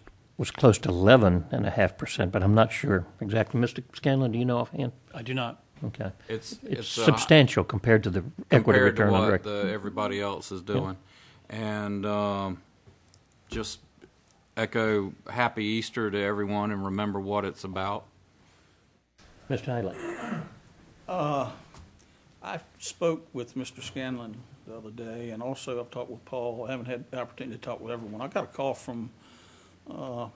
close to 11.5%, but I'm not sure exactly. Mr. Scanlon, do you know offhand? I do not. Okay. It's substantial compared to the equity return on compared record. to what everybody else is doing. Yeah. And just echo Happy Easter to everyone and remember what it's about. Mr. Hiley. I spoke with Mr. Scanlon the other day, and also I've talked with Paul. I haven't had the opportunity to talk with everyone. I got a call from a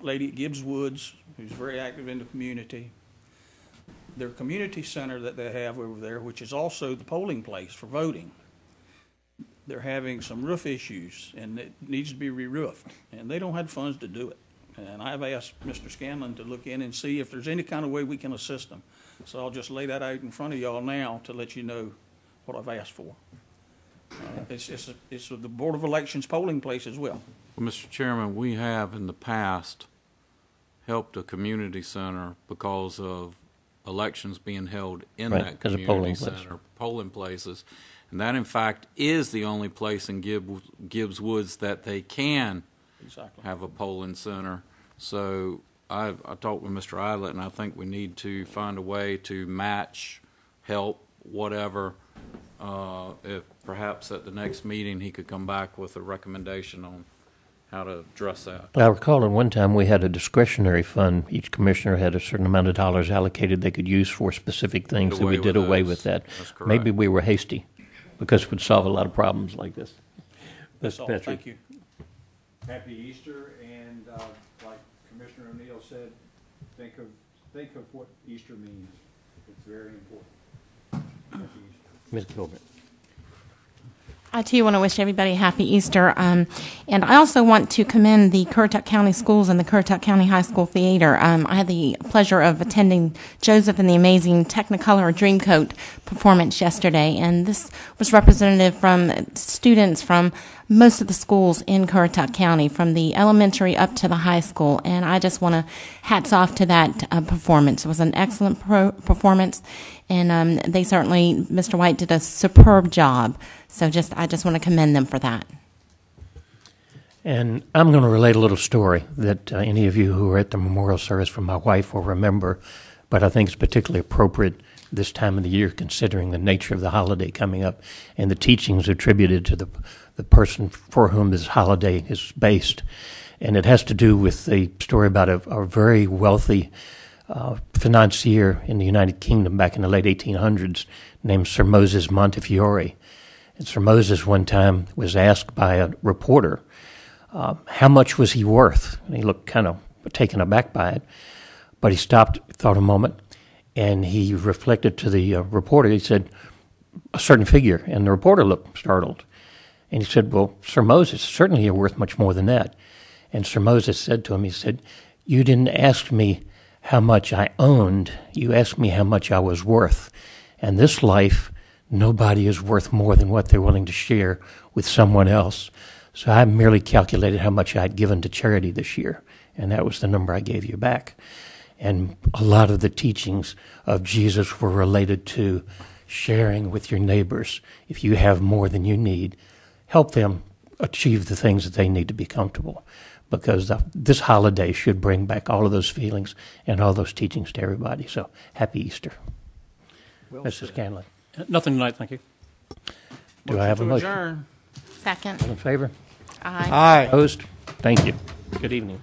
lady at Gibbs Woods who's very active in the community. Their community center that they have over there, which is also the polling place for voting, they're having some roof issues, and it needs to be re-roofed, and they don't have funds to do it. And I've asked Mr. Scanlon to look in and see if there's any kind of way we can assist them. So I'll just lay that out in front of y'all now to let you know what I've asked for. It's the Board of Elections polling place as well. Well, Mr. Chairman, we have in the past helped a community center because of elections being held in that community center, polling places. And that, in fact, is the only place in Gibbs Woods that they can have a polling center. So I talked with Mr. Eilert, and I think we need to find a way to match, help, whatever. If perhaps at the next meeting he could come back with a recommendation on how to address that. I recall at one time we had a discretionary fund. Each commissioner had a certain amount of dollars allocated they could use for specific things, and we did away with that. That's correct. Maybe we were hasty because it would solve a lot of problems like this. That's all. Thank you. Happy Easter, and like Commissioner O'Neill said, think of what Easter means. It's very important. Happy Easter. Ms. Gilbert. I, too, want to wish everybody a happy Easter. And I also want to commend the Currituck County Schools and the Currituck County High School Theater. I had the pleasure of attending Joseph and the Amazing Technicolor Dreamcoat performance yesterday, and this was representative from students from most of the schools in Currituck County, from the elementary up to the high school. And I just want to hats off to that performance. It was an excellent performance, and they certainly, Mr. White did a superb job. So I just want to commend them for that. And I'm going to relate a little story that any of you who were at the memorial service for my wife will remember, but I think it's particularly appropriate this time of the year, considering the nature of the holiday coming up and the teachings attributed to the person for whom this holiday is based. And it has to do with a story about a very wealthy financier in the United Kingdom back in the late 1800s named Sir Moses Montefiore. And Sir Moses one time was asked by a reporter, how much was he worth? And he looked kind of taken aback by it. But he stopped, thought a moment, and he reflected to the reporter. He said, a certain figure. And the reporter looked startled. And he said, well, Sir Moses, certainly you're worth much more than that. And Sir Moses said to him, he said, you didn't ask me how much I owned. You asked me how much I was worth. And this life, nobody is worth more than what they're willing to share with someone else. So I merely calculated how much I'd given to charity this year, and that was the number I gave you back. And a lot of the teachings of Jesus were related to sharing with your neighbors. If you have more than you need, help them achieve the things that they need to be comfortable, because this holiday should bring back all of those feelings and all those teachings to everybody. So happy Easter. Well Mrs. Scanlon. Nothing tonight, thank you. Do I have a motion? Adjourn. Second. All in favor? Aye. Aye. Opposed? Thank you. Good evening.